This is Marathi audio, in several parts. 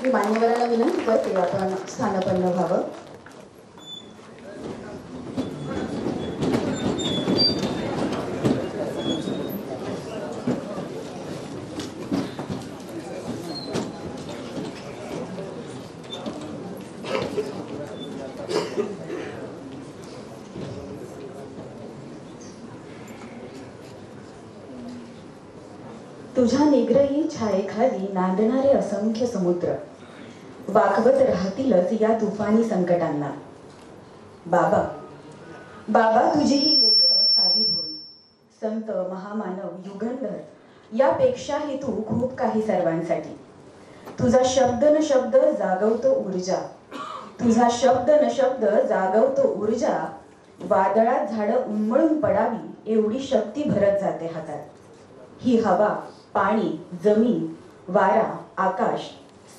मी मान्यवरांना विनंती करते आपण स्थानापन्न व्हावं. तुझ्या निग्रही छायेखाली नांदणारे असंख्य समुद्र वाकवत राहतीलच या तुफानी संकटांना. बाबा बाबा तुझी ही लेकरं साधी भोळी, संत महामानव युगंधर यापेक्षाही तू खूप काही सर्वांसाठी. तुझा शब्द न शब्द जागवतो ऊर्जा, तुझा शब्द न शब्द जागवतो ऊर्जा. वादळात झाडं उन्मळून पडावी एवढी शक्ती भरत जाते हातात. ही हवा, पाणी, जमीन, वारा, आकाश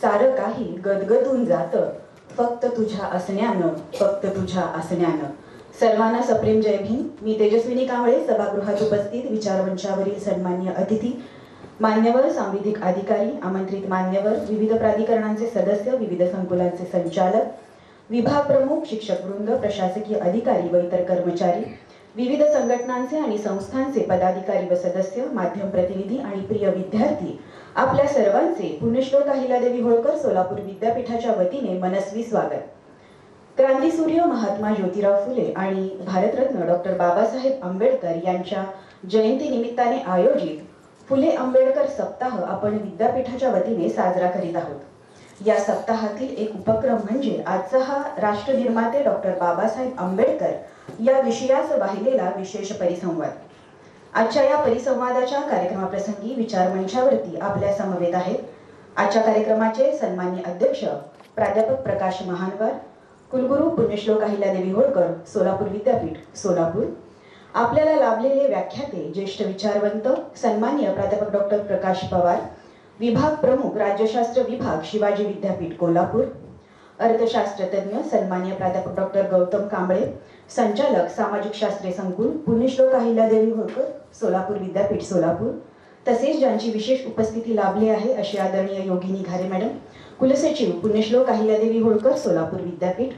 सारं काही गदगदून जातं फक्त तुझ्या असण्यानं, फक्त तुझ्या असण्यानं. सर्वांना सप्रेम जय भीम. मी तेजस्विनी कांबळे, सभागृहात उपस्थित विचारमंचावरील सन्माननीय अतिथी, मान्यवर, सांविधिक अधिकारी, आमंत्रित मान्यवर, विविध प्राधिकरणांचे सदस्य, विविध संकुलांचे संचालक, विभाग प्रमुख, शिक्षक वृंद, प्रशासकीय अधिकारी व इतर कर्मचारी, विविध संघटनांचे आणि संस्थांचे पदाधिकारी व सदस्य, माध्यम प्रतिनिधी आणि प्रिय विद्यार्थी, आपल्या सर्वांचे पुण्यश्लोक अहिल्यादेवी होळकर सोलापूर विद्यापीठाच्या वतीने मनस्वी स्वागत. क्रांतीसूर्य महात्मा ज्योतिराव फुले आणि भारतरत्न डॉक्टर बाबासाहेब आंबेडकर यांच्या जयंती निमित्ताने आयोजित फुले आंबेडकर सप्ताह आपण विद्यापीठाच्या वतीने साजरा करीत आहोत. या सप्ताहातील एक उपक्रम म्हणजे आजचा हा राष्ट्रनिर्माते डॉक्टर बाबासाहेब आंबेडकर या विषयास वाहिलेला विशेष परिसंवाद. आजच्या या परिसंवादाच्या कार्यक्रमाप्रसंगी विचारमंचावरती आपल्या समवेत आहेत आजच्या कार्यक्रमाचे सन्माननीय अध्यक्ष प्राध्यापक प्रकाश महानवार, कुलगुरू पुण्यश्लोक अहिल्यादेवी होळकर सोलापूर विद्यापीठ सोलापूर. आपल्याला लाभलेले व्याख्याते ज्येष्ठ विचारवंत सन्माननीय प्राध्यापक डॉक्टर प्रकाश पवार, विभाग प्रमुख राज्यशास्त्र विभाग शिवाजी विद्यापीठ कोल्हापूर. अर्थशास्त्र तज्ञ सन्माननीय प्राध्यापक डॉक्टर गौतम कांबळे, संचालक सामाजिक शास्त्रे संकुल पुण्यश्लोक अहिल्यादेवी होळकर सोलापूर विद्यापीठ सोलापूर. तसेच ज्यांची विशेष उपस्थिती लाभली आहे अशी आदरणीय योगिनी घारे मॅडम, कुलसचिव पुण्यश्लोक अहिल्यादेवी होळकर सोलापूर विद्यापीठ.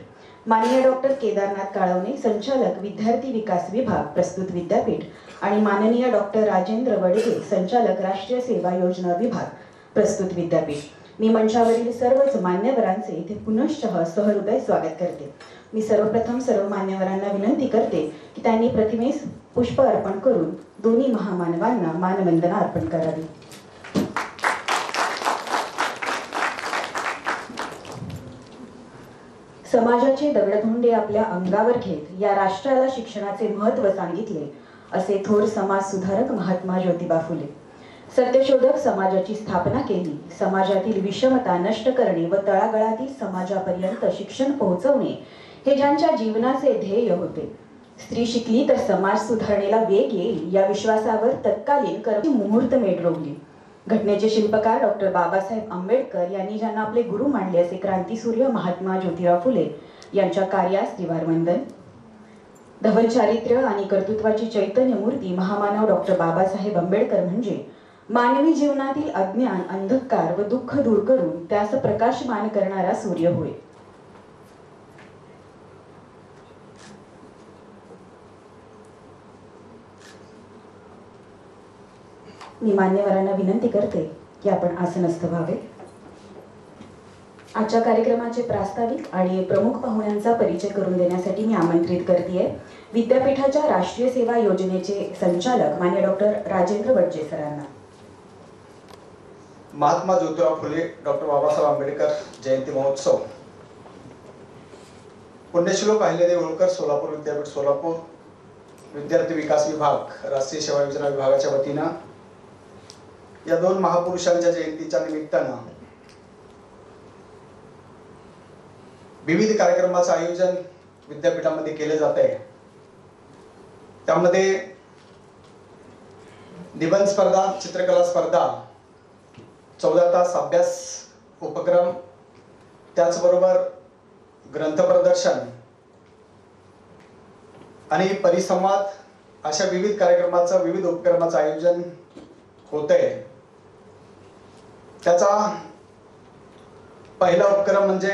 माननीय डॉक्टर केदारनाथ काळवणे, संचालक विद्यार्थी विकास विभाग प्रस्तुत विद्यापीठ. आणि माननीय डॉक्टर राजेंद्र वडगे, संचालक राष्ट्रीय सेवा योजना विभाग प्रस्तुत विद्यापीठ. मी मंचावरील सर्वच मान्यवरांचे इथे पुनश्च सहृदय स्वागत करते. मी सर्वप्रथम सर्व मान्यवरांना विनंती करते की त्यांनी प्रतिमेस पुष्प अर्पण करून दोन्ही महामानवांना मानवंदना अर्पण करावी. समाजाचे दगडधोंडे आपल्या अंगावर घेत या राष्ट्राला शिक्षणाचे महत्त्व सांगितले असे थोर समाज सुधारक महात्मा ज्योतिबा फुले. सत्यशोधक समाजाची स्थापना केली. समाजातील विषमता नष्ट करणे व तळागाळातील समाजापर्यंत शिक्षण पोहोचवणे हे ज्यांच्या जीवनाचे ध्येय होते. स्त्री शिकली तर समाज सुधारणेला वेग येईल या विश्वासावर तत्कालीन मुहूर्त मेढ रोवली. घटनेचे शिल्पकार डॉक्टर बाबासाहेब आंबेडकर यांनी ज्यांना आपले गुरु मानले असे क्रांतीसूर्य महात्मा ज्योतिराव फुले यांच्या कार्यास त्रिवार वंदन. धवल चारित्र्य आणि कर्तृत्वाची चैतन्य मूर्ती महामानव डॉक्टर बाबासाहेब आंबेडकर म्हणजे मानवी जीवनातील अज्ञान, अंधकार व दुःख दूर करून त्यास प्रकाशमान करणारा सूर्य होय. मी मान्यवरांना विनंती करते की आपण आसनस्थ व्हावे. आजच्या कार्यक्रमाचे प्रास्ताविक आणि प्रमुख पाहुण्यांचा परिचय करून देण्यासाठी मी आमंत्रित करते विद्यापीठाच्या राष्ट्रीय सेवा योजनेचे संचालक माननीय डॉक्टर राजेंद्र वडजे सरांना. महात्मा ज्योतिराव फुले डॉक्टर बाबासाहेब आंबेडकर जयंती महोत्सव पुण्यश्लोक अहिल्यादेवी होळकर सोलापूर विद्यापीठ सोलापूर विद्यार्थी विकास विभाग राष्ट्रीय सेवा योजना विभागाच्या वतीनं या दोन महापुरुषांच्या जयंतीच्या निमित्तानं विविध कार्यक्रमाचं आयोजन विद्यापीठामध्ये केले जात आहे. त्यामध्ये निबंध स्पर्धा, चित्रकला स्पर्धा, 14 तास अभ्यास उपक्रम, त्याचबरोबर ग्रंथ प्रदर्शन आणि परिसंवाद अशा विविध कार्यक्रमाचं, विविध उपक्रमाचं पहिला उपक्रम म्हणजे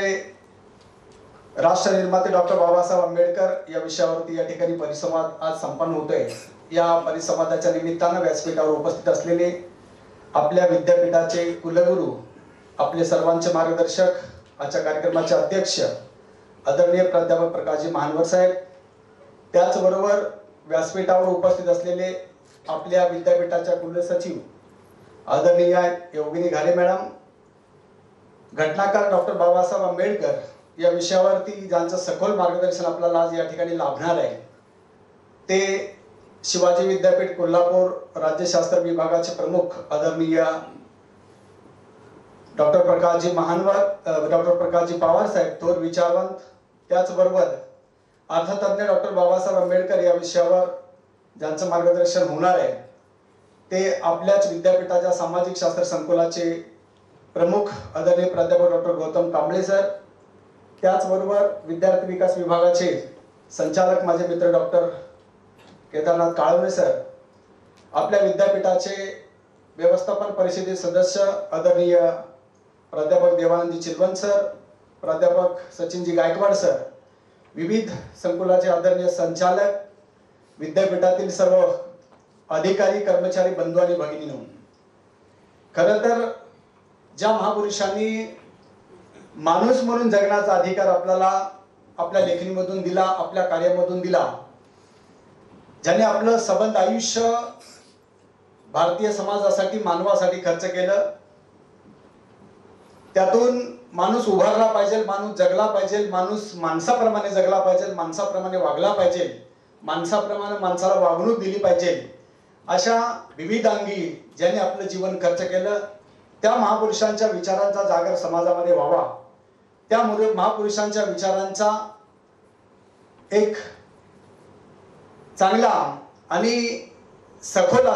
राष्ट्र निर्माते डॉक्टर बाबासाहेब आंबेडकर या विषयावरती या ठिकाणी परिसंवाद आज संपन्न होतोय। या परिसंवादाच्या निमित्तानं व्यासपीठावर उपस्थित असलेले आपल्या विद्यापीठाचे कुलगुरू, आपले सर्वांचे मार्गदर्शक, आजच्या कार्यक्रमाचे अध्यक्ष आदरणीय प्राध्यापक प्रकाशजी महानवर साहेब, त्याचबरोबर व्यासपीठावर उपस्थित असलेले आपल्या विद्यापीठाच्या कुलसचिव आदरणीय योगिनी घाले मॅडम, घटनाकार डॉक्टर बाबासाहेब आंबेडकर या विषयावरती ज्यांचं सखोल मार्गदर्शन आपल्याला आज या ठिकाणी लाभणार आहे ते शिवाजी विद्यापीठ कोल्हापूर राज्यशास्त्र विभागाचे प्रमुख आदरणीय डॉक्टर प्रकाशजी पवार साहेब, थोर विचारवंत, त्याचबरोबर अर्थतज्ञ डॉक्टर बाबासाहेब आंबेडकर या विषयावर ज्यांचं मार्गदर्शन होणार आहे ते आपल्याच विद्यापीठाच्या सामाजिक शास्त्र संकुलाचे प्रमुख आदरणीय प्राध्यापक डॉक्टर गौतम कांबळे सर, त्याचबरोबर विद्यार्थी विकास विभागाचे संचालक माझे मित्र डॉक्टर केदारनाथ काळवणे सर, आपल्या विद्यापीठाचे व्यवस्थापन परिषदेचे सदस्य आदरणीय प्राध्यापक देवानंदजी चिलवन सर, प्राध्यापक सचिनजी गायकवाड सर, विविध संकुलाचे आदरणीय संचालक, विद्यापीठातील सर्व अधिकारी, कर्मचारी, बंधू आणि भगिनींनो, खरं तर ज्या महापुरुषांनी माणूस म्हणून जगण्याचा अधिकार आपल्याला आपल्या लेखणीमधून दिला, आपल्या कार्यामधून दिला, ज्याने आपलं सबंध आयुष्य भारतीय समाजासाठी, मानवासाठी खर्च केलं, त्यातून माणूस उभारला पाहिजे, माणूस जगला पाहिजे, माणूस माणसाप्रमाणे जगला पाहिजे, माणसाप्रमाणे वागला पाहिजे, माणसाप्रमाणे माणसाला वागणूक दिली पाहिजे, अशा विविधांगी ज्याने आपलं जीवन खर्च केलं त्या महापुरुषांच्या विचारांचा जागर समाजामध्ये व्हावा, त्यामुळे महापुरुषांच्या विचारांचा एक चांगला आणि सखोल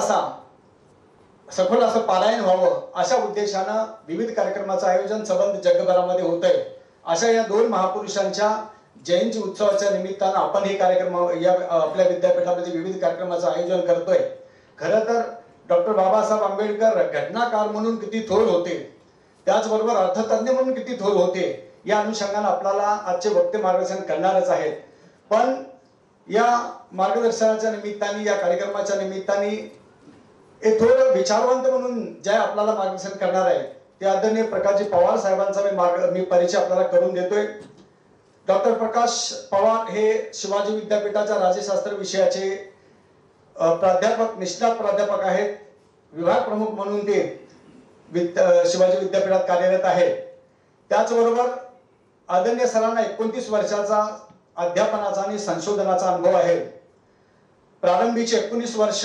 असं पारायण व्हावं अशा उद्देशानं विविध कार्यक्रमाचं आयोजन सबंध जगभरामध्ये होत आहे। अशा या दोन महापुरुषांच्या जयंती उत्सवाच्या निमित्तानं आपण हे कार्यक्रम या आपल्या विद्यापीठामध्ये विविध कार्यक्रमाचं आयोजन करतोय। खरं तर डॉक्टर बाबासाहेब आंबेडकर घटनाकार म्हणून किती थोर होते, त्याचबरोबर अर्थतज्ञ म्हणून किती थोर होते, या अनुषंगाने आपल्याला आजचे वक्ते मार्गदर्शन करणारच आहेत। पण या मार्गदर्शनाच्या निमित्ताने, या कार्यक्रमाच्या निमित्ताने एक थोडं विचारवंत म्हणून जे आपल्याला मार्गदर्शन करणार आहे ते आदरणीय प्रकाशजी पवार साहेबांचा मी परिचय आपल्याला करून देतोय। डॉक्टर प्रकाश पवार हे शिवाजी विद्यापीठाच्या राज्यशास्त्र विषयाचे प्राध्यापक, निष्णात प्राध्यापक आहेत। विभाग प्रमुख म्हणून ते शिवाजी विद्यापीठात कार्यरत आहेत। त्याचबरोबर आदरणीय सरांना 29 वर्षाचा अध्यापनाचा आणि संशोधनाचा अनुभव आहे। प्रारंभीचे 19 वर्ष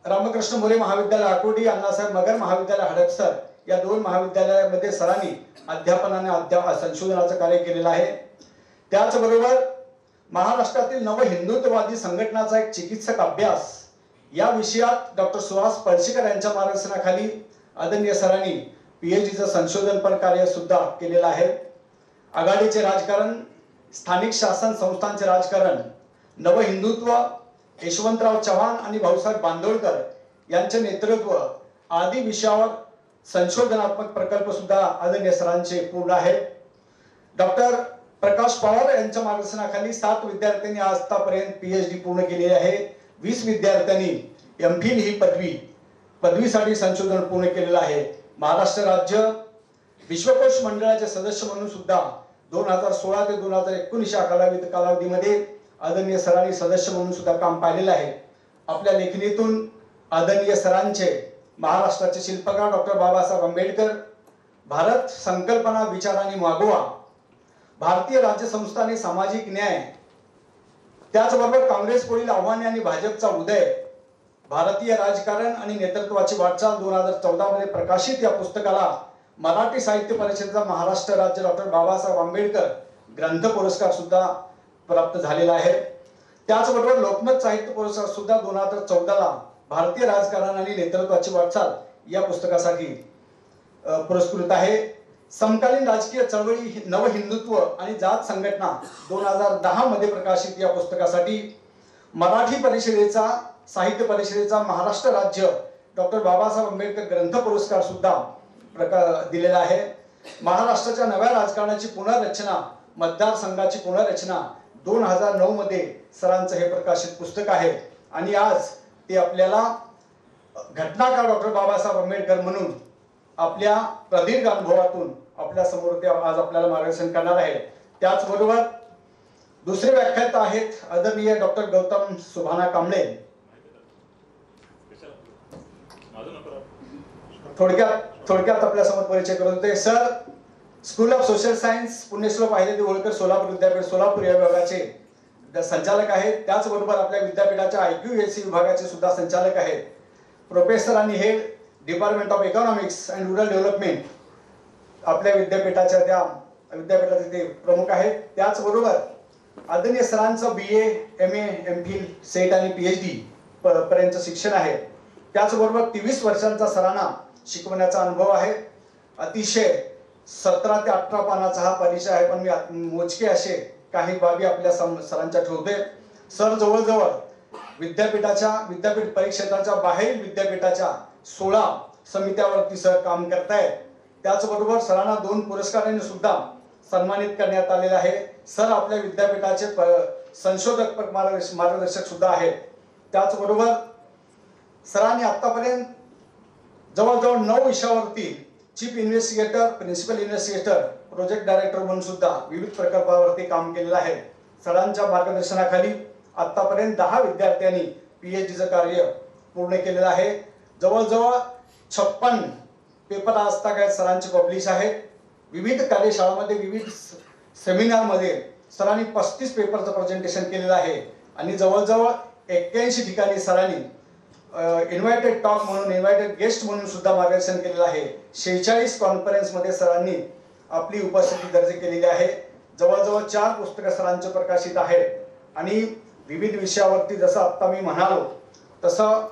रामकृष्ण मोरे महाविद्यालय आकुर्डी, अण्णासाहेब मगर महाविद्यालय हडपसर या दोन महाविद्यालयामध्ये सरांनी अध्यापनाने संशोधनाचं कार्य केलेलं आहे। त्याचबरोबर महाराष्ट्रातील नव हिंदुत्ववादी संघटनाचा एक चिकित्सक अभ्यास या विषयात डॉक्टर सुहास पळशीकर यांच्या मार्गदर्शनाखाली आदरणीय सरांनी पीएचडीचं संशोधन पण कार्य सुद्धा केलेलं आहे। आघाडीचे राजकारण, स्थानिक शासन संस्थांचे राजकारण, नव हिंदुत्व, यशवंतराव चव्हाण आणि भाऊसाहेब बांदोडकर यांचे नेतृत्व आदी विषयावर संशोधनात्मक प्रकल्प सुद्धा आदरणीय सरांचे पूर्ण आहेत। डॉक्टर प्रकाश पवार यांच्या मार्गदर्शनाखाली 7 विद्यार्थ्यांनी आतापर्यंत पीएचडी पूर्ण केलेली आहे। 20 विद्यार्थ्यांनी एमफिल ही पदवीसाठी संशोधन पूर्ण केलेलं आहे। महाराष्ट्र राज्य विश्वकोश मंडळाचे सदस्य म्हणून सुद्धा 2016 ते 2019 या कालावधीमध्ये आदरणीय सरांनी सदस्य म्हणून सुद्धा काम पाहिलेलं आहे। आपल्या लेखणीतून आदरणीय सरांचे महाराष्ट्राचे शिल्पकार डॉक्टर बाबासाहेब आंबेडकर, भारत संकल्पना विचारांनी मागोवा, भारतीय राज्यसंस्था आणि सामाजिक न्याय, त्याचबरोबर काँग्रेस पुढील आव्हाने आणि भाजपचा उदय, भारतीय राजकारण आणि नेतृत्वाची वाटचाल 2014 मध्ये प्रकाशित या पुस्तकाला मराठी साहित्य परिषदेचा महाराष्ट्र राज्य डॉक्टर बाबासाहेब आंबेडकर ग्रंथ पुरस्कार सुद्धा प्राप्त झालेला आहे। त्याचबरोबर लोकमत साहित्य पुरस्कार सुद्धा 2014 ला भारतीय राजकारण आणि नेतृत्वाची वाटचाल या पुस्तकासाठी पुरस्कृत आहे। समकालीन राजकीय चळवळी, नव हिंदुत्व आणि जात संघटना 2010 मध्ये प्रकाशित या पुस्तकासाठी मराठी परिषदेचा, साहित्य परिषदेचा महाराष्ट्र राज्य डॉक्टर बाबासाहेब आंबेडकर ग्रंथ पुरस्कार सुद्धा दिलेला आहे। महाराष्ट्राच्या नव्या राजकारणाची पुनर्रचना, मतदारसंघाची पुनर्रचना 2009 मध्ये सरांचं हे प्रकाशित पुस्तक आहे. आणि आज ते आपल्याला घटनाकार डॉक्टर बाबासाहेब आंबेडकर म्हणून आपल्या प्रदीर्घ अनुभवातून आपल्या समोर ते आज आपल्याला मार्गदर्शन करणार आहे. त्याचबरोबर दुसरे व्याख्याता आहेत आदरणीय डॉक्टर गौतम सुभाना कांबळे. थोडक्यात आपल्या समोर परिचय करून देते. Sir school of social science Punyashlok Ahilyadevi Holkar Solapur विद्यापीठ सोलापूर या विभागाचे संचालक आहेत. त्याचबरोबर आपल्या विद्यापीठाच्या IQAC विभागाचे सुद्धा संचालक आहेत. प्रोफेसर आणि head department of economics and rural development आपल्या विद्यापीठाचे ते प्रमुख आहेत. त्याचबरोबर आदरणीय सरांचं BA, MA, MPhil, सेट आणि PhD पर्यंत शिक्षण आहे. त्याचबरोबर 23 वर्षांचा सरांना शिकवण्याचा अनुभव आहे. अतिशय 17 ते 18 पानाचा हा परिचय आहे, पण मी मोजके असे काही बाबी आपल्या सरांच्या ठेवते. सर जवळजवळ विद्यापीठ परिक्षेत्राच्या बाहेरील विद्यापीठाच्या 16 समित्यावरती सर काम करतायत. त्याचबरोबर सरांना 2 पुरस्कारांनी सुद्धा सन्मानित करण्यात आलेले आहे. सर आपल्या विद्यापीठाचे संशोधक मार्गदर्शक सुद्धा आहेत. त्याचबरोबर सरांनी आतापर्यंत जवळजवळ 9 विषयावरती chief investigator, principal investigator, project director म्हणून सुद्धा विविध प्रकल्पावरती काम केलेलं आहे. सरांच्या मार्गदर्शनाखाली आतापर्यंत 10 विद्यार्थ्यांनी PhDचं कार्य पूर्ण केलेलं आहे. जवळजवळ 56 पेपर आजतागायत सरांचे पब्लिश आहेत. विविध कार्यशाळांमध्ये, विविध सेमिनारमध्ये सरांनी 35 पेपरचं प्रेझेंटेशन केलेलं आहे. आणि जवळजवळ 81 ठिकाणी सरांनी इन्व्हायटेड टॉक म्हणून, इन्व्हायटेड गेस्ट म्हणून सुद्धा मार्गदर्शन केलेलं आहे. 46 कॉन्फरन्समध्ये सरांनी आपली उपस्थिती दर्ज केलेली आहे. जवळजवळ 4 पुस्तकं सरांचे प्रकाशित आहेत. आणि विविध विषयावरती जसं आता मी म्हणालो तसं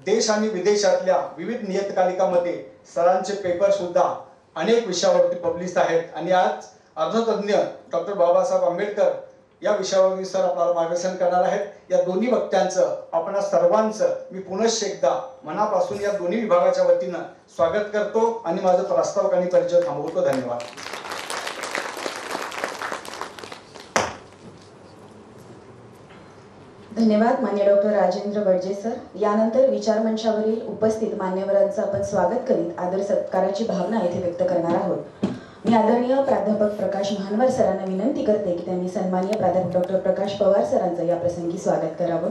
देश आणि विदेशातल्या विविध नियतकालिकामध्ये सरांचे पेपर सुद्धा अनेक विषयावरती पब्लिश आहेत. आणि आज अर्थतज्ञ डॉक्टर बाबासाहेब आंबेडकर या विषयावरती सर आपल्याला मार्गदर्शन करणार आहेत. या दोन्ही वक्त्यांचं आपणा सर्वांचं मी पुनश्च एकदा मनापासून या दोन्ही विभागाच्या वतीनं स्वागत करतो आणि माझं प्रास्ताविक आणि परिचय थांबवतो. धन्यवाद. धन्यवाद मान्य डॉक्टर राजेंद्र वडजे सर. यानंतर विचारमंचावरील उपस्थित मान्यवरांचं आपण स्वागत करीत आदर सत्काराची भावना येथे व्यक्त करणार आहोत. मी आदरणीय प्राध्यापक प्रकाश महानवार सरांना विनंती करते की त्यांनी सन्माननीय प्राध्यापक डॉक्टर प्रकाश पवार सरांचं या प्रसंगी स्वागत करावं.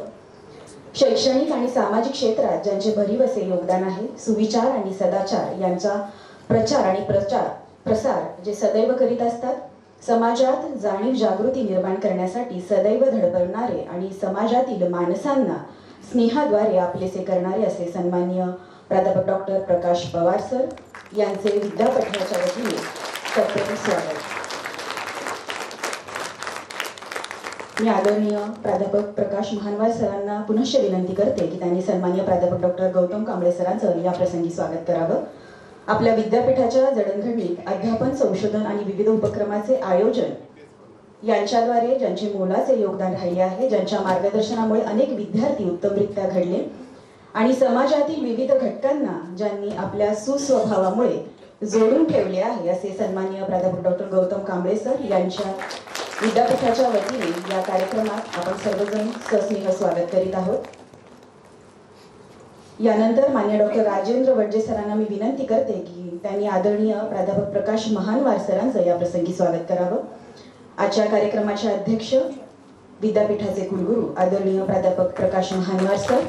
शैक्षणिक आणि सामाजिक क्षेत्रात ज्यांचे भरीव असे योगदान आहे, सुविचार आणि सदाचार यांचा प्रचार आणि प्रसार जे सदैव करीत असतात, समाजात जाणीव जागृती निर्माण करण्यासाठी सदैव धडपडणारे आणि समाजातील माणसांना स्नेहाद्वारे आपलेसे करणारे असे सन्माननीय प्राध्यापक डॉक्टर प्रकाश पवार सर यांचे विद्यापीठाच्या वतीने सत्प्रतिम स्वागत. मी आदरणीय प्राध्यापक प्रकाश महानवार सरांना पुनश्च विनंती करते की त्यांनी सन्माननीय प्राध्यापक डॉक्टर गौतम कांबळे सरांचं या प्रसंगी स्वागत करावं. आपल्या विद्यापीठाच्या जडणघडणीत अध्यापन, संशोधन आणि विविध उपक्रमाचे आयोजन यांच्याद्वारे ज्यांचे मोलाचे योगदान राहिले आहे, ज्यांच्या मार्गदर्शनामुळे अनेक विद्यार्थी उत्तमरित्या घडले आणि समाजातील विविध घटकांना ज्यांनी आपल्या सुस्वभावामुळे जोडून ठेवले आहे, असे सन्माननीय प्राध्यापक डॉक्टर गौतम कांबळे सर यांच्या विद्यापीठाच्या वतीने या कार्यक्रमात आपण सर्वजण सस्नेह स्वागत करीत आहोत. यानंतर मान्य डॉक्टर राजेंद्र वडजे सरांना मी विनंती करते की त्यांनी आदरणीय प्राध्यापक प्रकाश महानवार सरांचं या प्रसंगी स्वागत करावं. आजच्या कार्यक्रमाचे अध्यक्ष विद्यापीठाचे कुलगुरू आदरणीय प्राध्यापक प्रकाश महानवार सर.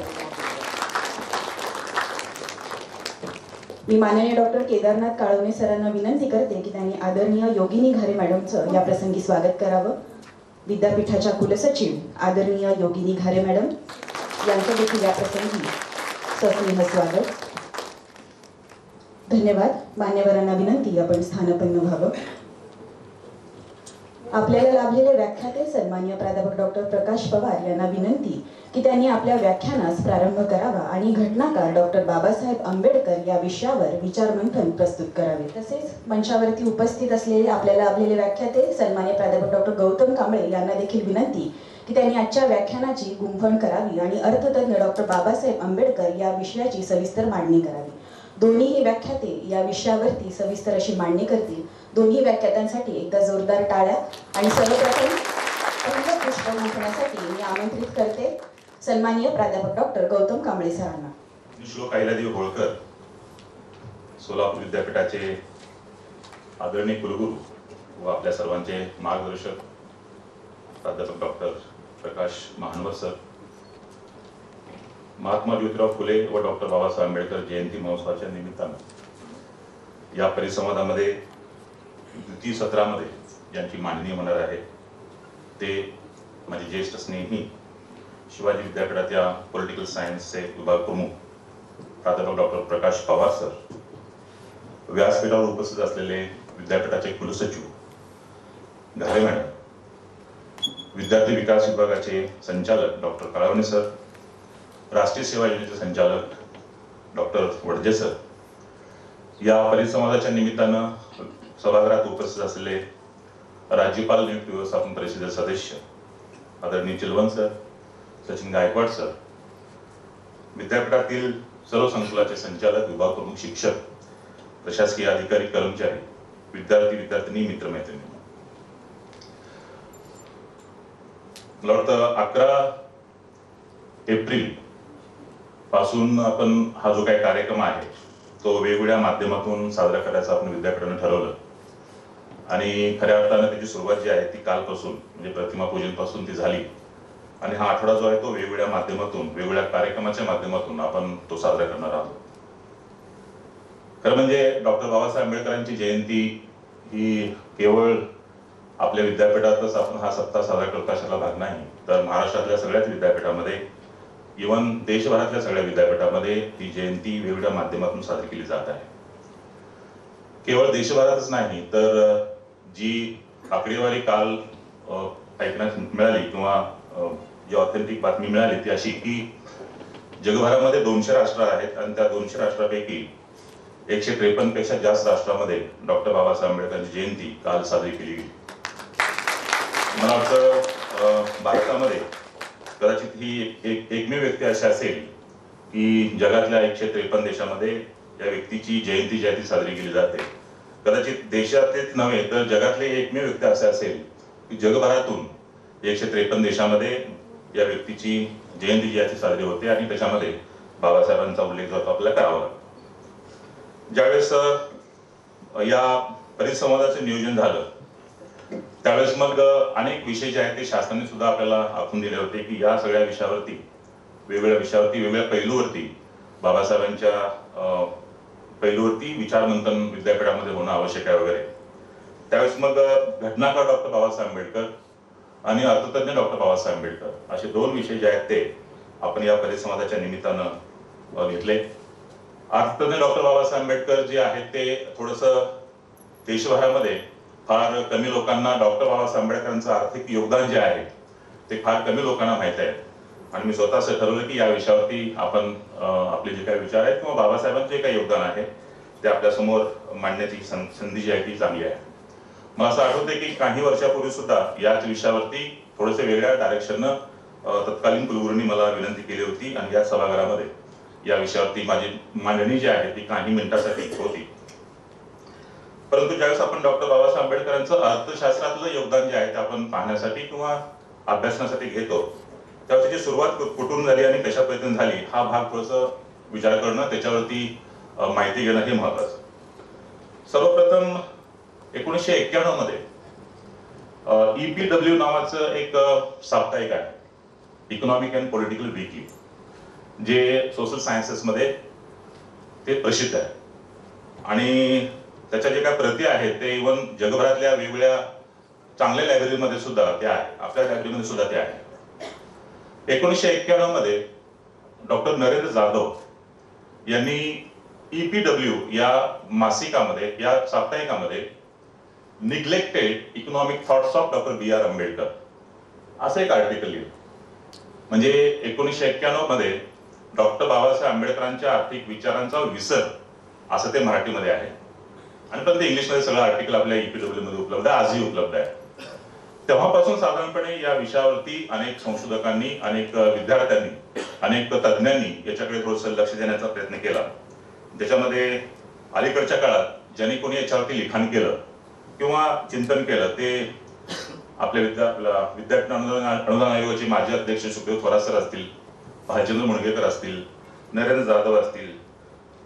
मी माननीय डॉक्टर केदारनाथ काळवणे सरांना विनंती करते की त्यांनी आदरणीय योगिनी घारे मॅडमचं या प्रसंगी स्वागत करावं. विद्यापीठाच्या कुलसचिव आदरणीय योगिनी घारे मॅडम यांचं देखील या प्रसंगी सस्नेह स्वागत. धन्यवाद. मान्यवरांना विनंती आपण स्थानापन्न व्हावं. आपल्याला लाभलेले व्याख्याते सन्माननीय प्राध्यापक डॉक्टर प्रकाश पवार यांना विनंती की त्यांनी आपल्या व्याख्यानास प्रारंभ करावा आणि घटनाकार डॉक्टर बाबासाहेब आंबेडकर या विषयावर विचारमंथन प्रस्तुत करावे. तसेच मंचावरती उपस्थित असलेले आपल्याला लाभलेले व्याख्याते सन्माननीय प्राध्यापक डॉक्टर गौतम कांबळे यांना देखील विनंती की त्यांनी आजच्या व्याख्यानाची गुंफण करावी आणि अर्थतज्ञ डॉक्टर बाबासाहेब आंबेडकर या विषयाची सविस्तर मांडणी करावी. दोन्हीही व्याख्याते या विषयावरती सविस्तर अशी मांडणी करतील. दोन्ही व्याख्यातांसाठी एकदा जोरदार टाळ्या. आणि सर्वप्रथम पहिलं पुष्प गुंफण्यासाठी मी आमंत्रित करते सन्माननीय प्राध्यापक डॉक्टर गौतम कांबळे सरांना. श्लोक अहिल्यादेवी होळकर, सोलापूर विद्यापीठाचे आदरणीय कुलगुरू व आपल्या सर्वांचे मार्गदर्शक प्राध्यापक डॉक्टर प्रकाश महानवर सर, महात्मा ज्योतिराव फुले व डॉक्टर बाबासाहेब आंबेडकर जयंती महोत्सवाच्या निमित्तानं या परिसंवादामध्ये द्वितीय सत्रामध्ये ज्यांची मांडणी होणार आहे ते माझे ज्येष्ठ स्नेही शिवाजी विद्यापीठाच्या पॉलिटिकल सायन्सचे विभाग प्रमुख प्राध्यापक डॉक्टर प्रकाश पवार सर, व्यासपीठावर उपस्थित असलेले विद्यापीठाचे कुलसचिव घारे मॅडम, विद्यार्थी विकास विभागाचे संचालक डॉक्टर काळवणे सर, राष्ट्रीय सेवा योजनेचे संचालक डॉक्टर वडजे सर, या परिसंवादाच्या निमित्तानं सभागृहात उपस्थित असलेले राज्यपाल नियुक्ती व्यवस्थापन परिषदेचे सदस्य आदरणीय चिलवन सर, सचिन गायकवाड सर, विद्यापीठातील सर्व संकुलाचे संचालक, विभाग प्रमुख, शिक्षक, प्रशासकीय अधिकारी, कर्मचारी, विद्यार्थी विद्यार्थिनी, मित्रमैत्रिणी, मला वाटतं 11 एप्रिल पासून आपण हा जो काही कार्यक्रम आहे तो वेगवेगळ्या माध्यमातून साजरा करायचा आपण विद्यापीठाने ठरवलं. आणि खऱ्या अर्थानं त्याची सुरुवात जी आहे ती कालपासून म्हणजे प्रतिमा पूजन पासून ती झाली. आणि हा आठवडा जो आहे तो वेगवेगळ्या माध्यमातून, वेगवेगळ्या कार्यक्रमाच्या माध्यमातून आपण तो साजरा करणार आहोत. खरं म्हणजे डॉक्टर बाबासाहेब आंबेडकरांची जयंती ही केवळ आपल्या विद्यापीठातच आपण हा सप्ताह साजरा करत अशाला भाग नाही, तर महाराष्ट्रातल्या सगळ्याच विद्यापीठामध्ये, इव्हन देशभरातल्या सगळ्या विद्यापीठामध्ये ही जयंती वेगवेगळ्या माध्यमातून साजरी केली जात आहे. केवळ देशभरातच नाही तर जी आकडेवारी काल ऐकण्यास मिळाली किंवा जी ऑथेंटिक बातमी मिळाली ती अशी की जगभरामध्ये 200 राष्ट्र आहेत आणि त्या 200 राष्ट्रापैकी 153 पेक्षा जास्त राष्ट्रामध्ये डॉक्टर बाबासाहेब आंबेडकरांची जयंती काल साजरी केली गेली. मला वाटतं भारतामध्ये कदाचित ही एकमेव व्यक्ती अशी असेल की जगातल्या 153 देशामध्ये या व्यक्तीची जयंती जी आहे ती साजरी केली जाते. कदाचित देशातलेच नव्हे तर जगातले एकमेव व्यक्ती असे असेल की जगभरातून 153 देशामध्ये या व्यक्तीची जयंती जी आहे ती साजरी होते आणि त्याच्यामध्ये बाबासाहेबांचा उल्लेख जो आपल्याला करावा लागतो. ज्यावेळेस या परिसंवादाचं नियोजन झालं त्यावेळेस मग अनेक विषय जे आहेत ते शासनाने सुद्धा आपल्याला आखून दिले होते की या सगळ्या विषयावरती, वेगवेगळ्या विषयावरती, वेगवेगळ्या पैलूवरती बाबासाहेबांच्या पैलूवरती विचारमंथन विद्यापीठामध्ये होणं आवश्यक आहे वगैरे. त्यावेळेस मग घटनाकार डॉक्टर बाबासाहेब आंबेडकर आणि अर्थतज्ञ डॉक्टर बाबासाहेब आंबेडकर असे 2 विषय जे आहेत ते आपण या परिसंवादाच्या निमित्तानं घेतले. अर्थतज्ञ डॉक्टर बाबासाहेब आंबेडकर जे आहेत ते थोडंसं देशभरामध्ये फार कमी लोकांना डॉक्टर बाबासाहेब आंबेडकरांचं आर्थिक योगदान जे आहे ते फार कमी लोकांना माहित आहे. आणि मी स्वतः असं ठरवलं की या विषयावरती आपण आपले जे काही विचार आहेत किंवा बाबासाहेबांचे जे काही योगदान आहे ते आपल्यासमोर मांडण्याची संधी जी आहे ती चांगली आहे. मला असं आठवतंय की काही वर्षापूर्वी सुद्धा याच विषयावरती थोडेसे वेगळ्या डायरेक्शननं तत्कालीन कुलगुरूंनी मला विनंती केली होती आणि या सभागृहामध्ये या विषयावरती माझी मांडणी जी आहे ती काही मिनिटासाठी होती. परंतु ज्यावेळेस आपण डॉक्टर बाबासाहेब आंबेडकरांचं अर्थशास्त्रातलं योगदान जे आहे ते आपण पाहण्यासाठी किंवा अभ्यासण्यासाठी घेतो त्यावेळेस त्याची सुरुवात कुठून झाली आणि कशा पद्धतीने झाली हा भाग थोडंसं विचार करणं, त्याच्यावरती माहिती घेणं हे महत्वाचं. सर्वप्रथम 1991 मध्ये EPW नावाचं एक साप्ताहिक आहे, इकॉनॉमिक अँड पॉलिटिकल वीकली, जे सोशल सायन्सेस मध्ये ते प्रसिद्ध आहे. आणि त्याच्या जे काही प्रती आहेत ते इव्हन जगभरातल्या वेगवेगळ्या चांगल्या लायब्ररीमध्ये सुद्धा त्या आहे, आपल्या लायब्ररीमध्ये सुद्धा त्या आहे. 1991 मध्ये डॉक्टर नरेंद्र जाधव यांनी EPW या मासिकामध्ये, या साप्ताहिकामध्ये neglected economic thoughts of doctor B.R. Ambedkar असं एक आर्टिकल लिहिलं. म्हणजे 1991 मध्ये डॉक्टर बाबासाहेब आंबेडकरांच्या आर्थिक विचारांचा विसर असं ते मराठीमध्ये आहे. आणि पण ते इंग्लिशमध्ये सगळं आर्टिकल आपल्या EPW मध्ये उपलब्ध आहे, आजही उपलब्ध आहे. तेव्हापासून साधारणपणे या विषयावरती अनेक संशोधकांनी, अनेक विद्यार्थ्यांनी, अनेक तज्ज्ञांनी याच्याकडे थोडंसं लक्ष देण्याचा प्रयत्न केला. त्याच्यामध्ये अलीकडच्या काळात ज्यांनी कोणी याच्यावरती लिखाण केलं किंवा चिंतन केलं ते आपल्या विद्यापीठ अनुदान आयोगाचे माजी अध्यक्ष सुखदेव थोरात सर असतील, भालचंद्र मुणगेकर असतील, नरेंद्र जाधव असतील,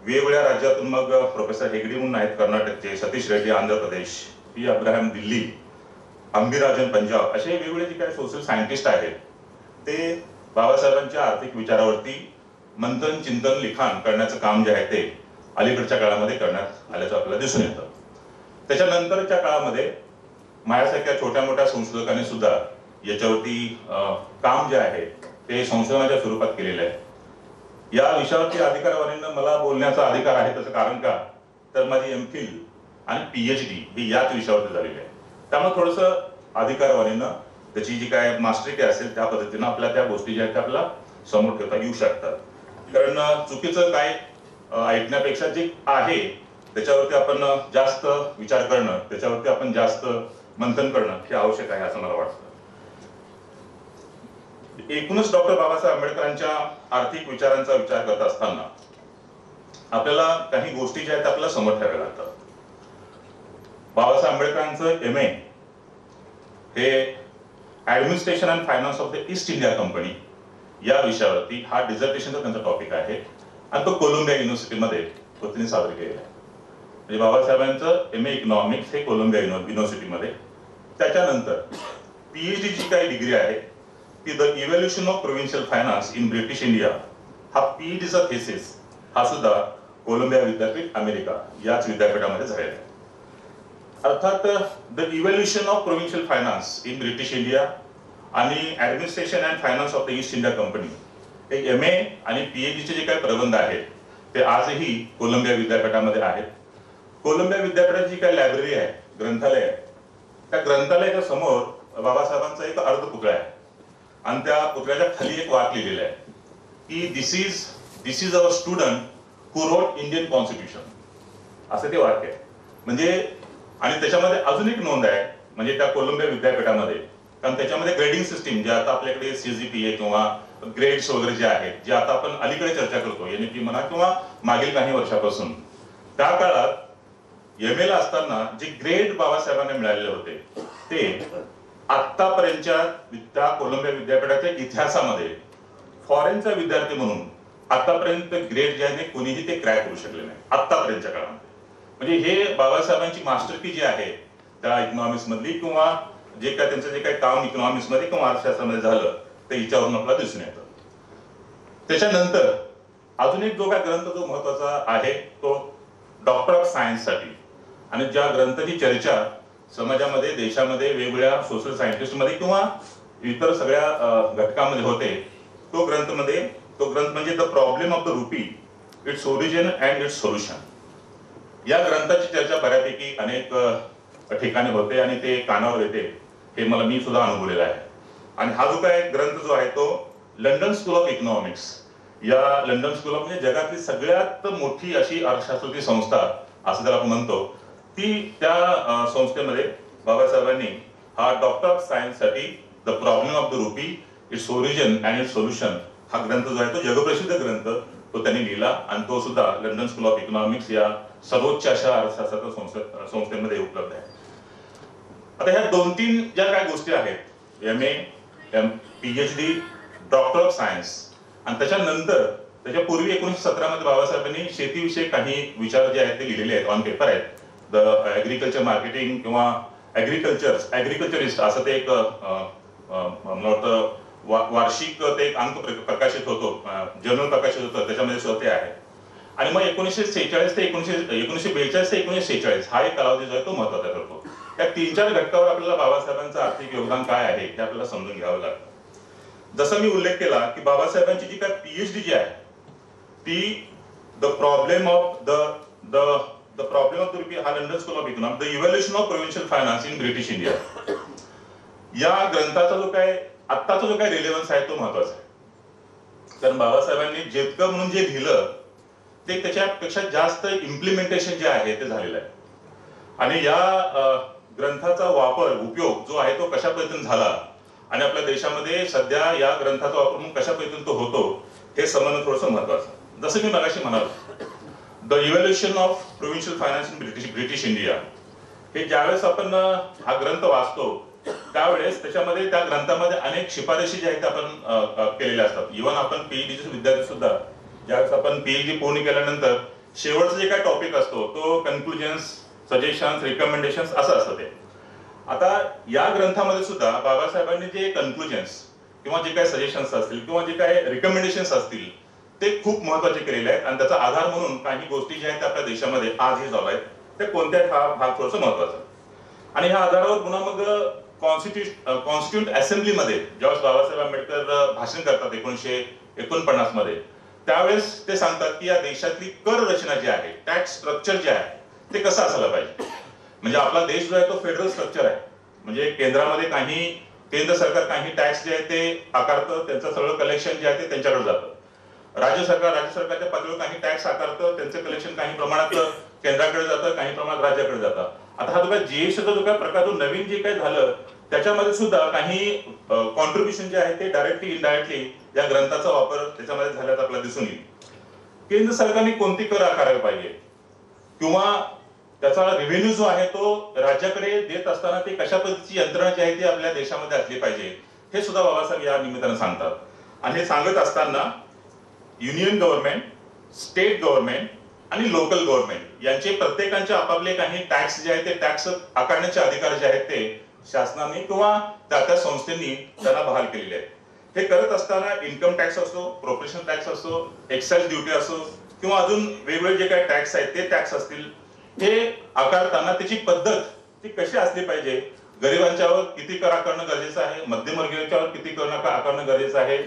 वेगवेगळ्या राज्यातून मग प्रोफेसर हेगडे म्हणून आहेत कर्नाटकचे, सतीश रेड्डी आंध्र प्रदेश, पी अब्राहम दिल्ली, अंबिराजन पंजाब, असे वेगवेगळे जे काही सोशल सायंटिस्ट आहेत ते बाबासाहेबांच्या आर्थिक विचारावरती मंथन चिंतन लिखाण करण्याचं काम जे आहे ते अलीकडच्या काळामध्ये करण्यात आल्याचं आपल्याला दिसून येतं. त्याच्यानंतरच्या काळामध्ये माझ्यासारख्या छोट्या मोठ्या संशोधकांनी सुद्धा याच्यावरती काम जे आहे ते संशोधनाच्या स्वरूपात केलेलं आहे. या विषयावरती अधिकारवाणींना मला बोलण्याचा अधिकार आहे. त्याचं कारण का, तर माझी MPhil आणि PhD ही याच विषयावरती झालेली आहे. त्यामुळे थोडंसं अधिकारवाणीनं त्याची जी काय मास्टरी असेल त्या पद्धतीनं आपल्या त्या गोष्टी ज्या आहेत त्या आपल्याला समोर ठेवता येऊ शकतात. कारण चुकीचं काय ऐकण्यापेक्षा जे आहे त्याच्यावरती आपण जास्त विचार करणं, त्याच्यावरती आपण जास्त मंथन करणं हे आवश्यक आहे असं मला वाटतं. एकूणच डॉक्टर बाबासाहेब आंबेडकरांच्या आर्थिक विचारांचा विचार करत असताना आपल्याला काही गोष्टी ज्या आहेत आपल्याला समोर ठेवाव्या लागतात. बाबासाहेब आंबेडकरांचं MA हे administration and finance of the East India company या विषयावरती हा डिझर्टेशनचा त्यांचा टॉपिक आहे आणि तो कोलंबिया युनिव्हर्सिटीमध्ये त्यांनी सादर केलेला आहे. म्हणजे बाबासाहेबांचं MA इकॉनॉमिक्स हे कोलंबिया युनिव्हर्सिटीमध्ये. त्याच्यानंतर PhD जी काही डिग्री आहे ती the evaluation of provincial finance in British India हा PhDचा थेसिस हा सुद्धा कोलंबिया विद्यापीठ अमेरिका याच विद्यापीठामध्ये झालेला आहे. अर्थात the evaluation of provincial finance in British India आणि administration and finance of the East India company हे MA आणि PhDचे जे काही प्रबंध आहेत ते आजही कोलंबिया विद्यापीठामध्ये आहेत. कोलंबिया विद्यापीठाची जी काही लायब्ररी आहे, ग्रंथालय आहे, त्या ग्रंथालयाच्या समोर बाबासाहेबांचा एक अर्ध पुतळा आहे आणि त्या पुतळ्याच्या खाली एक वाक्य लिहिलेलं आहे की this is our student who wrote Indian constitution असं ते वाक्य आहे. म्हणजे आणि त्याच्यामध्ये अजून एक नोंद आहे म्हणजे त्या कोलंबिया विद्यापीठामध्ये, कारण त्याच्यामध्ये ग्रेडिंग सिस्टीम जे आता आपल्याकडे CGPA किंवा ग्रेड्स वगैरे जे आहेत जे आता आपण अलीकडे चर्चा करतो NEP म्हणा किंवा मागील काही वर्षापासून, त्या काळात MA ला असताना जे ग्रेड बाबासाहेबांना मिळालेले होते ते आतापर्यंतच्या त्या कोलंबिया विद्यापीठाच्या इतिहासामध्ये फॉरेनचा विद्यार्थी म्हणून आतापर्यंत ग्रेड जे आहे कोणीही ते क्रॅक करू शकले नाही आतापर्यंतच्या काळामध्ये. म्हणजे हे बाबासाहेबांची मास्टरकी जी आहे त्या इकॉनॉमिक्स मधली किंवा जे काय त्यांचं जे काही काम इकॉनॉमिक्स मध्ये किंवा अर्थशास्त्रामध्ये झालं ते हिच्यावरून आपल्याला दिसून येतं. त्याच्यानंतर अजून एक जो काय ग्रंथ जो महत्वाचा आहे तो डॉक्टर ऑफ सायन्स साठी आणि ज्या ग्रंथाची चर्चा समाजामध्ये देशामध्ये वेगवेगळ्या सोशल सायंटिस्ट मध्ये किंवा इतर सगळ्या घटकांमध्ये होते तो ग्रंथ म्हणजे the problem of the RuPay, its origin and it's solution. या ग्रंथाची चर्चा बऱ्यापैकी अनेक ठिकाणी होते आणि ते कानावर येते हे मी सुद्धा अनुभवलेलं आहे. आणि हा जो काय ग्रंथ जो आहे तो लंडन स्कूल ऑफ इकॉनॉमिक्स या लंडन स्कूल ऑफ म्हणजे जगातली सगळ्यात मोठी अशी अर्थशास्त्राची संस्था असं त्याला आपण म्हणतो, ती त्या संस्थेमध्ये बाबासाहेबांनी हा डॉक्टर ऑफ सायन्स साठी the problem of the RuPay, its origin and it's solution हा ग्रंथ जो आहे तो जगप्रसिद्ध ग्रंथ तो त्यांनी लिहिला आणि तो सुद्धा लंडन स्कूल ऑफ इकॉनॉमिक्स या सर्वोच्च अशा अर्थशास्त्राच्या संस्थेमध्ये उपलब्ध आहे. आता ह्या 2-3 ज्या काय गोष्टी आहेत MA, PhD, doctor of science आणि त्याच्यानंतर त्याच्यापूर्वी 1917 मध्ये बाबासाहेबांनी शेतीविषयी काही विचार जे आहेत ते लिहिलेले आहेत, ऑन पेपर आहेत. द ऍग्रिकल्चर मार्केटिंग किंवा ऍग्रिकल्चरिस्ट असं ते एक मला वाटतं वार्षिक ते एक अंक प्रकाशित होतो, जर्नल प्रकाशित होतं, त्याच्यामध्ये सुद्धा ते आहे. आणि मग 1942 ते 1946 हा एक कालावधी जो आहे तो महत्वाचा ठरतो. या 3-4 घटकावर आपल्याला बाबासाहेबांचं आर्थिक योगदान काय आहे हे आपल्याला समजून घ्यावं लागतं. जसं मी उल्लेख केला की बाबासाहेबांची जी काय PhD जी आहे ती the problem of the rupee हा London school of economics, the evaluation of provincial finance in British India या ग्रंथाचा जो काय आत्ताचा जो काय रिलेव्हन्स आहे तो महत्वाचा आहे. कारण बाबासाहेबांनी जितकं म्हणून जे लिहिलं ते त्याच्यापेक्षा जास्त इम्प्लिमेंटेशन जे आहे ते झालेलं आहे. आणि या ग्रंथाचा उपयोग जो आहे तो कशा पद्धतीने झाला आणि आपल्या देशामध्ये सध्या या ग्रंथाचा वापर कशा पद्धतीने तो होतो हे समजणं थोडंसं महत्वाचं. जसं मी मगाशी म्हणालो the evaluation of provincial finance in British India, हे ज्यावेळेस आपण हा ग्रंथ वाचतो त्यावेळेस त्याच्यामध्ये त्या ग्रंथामध्ये अनेक शिफारशी ज्या आहेत आपण केलेल्या असतात. इव्हन आपण पीएचडीचे विद्यार्थी सुद्धा ज्यावेळेस आपण पीएचडी पूर्ण केल्यानंतर शेवटचा जे काय टॉपिक असतो तो कन्क्लुजन्स, सजेशन्स, रिकमेंडेशन्स असं असतं ते. आता या ग्रंथामध्ये सुद्धा बाबासाहेबांनी जे कन्क्लुजन्स किंवा जे काही सजेशन्स असतील किंवा जे काही रिकमेंडेशन्स असतील ते खूप महत्वाचे केलेले आहेत. आणि त्याचा आधार म्हणून काही गोष्टी ज्या आहेत आपल्या देशामध्ये आजही चालू आहेत ते कोणत्या हा भाग थोडंसं महत्वाचा. आणि ह्या आधारावर पुन्हा मग कॉन्स्टिट्यूट असेंब्लीमध्ये ज्यावेळेस बाबासाहेब आंबेडकर भाषण करतात 1949 मध्ये, त्यावेळेस ते सांगतात की या देशातली कर रचना जी आहे, टॅक्स स्ट्रक्चर जे आहे ते कसं असायला पाहिजे. म्हणजे आपला देश जो आहे तो फेडरल स्ट्रक्चर आहे. म्हणजे केंद्रामध्ये केंद्र सरकार काही टॅक्स जे आहे ते आकारतं, त्यांचं सगळं कलेक्शन जे आहे ते त्यांच्याकडे जातं. राज्य सरकारच्या पातळीवर काही टॅक्स आकारतं, त्यांचं कलेक्शन काही प्रमाणात केंद्राकडे जातं, काही प्रमाणात राज्याकडे जातं. आता हा जो काय जीएसटीचा जो काय प्रकार नवीन जे काय झालं त्याच्यामध्ये सुद्धा काही कॉन्ट्रीब्युशन जे आहे ते डायरेक्टली इनडायरेक्टली या ग्रंथाचा वापर त्याच्यामध्ये झाल्याचं आपल्याला दिसून येईल. केंद्र सरकारने कोणती कर आकारायला पाहिजे किंवा त्याचा रेव्हेन्यू जो आहे तो राज्याकडे देत असताना ते कशा पद्धतीची यंत्रणा जी आहे ती आपल्या देशामध्ये असली पाहिजे हे सुद्धा बाबासाहेब या निमित्तानं सांगतात. आणि हे सांगत असताना युनियन गव्हर्नमेंट, स्टेट गव्हर्नमेंट आणि लोकल गव्हर्नमेंट यांचे प्रत्येकांचे आपापले काही टॅक्स जे आहेत ते टॅक्स आकारण्याचे अधिकार जे आहेत ते शासनाने किंवा त्या संस्थेनी त्यांना बहाल केलेले आहेत. हे करत असताना इन्कम टॅक्स असो, प्रोफेशनल टॅक्स असो, एक्साइज ड्युटी असो किंवा अजून वेगवेगळे जे काही टॅक्स आहेत ते टॅक्स असतील, हे आकारताना त्याची पद्धत ती कशी असली पाहिजे. गरिबांच्यावर किती कर आकारणं गरजेचं आहे, मध्यमवर्गीयांच्यावर किती कर आकारणं गरजेचं आहे,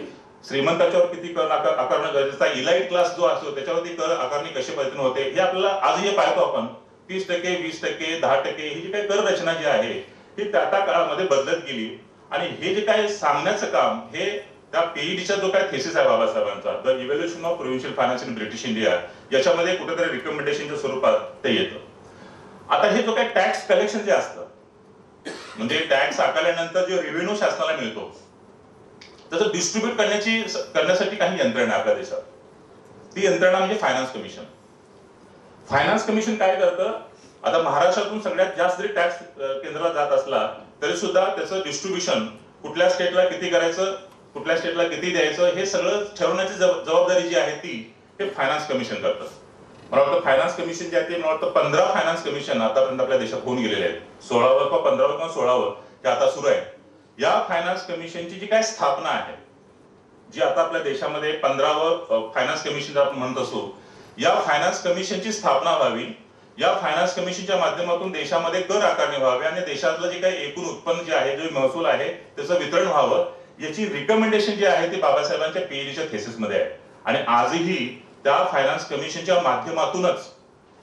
श्रीमंतांच्यावर किती कर आकारणं गरजेचं आहे, इलाइट क्लास जो असतो त्याच्यावरती कर आकारणी कशी पद्धतीने होते हे आपल्याला आजही पाहतो आपण. 30%, 20%, 10% ही जी काही कर रचना जी आहे ही त्या काळामध्ये बदलत गेली. आणि हे जे काही सांगण्याचं काम हे त्या पीईडीचा जो काय थेसिस आहे बाबासाहेबांचा, the evaluation of provincial finance in British India, याच्यामध्ये कुठेतरी रिकमेंडेशनच्या स्वरूपात ते येतं. आता हे जो काही टॅक्स कलेक्शन जे असतं म्हणजे टॅक्स आकारल्यानंतर जो रेव्हेन्यू शासनाला मिळतो त्याचं डिस्ट्रीब्यूट करण्यासाठी काही यंत्रणा आपल्या देशात. ती यंत्रणा म्हणजे फायनान्स कमिशन. फायनान्स कमिशन काय करतं, आता महाराष्ट्रातून सगळ्यात जास्त जरी टॅक्स केंद्राला जात असला तरी सुद्धा त्याचं डिस्ट्रीब्युशन कुठल्या स्टेटला किती करायचं, कुठल्या स्टेटला किती द्यायचं हे सगळं ठरवण्याची जबाबदारी जी आहे ती हे फायनान्स कमिशन करतं. मला वाटतं फायनान्स कमिशन जे आहे ते मला वाटतं 15 फायनान्स कमिशन आतापर्यंत आपल्या देशात होऊन गेलेले आहेत. 16वं किंवा 15वं किंवा 16वं हे आता सुरू आहे. या फायनान्स कमिशनची जी काय स्थापना आहे, जी आता आपल्या देशामध्ये 15वं फायनान्स कमिशन आपण म्हणत असतो, या फायनान्स कमिशनची स्थापना व्हावी. या फायनान्स कमिशनच्या माध्यमातून देशामध्ये कर आकारणी व्हावी आणि देशातलं जे काही एकूण उत्पन्न जे आहे, जो महसूल आहे त्याचं वितरण व्हावं, याची रिकमेंडेशन जी आहे ती बाबासाहेबांच्या पीएचडीच्या थेसिसमध्ये आहे. आणि आजही त्या फायनान्स कमिशनच्या माध्यमातूनच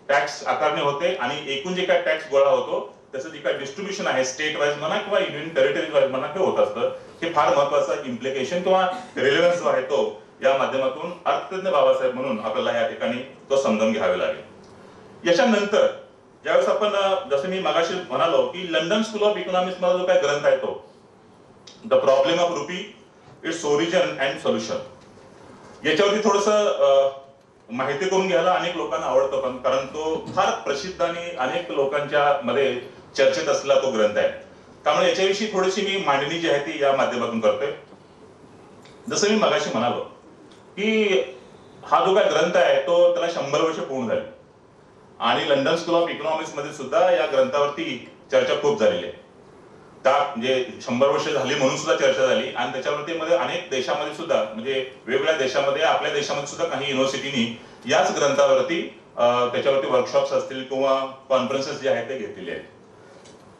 टॅक्स आकारणी होते आणि एकूण जे काय टॅक्स गोळा होतो त्याचं जे काय डिस्ट्रीब्युशन आहे स्टेट वाईज म्हणा किंवा युनियन टेरिटरी वाईज म्हणा ते होत असतं. हे फार महत्वाचा इम्प्लिकेशन किंवा रिलेव्हन्स जो आहे तो या माध्यमातून अर्थतज्ञ बाबासाहेब म्हणून आपल्याला या ठिकाणी तो समजून घ्यावे लागेल. याच्यानंतर ज्यावेळेस आपण जसं मी मगाशी म्हणालो की लंडन स्कूल ऑफ इकॉनॉमिक्स मध्ये जो काय ग्रंथ आहे तो the problem of rupee, its origin and solution, याच्यावरती थोडस माहिती करून घ्यायला अनेक लोकांना आवडतं, पण कारण तो फार प्रसिद्ध आणि अनेक लोकांच्या मध्ये चर्चेत असलेला तो ग्रंथ आहे. त्यामुळे याच्याविषयी थोडीशी मी मांडणी जी आहे ती या माध्यमातून करतोय. जसं मी मगाशी म्हणालो की हा जो काय ग्रंथ आहे तो त्याला 100 वर्ष पूर्ण झाली आणि लंडन स्कूल ऑफ इकॉनॉमिक्स मध्ये सुद्धा या ग्रंथावरती चर्चा खूप झालेली आहे. त्या म्हणजे 100 वर्ष झाली म्हणून सुद्धा चर्चा झाली आणि त्याच्यावरती मध्ये अनेक देशामध्ये सुद्धा म्हणजे वेगवेगळ्या देशामध्ये आपल्या देशामध्ये सुद्धा काही युनिव्हर्सिटीनी याच ग्रंथावरती त्याच्यावरती वर्कशॉप्स असतील किंवा कॉन्फरन्सेस जे आहेत ते घेतलेले आहेत.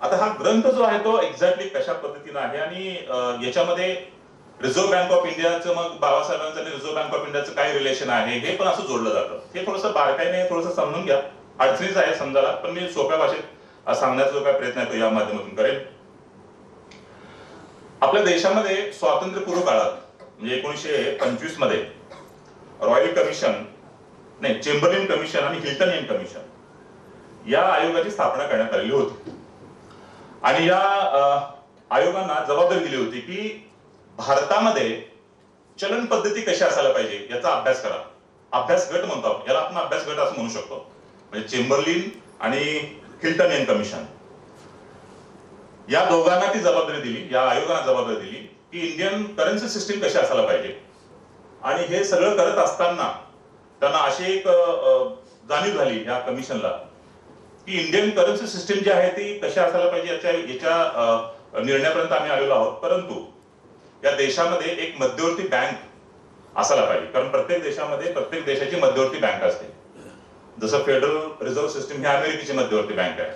आता हा ग्रंथ जो आहे तो एक्झॅक्टली कशा पद्धतीने आहे आणि याच्यामध्ये रिझर्व्ह बँक ऑफ इंडियाचं मग बाबासाहेबांचं आणि रिझर्व्ह बँक ऑफ इंडियाचं काय रिलेशन आहे हे पण असं जोडलं जातं. हे थोडंसं बारकाईने थोडंसं समजून घ्या. अडचणीच आहे समजायला, पण मी सोप्या भाषेत सांगण्याचा जो काय प्रयत्न आहे तो या माध्यमातून करेन. आपल्या देशामध्ये स्वातंत्र्यपूर्व काळात म्हणजे 1925 मध्ये रॉयल कमिशन नाही चेंबरलिन कमिशन आणि हिल्टनियन कमिशन या आयोगाची स्थापना करण्यात आलेली होती. आणि या आयोगांना जबाबदारी दिली होती की भारतामध्ये चलन पद्धती कशी असायला पाहिजे याचा अभ्यास करा. अभ्यास गट म्हणतो आपण, याला आपण अभ्यास गट असं म्हणू शकतो. म्हणजे चेंबरलिन आणि हिल्टन यंग कमिशन या दोघांना ती जबाबदारी दिली, या आयोगाने जबाबदारी दिली की इंडियन करन्सी सिस्टीम कशी असायला पाहिजे. आणि हे सगळं करत असताना त्यांना अशी एक जाणीव झाली या कमिशनला की इंडियन करन्सी सिस्टीम जी आहे ती कशी असायला पाहिजे याच्या निर्णयापर्यंत आम्ही आलेलो आहोत. परंतु या देशामध्ये एक मध्यवर्ती बँक असायला पाहिजे, कारण प्रत्येक देशामध्ये प्रत्येक देशाची मध्यवर्ती बँक असते. जसं फेडरल रिझर्व्ह सिस्टीम ही अमेरिकेची मध्यवर्ती बँक आहे,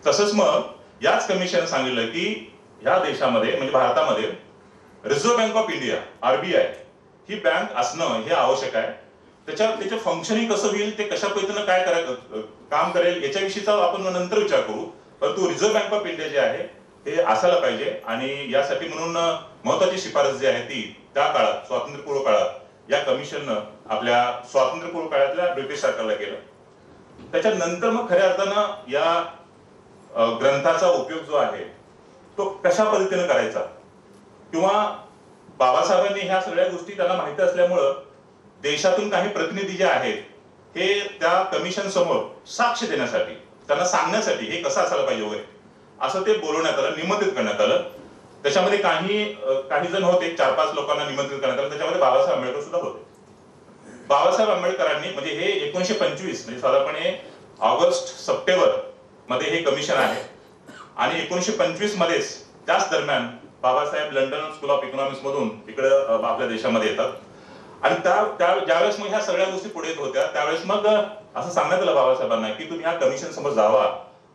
तसंच मग याच कमिशन सांगितलं की ह्या देशामध्ये म्हणजे भारतामध्ये reserve bank of India RBI he bank असणं हे आवश्यक आहे. त्याचं फंक्शनिंग कसं होईल, ते कशा पद्धतीनं काय काम करेल याच्याविषयीचा आपण नंतर विचार करू. परंतु रिझर्व्ह बँक ऑफ इंडिया जे आहे ते असायला पाहिजे. आणि यासाठी म्हणून महत्वाची शिफारस जी आहे ती त्या काळात स्वातंत्र्यपूर्व काळात या कमिशननं आपल्या स्वातंत्र्यपूर्व काळातल्या ब्रिटिश सरकारला केलं. त्याच्यानंतर मग खऱ्या अर्थानं या ग्रंथाचा उपयोग जो आहे तो कशा पद्धतीने करायचा, किंवा बाबासाहेबांनी ह्या सगळ्या गोष्टी त्यांना माहिती असल्यामुळं देशातून काही प्रतिनिधी जे आहेत हे त्या कमिशन समोर साक्ष देण्यासाठी, त्यांना सांगण्यासाठी हे कसं असायला पाहिजे वगैरे असं ते बोलवण्यात आलं, निमंत्रित करण्यात आलं. त्याच्यामध्ये काही जण होते, 4-5 लोकांना निमंत्रित करण्यात आलं. त्याच्यामध्ये बाबासाहेब आंबेडकर सुद्धा होते. बाबासाहेब आंबेडकरांनी म्हणजे हे 1925 म्हणजे साधारणपणे ऑगस्ट-सप्टेंबर मध्ये हे कमिशन आहे. आणि 1925 मध्येच त्याच दरम्यान Babasaheb London school of economics मधून इकडे आपल्या देशामध्ये येतात. आणि ज्यावेळेस मग ह्या सगळ्या गोष्टी पुढे येत होत्या त्यावेळेस मग असं सांगण्यात आलं बाबासाहेबांना की तुम्ही ह्या कमिशन समोर जावा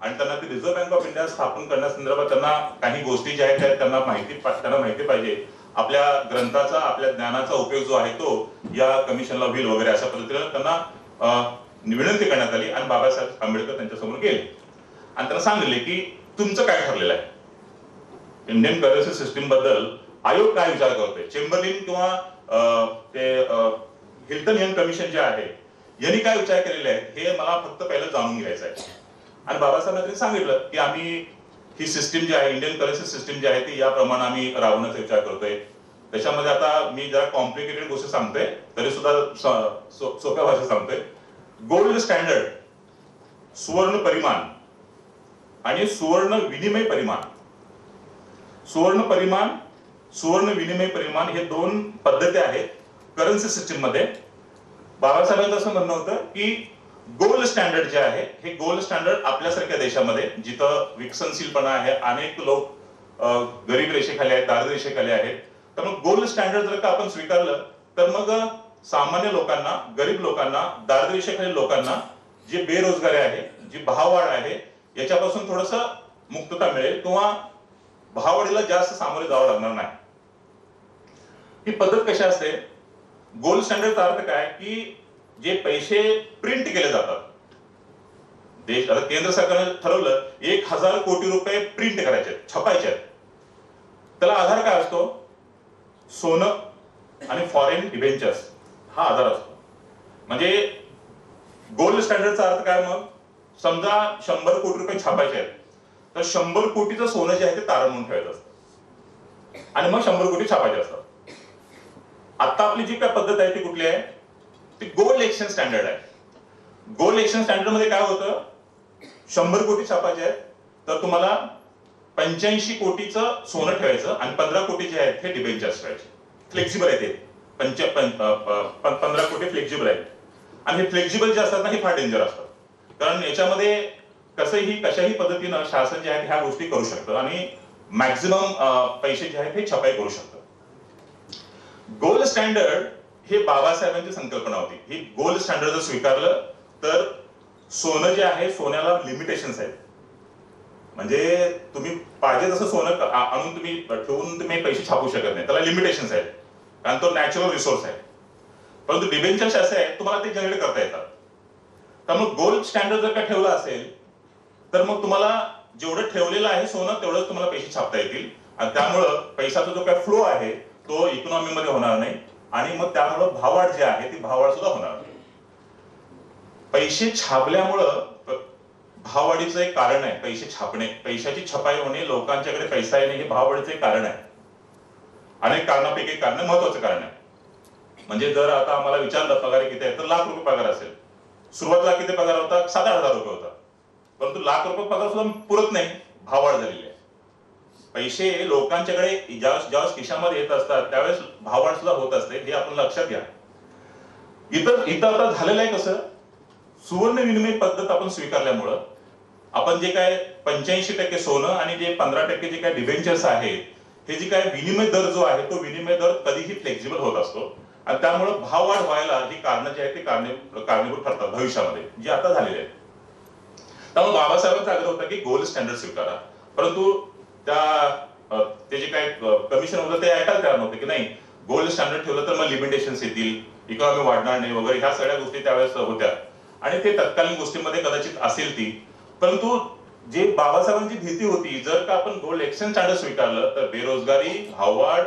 आणि त्यांना ती रिझर्व्ह बँक ऑफ इंडिया स्थापन करण्यासंदर्भात त्यांना काही गोष्टी ज्या आहेत त्यांना माहिती पाहिजे. आपल्या ग्रंथाचा, आपल्या ज्ञानाचा उपयोग जो आहे तो या कमिशनला होईल वगैरे अशा पद्धतीने त्यांना विनंती करण्यात आली. आणि बाबासाहेब आंबेडकर त्यांच्यासमोर गेले आणि त्यांना सांगितले की तुमचं काय ठरलेलं आहे, इंडियन करन्सी सिस्टीम बद्दल आयोग काय विचार करतोय. चेंबरलिन किंवा ते हिल्टन यंग कमिशन जे आहे यांनी काय विचार केलेले आहेत हे मला फक्त पहिलं जाणून घ्यायचं आहे. आणि बाबासाहेबांनी सांगितलं की आम्ही ही सिस्टीम जी आहे, इंडियन करन्सी सिस्टीम जी आहे ती याप्रमाणे आम्ही राबवण्याचा विचार करतोय. त्याच्यामध्ये आता मी जरा कॉम्प्लिकेटेड गोष्टी सांगतोय तरी सुद्धा सोप्या भाषेत सांगतोय. गोल्ड स्टँडर्ड, सुवर्ण परिमाण आणि सुवर्ण विनिमय परिमाण. सुवर्ण विनिमय परिमाण हे 2 पद्धती आहेत करन्सी सिस्टीम मध्ये. बाबासाहेबांचं असं म्हणणं होतं की गोल्ड स्टँडर्ड जे आहे हे गोल्ड स्टँडर्ड आपल्यासारख्या देशामध्ये जिथं विकसनशीलपणा आहे, अनेक लोक गरीब रेषेखाली आहेत, दारिद्र्य रेषेखाली आहेत, तर मग गोल्ड स्टँडर्ड जर का आपण स्वीकारलं तर मग सामान्य लोकांना, गरीब लोकांना, दारिद्र्य रेषेखालील लोकांना जे बेरोजगारी आहे, जी भाववाढ आहे याच्यापासून थोडस मुक्तता मिळेल किंवा भाववाढीला जास्त सामोरे जावं लागणार नाही. ही पद्धत कशी असते, गोल्ड स्टँडर्डचा अर्थ काय की जे पैसे प्रिंट केले जातात, आता केंद्र सरकारने ठरवलं 1000 कोटी रुपये प्रिंट करायचे, छापायचे आहेत, त्याला आधार काय असतो, सोनं आणि फॉरेन डिबेंचर्स हा आधार असतो. म्हणजे गोल्ड स्टँडर्डचा अर्थ काय, मग समजा 100 कोटी रुपये छापायचे आहेत तर 100 कोटीचं सोनं जे आहे ते तारण म्हणून ठेवायचं असतं आणि मग 100 कोटी छापायचे असतात. आता आपली जी काय पद्धत आहे ती कुठली आहे, ती गोल्ड एक्सचेंज स्टँडर्ड आहे. गोल्ड एक्सचेंज स्टँडर्ड मध्ये काय होतं, 100 कोटी छापायचे आहेत तर तुम्हाला 85 कोटीचं सोनं ठेवायचं आणि 15 कोटी जे आहेत हे डिबेंचर्स ठेवायचे. फ्लेक्झिबल आहे ते, 15 कोटी फ्लेक्झिबल आहेत. आणि हे फ्लेक्झिबल जे असतात ना हे फार डेंजर असतात, कारण याच्यामध्ये कशाही पद्धतीनं शासन जे आहे ह्या गोष्टी करू शकतं आणि मॅक्झिमम पैसे जे आहेत हे छपाई करू शकतं. गोल्ड स्टँडर्ड हे बाबासाहेबांची संकल्पना होती. ही गोल्ड स्टँडर्ड जर स्वीकारलं तर सोनं जे आहे सोन्याला लिमिटेशन्स आहेत. म्हणजे तुम्ही पाहिजे तसं सोनं आणून तुम्ही ठेवून तुम्ही पैसे छापू शकत नाही, त्याला लिमिटेशन्स आहेत कारण तो नॅचरल रिसोर्स आहे. परंतु डिबेंचर्स असे आहेत तुम्हाला ते जनरेट करता येतात. त्यामुळे गोल्ड स्टँडर्ड जर का ठेवला असेल तर मग तुम्हाला जेवढं ठेवलेलं आहे सोनं तेवढंच तुम्हाला पैसे छापता येतील आणि त्यामुळं पैशाचा जो काय फ्लो आहे तो इकॉनॉमीमध्ये होणार नाही आणि मग त्यामुळं भाववाढ जी आहे ती भाववाढ सुद्धा होणार नाही. पैसे छापल्यामुळं भाववाढीचं एक कारण आहे पैसे छापणे, पैशाची छपाई होणे, लोकांच्याकडे पैसा येणे हे भाववाढीचं एक कारण आहे. अनेक कारणापैकी एक कारण, महत्वाचं कारण आहे. म्हणजे जर आता आम्हाला विचारलं पगार किती आहे तर ₹1,00,000 पगार असेल. सुरुवातीला किती पगार होता? ₹7,000 होता. परंतु ₹1,00,000 पगार सुद्धा पुरत नाही, भाववाढ झालेली आहे. पैसे लोकांच्याकडे ज्यावेळेस खिशामध्ये येत असतात त्यावेळेस भाववाढ सुद्धा होत असते, हे आपण लक्षात घ्या. इथं आता झालेलं आहे कसं, सुवर्ण विनिमय पद्धत आपण स्वीकारल्यामुळं आपण जे काय 85% सोनं आणि जे 15% जे काय डिबेंचर्स आहेत, हे जे काय विनिमय दर जो आहे तो विनिमय दर कधीही फ्लेक्झिबल होत असतो आणि त्यामुळे भाववाढ व्हायला ही कारणं जी आहेत ते कारणीभूत ठरतात भविष्यामध्ये, जे आता झालेले आहेत. त्यामुळे बाबासाहेबांचा आग्रह होता की गोल्ड स्टँडर्ड स्वीकारा, परंतु ते जे काय कमिशन होतं ते ऐकायला तयार नव्हते की नाही, गोल्ड स्टँडर्ड ठेवलं तर मग लिमिटेशन्स येतील, इकॉनॉमी वाढणार नाही वगैरे, ह्या सगळ्या गोष्टी त्यावेळेस होत्या आणि ते तत्कालीन गोष्टींमध्ये कदाचित असेल ती. परंतु जे बाबासाहेबांची भीती होती, जर का आपण गोल्ड एक्सचेंज स्टँडर्ड स्वीकारलं तर बेरोजगारी, भाववाढ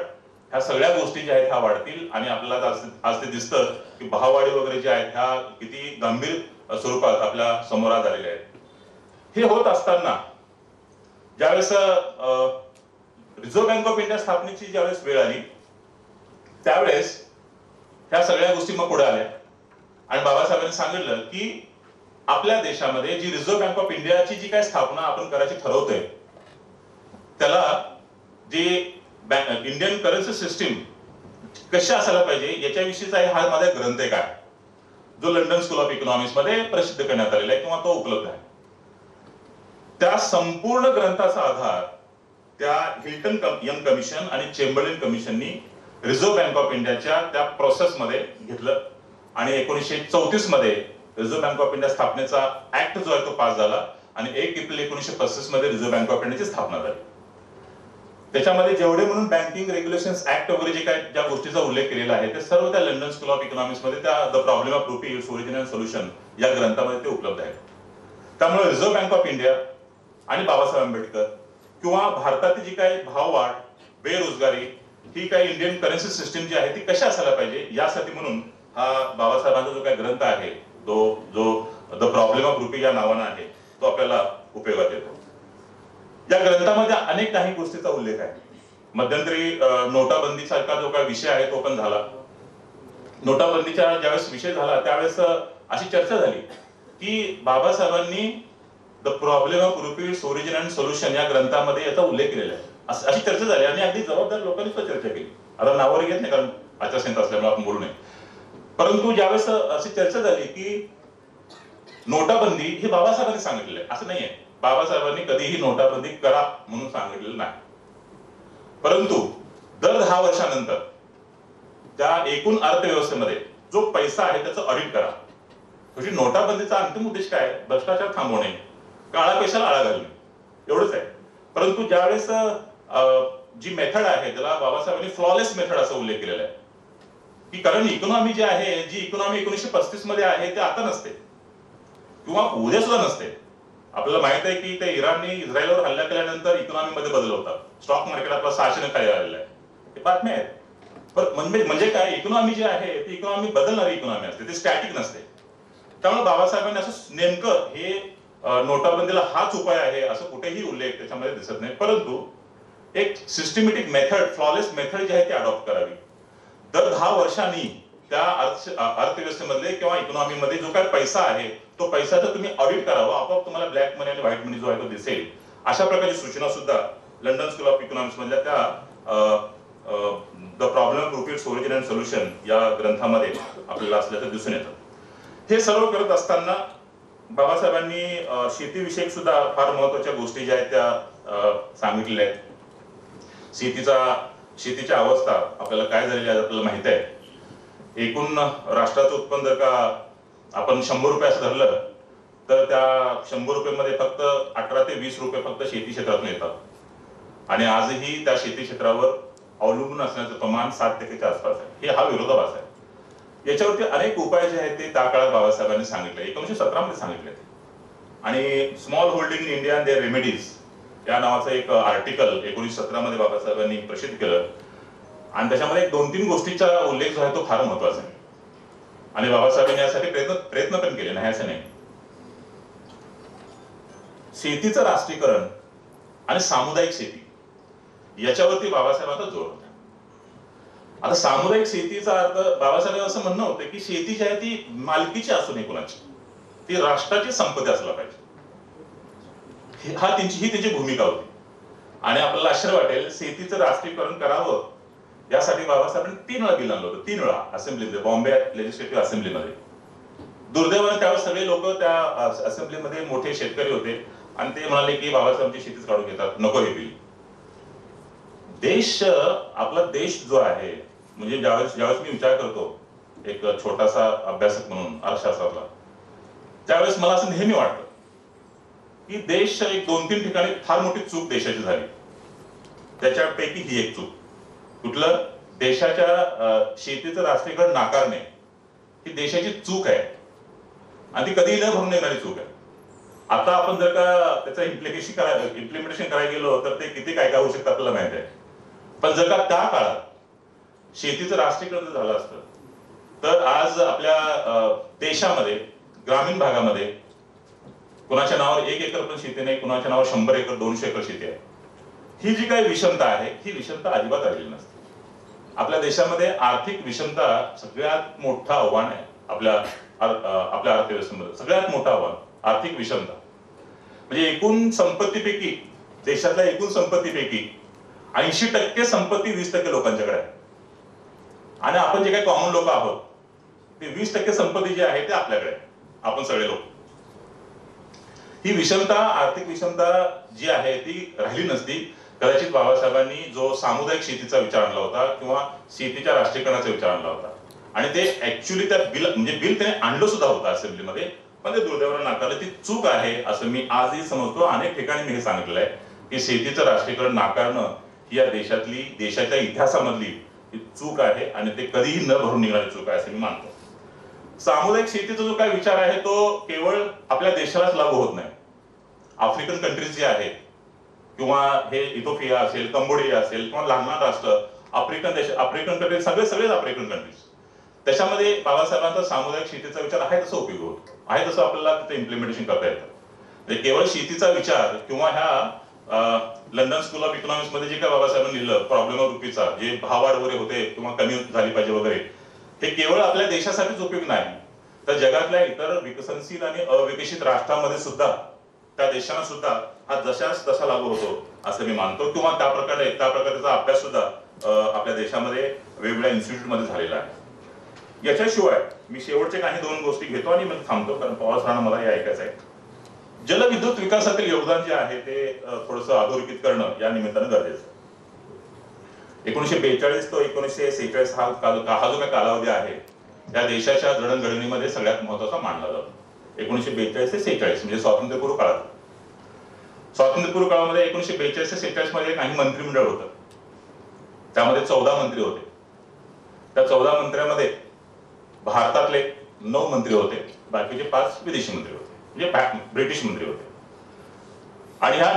ह्या सगळ्या गोष्टी ज्या आहेत ह्या वाढतील आणि आपल्याला आज ते दिसतं की भाववाढी वगैरे ज्या आहेत ह्या किती गंभीर स्वरूपात आपल्या समोर आलेल्या आहेत. हे होत असताना ज्यावेळेस रिझर्व्ह बँक ऑफ इंडिया स्थापनेची ज्यावेळेस वेळ आली त्यावेळेस ह्या सगळ्या गोष्टी मग पुढे आल्या आणि बाबासाहेबांनी सांगितलं की आपल्या देशामध्ये जी रिझर्व्ह बँक ऑफ इंडियाची जी काय स्थापना आपण करायची ठरवतोय त्याला जे इंडियन करन्सी सिस्टीम कशी असायला पाहिजे याच्याविषयीचा हा माझा ग्रंथ एक आहे, जो लंडन स्कूल ऑफ इकॉनॉमिक्स मध्ये प्रसिद्ध करण्यात आलेला आहे किंवा तो उपलब्ध आहे. त्या संपूर्ण ग्रंथाचा आधार त्या हिल्टन यंग कमिशन आणि चेंबरलिन कमिशननी रिझर्व्ह बँक ऑफ इंडियाच्या त्या प्रोसेसमध्ये घेतलं आणि 1934 मध्ये रिझर्व्ह बँक ऑफ इंडिया स्थापनेचा ऍक्ट जो आहे तो पास झाला आणि 1 एप्रिल 1935 मध्ये रिझर्व्ह बँक ऑफ इंडियाची स्थापना झाली. त्याच्यामध्ये जेवढे म्हणून बँकिंग रेग्युलेशन्स ऍक्ट वगैरे जे काय ज्या गोष्टीचा उल्लेख केलेला आहे ते सर्व त्या लंडन स्कूल ऑफ इकॉनॉमिक्स मध्ये त्या the problem of rupees origin and solution या ग्रंथामध्ये ते उपलब्ध आहे. त्यामुळे रिझर्व्ह बँक ऑफ इंडिया आणि बाबासाहेब आंबेडकर किंवा भारतातील जी काही भाववाढ, बेरोजगारी, ही काही इंडियन करन्सी सिस्टीम जी आहे ती कशी असायला पाहिजे यासाठी म्हणून हा बाबासाहेबांचा जो काही ग्रंथ आहे तो जो द प्रॉब्लेम ऑफ रुपी या नावानं आहे तो आपल्याला उपयोगात येतो. या ग्रंथामध्ये अनेक काही गोष्टीचा उल्लेख आहे. मध्यंतरी नोटाबंदी सारखा जो काही विषय आहे तो पण झाला. नोटाबंदीचा ज्यावेळेस विषय झाला त्यावेळेस अशी चर्चा झाली की बाबासाहेबांनी the problem of rupees origin and solution या ग्रंथामध्ये याचा उल्लेख केलेला आहे, अशी चर्चा झाली आणि अगदी जबाबदार लोकांनी सुद्धा चर्चा केली. आता नावावर घेत नाही कारण आचारसंहिता असल्यामुळे आपण बोलू नये. परंतु ज्यावेळेस अशी चर्चा झाली की नोटाबंदी ही बाबासाहेबांनी सांगितलेलं आहे असं नाहीये, बाबासाहेबांनी कधीही नोटाबंदी करा म्हणून सांगितलेलं नाही, परंतु दर 10 वर्षानंतर त्या एकूण अर्थव्यवस्थेमध्ये जो पैसा आहे त्याचं ऑडिट करा. म्हणजे नोटाबंदीचा अंतिम उद्देश काय आहे? भ्रष्टाचार थांबवणे, काळा पैशाला आळा घालणे, एवढंच आहे. परंतु ज्यावेळेस जी मेथड आहे त्याला बाबासाहेबांनी फ्लॉलेस मेथड असा उल्लेख केलेला आहे की कारण इकॉनॉमी जी आहे, जी इकॉनॉमी 1935 मध्ये आहे ते आता नसते किंवा उद्या सुद्धा नसते. आपल्याला माहित आहे की ते इराणने इस्रायलवर हल्ला केल्यानंतर इकॉनॉमीमध्ये बदल होतात, स्टॉक मार्केट आपला 600 खाली आलेला आहे, हे बातम्या आहेत. पण म्हणजे काय, इकॉनॉमी जी आहे ती इकॉनॉमी बदलणारी इकॉनॉमी असते, ती स्टॅटिक नसते. त्यामुळे बाबासाहेबांनी असं नेमकं हे नोटाबंदीला हाच उपाय आहे असं कुठेही उल्लेख त्याच्यामध्ये दिसत नाही, परंतु एक सिस्टमॅटिक मेथड, फ्लॉलेस मेथड जी आहे ती अडॉप्ट करावी. दर 10 वर्षांनी त्या अर्थव्यवस्थेमधले किंवा इकॉनॉमीमध्ये जो काय पैसा आहे तो पैसाचं तुम्ही ऑडिट करावं, आपोआप तुम्हाला ब्लॅक मनी आणि व्हाईट मनी जो आहे तो दिसेल. अशा प्रकारची सूचना सुद्धा लंडन स्कूल ऑफ इकॉनॉमिक्स मधल्या त्या the problem of rupees origin and solution या ग्रंथामध्ये आपल्याला असल्याचं दिसून येतं. हे सर्व करत असताना बाबासाहेबांनी शेतीविषयक सुद्धा फार महत्वाच्या गोष्टी ज्या आहेत त्या सांगितलेल्या आहेत. शेतीच्या अवस्था आपल्याला काय झालेली आहे आपल्याला माहित आहे. एकूण राष्ट्राचं उत्पन्न जर का आपण 100 रुपये असं धरलं तर त्या 100 रुपयामध्ये फक्त 18 ते 20 रुपये फक्त शेती क्षेत्रातून येतात आणि आजही त्या शेती क्षेत्रावर अवलंबून असण्याचं प्रमाण 7% आसपास आहे. हे हा विरोधाभास आहे. याच्यावरती अनेक उपाय जे आहेत ते त्या काळात बाबासाहेबांनी सांगितले, 1917 मध्ये सांगितले. आणि small holding in India and their remedies या नावाचं एक आर्टिकल 1917 मध्ये बाबासाहेबांनी प्रसिद्ध केलं आणि त्याच्यामध्ये 2-3 गोष्टीचा उल्लेख जो आहे तो फार महत्वाचा आहे आणि बाबासाहेबांनी यासाठी प्रयत्न पण केले, नाही असं नाही. शेतीचं राष्ट्रीयकरण आणि सामुदायिक शेती याच्यावरती बाबासाहेबांचा जोर होता. आता सामुदायिक शेतीचा अर्थ बाबासाहेब असं म्हणणं होतं की शेती जी आहे ती मालकीची असू नये कोणाची, ती राष्ट्राची संपत्ती असला पाहिजे. ही त्यांची भूमिका होती. आणि आपल्याला आश्चर्य वाटेल, शेतीचं राष्ट्रीयकरण करावं यासाठी बाबासाहेबांनी 3 वेळा बिल आणलं होतं, 3 वेळा असेंब्लीमध्ये, बॉम्बे लेजिस्लेटिव्ह असेंब्लीमध्ये. दुर्दैवाने त्यावेळेस सगळे लोक त्या असेंब्लीमध्ये मोठे शेतकरी होते आणि ते म्हणाले की बाबासाहेबांची शेतीच काढून घेतात, नको हे बिल. देश, आपला देश जो आहे, म्हणजे ज्यावेळेस मी विचार करतो एक छोटासा अभ्यासक म्हणून अर्थशास्त्रातला, त्यावेळेस मला असं नेहमी वाटतं की देश एक 2-3 ठिकाणी फार मोठी चूक देशाची झाली. त्याच्यापैकी ही एक चूक. कुठलं? देशाच्या शेतीचं राष्ट्रीयकरण नाकारणे ही देशाची चूक आहे आणि ती कधीही न भरून येणारी चूक आहे. आता आपण जर का त्याचं इम्प्लिमेंटेशन करायला गेलो तर ते किती काय होऊ शकतं आपल्याला माहिती आहे. पण जर का त्या काळात शेतीचं राष्ट्रीयकरण झालं असतं तर आज आपल्या देशामध्ये ग्रामीण भागामध्ये कुणाच्या नावावर 1 एकर पण शेती नाही, कुणाच्या नावावर 100 एकर 200 एकर शेती आहे. ही जी काही विषमता आहे ही विषमता अजिबात आलेली नसते. आपल्या देशामध्ये आर्थिक विषमता सगळ्यात मोठं आव्हान आहे. आपल्या अर्थव्यवस्थेमध्ये सगळ्यात मोठं आव्हान आर्थिक विषमता. म्हणजे एकूण संपत्तीपैकी, देशातल्या एकूण संपत्तीपैकी 80% संपत्ती 20% लोकांच्याकडे आहे. आणि आपण जे काही कॉमन लोक आहोत ते 20% संपत्ती जी आहे ते आपल्याकडे आहे, आपण सगळे लोक. ही विषमता, आर्थिक विषमता जी आहे ती राहिली नसती कदाचित बाबासाहेबांनी जो सामुदायिक शेतीचा विचार आणला होता किंवा शेतीच्या राष्ट्रीयकरणाचा विचार आणला होता. आणि ते ऍक्च्युअली त्या बिल त्याने आणलं सुद्धा होतं असेंब्लीमध्ये, पण ते दुर्दैवाने नाकारलं. ती चूक आहे असं मी आजही समजतो. अनेक ठिकाणी मी हे सांगितलेलं आहे की शेतीचं राष्ट्रीयकरण नाकारणं ही या देशाच्या इतिहासामधली चूक आहे आणि ते कधीही न भरून निघणारी चूक आहे असं मी मानतो. सामुदायिक शेतीचा जो काही विचार आहे तो केवळ आपल्या देशालाच लागू होत नाही. आफ्रिकन कंट्रीज जे आहेत किंवा हे इथिओपिया असेल, कंबोडिया असेल किंवा लहान लहान राष्ट्र, आफ्रिकन कंट्रीज, सगळेच आफ्रिकन कंट्रीज, त्याच्यामध्ये बाबासाहेबांचा सामुदायिक शेतीचा विचार आहे तसं उपयोग होतो, आहे तसं आपल्याला तिथे इम्प्लिमेंटेशन करता येतं. म्हणजे केवळ शेतीचा विचार किंवा ह्या लंडन स्कूल ऑफ इकॉनॉमिक्स मध्ये जे काय बाबासाहेबांनी लिहिलं प्रॉब्लेम ऑफ रुपीचा, जे भाववाढ वगैरे होते किंवा कमी झाली पाहिजे वगैरे, हे केवळ आपल्या देशासाठीच उपयोग नाही, तर जगातल्या इतर विकसनशील आणि अविकसित राष्ट्रांमध्ये सुद्धा, त्या देशांना सुद्धा हा जशाच तसा लागू होतो असं मी मानतो. किंवा त्या प्रकारचा अभ्यास सुद्धा आपल्या देशामध्ये वेगवेगळ्या इन्स्टिट्यूट मध्ये झालेला आहे. याच्याशिवाय मी शेवटचे काही 2 गोष्टी घेतो आणि मग थांबतो, कारण पवार सरांना मला हे ऐकायचं आहे. जलविद्युत विकासातील योगदान जे आहे ते थोडंसं अधोरेखित करणं या निमित्तानं गरजेचं. 1942 ते 1946 हा जो काही कालावधी आहे या देशाच्या जडणघडणीमध्ये सगळ्यात महत्वाचा मानला जातो. 1942 ते 46 म्हणजे स्वातंत्र्यपूर्व काळात. स्वातंत्र्यपूर्व काळामध्ये 1942 ते 46 मध्ये काही मंत्रिमंडळ होतं, त्यामध्ये 14 मंत्री होते. त्या 14 मंत्र्यामध्ये भारतातले 9 मंत्री होते, बाकीचे 5 विदेशी मंत्री होते, म्हणजे ब्रिटिश मंत्री होते. आणि ह्या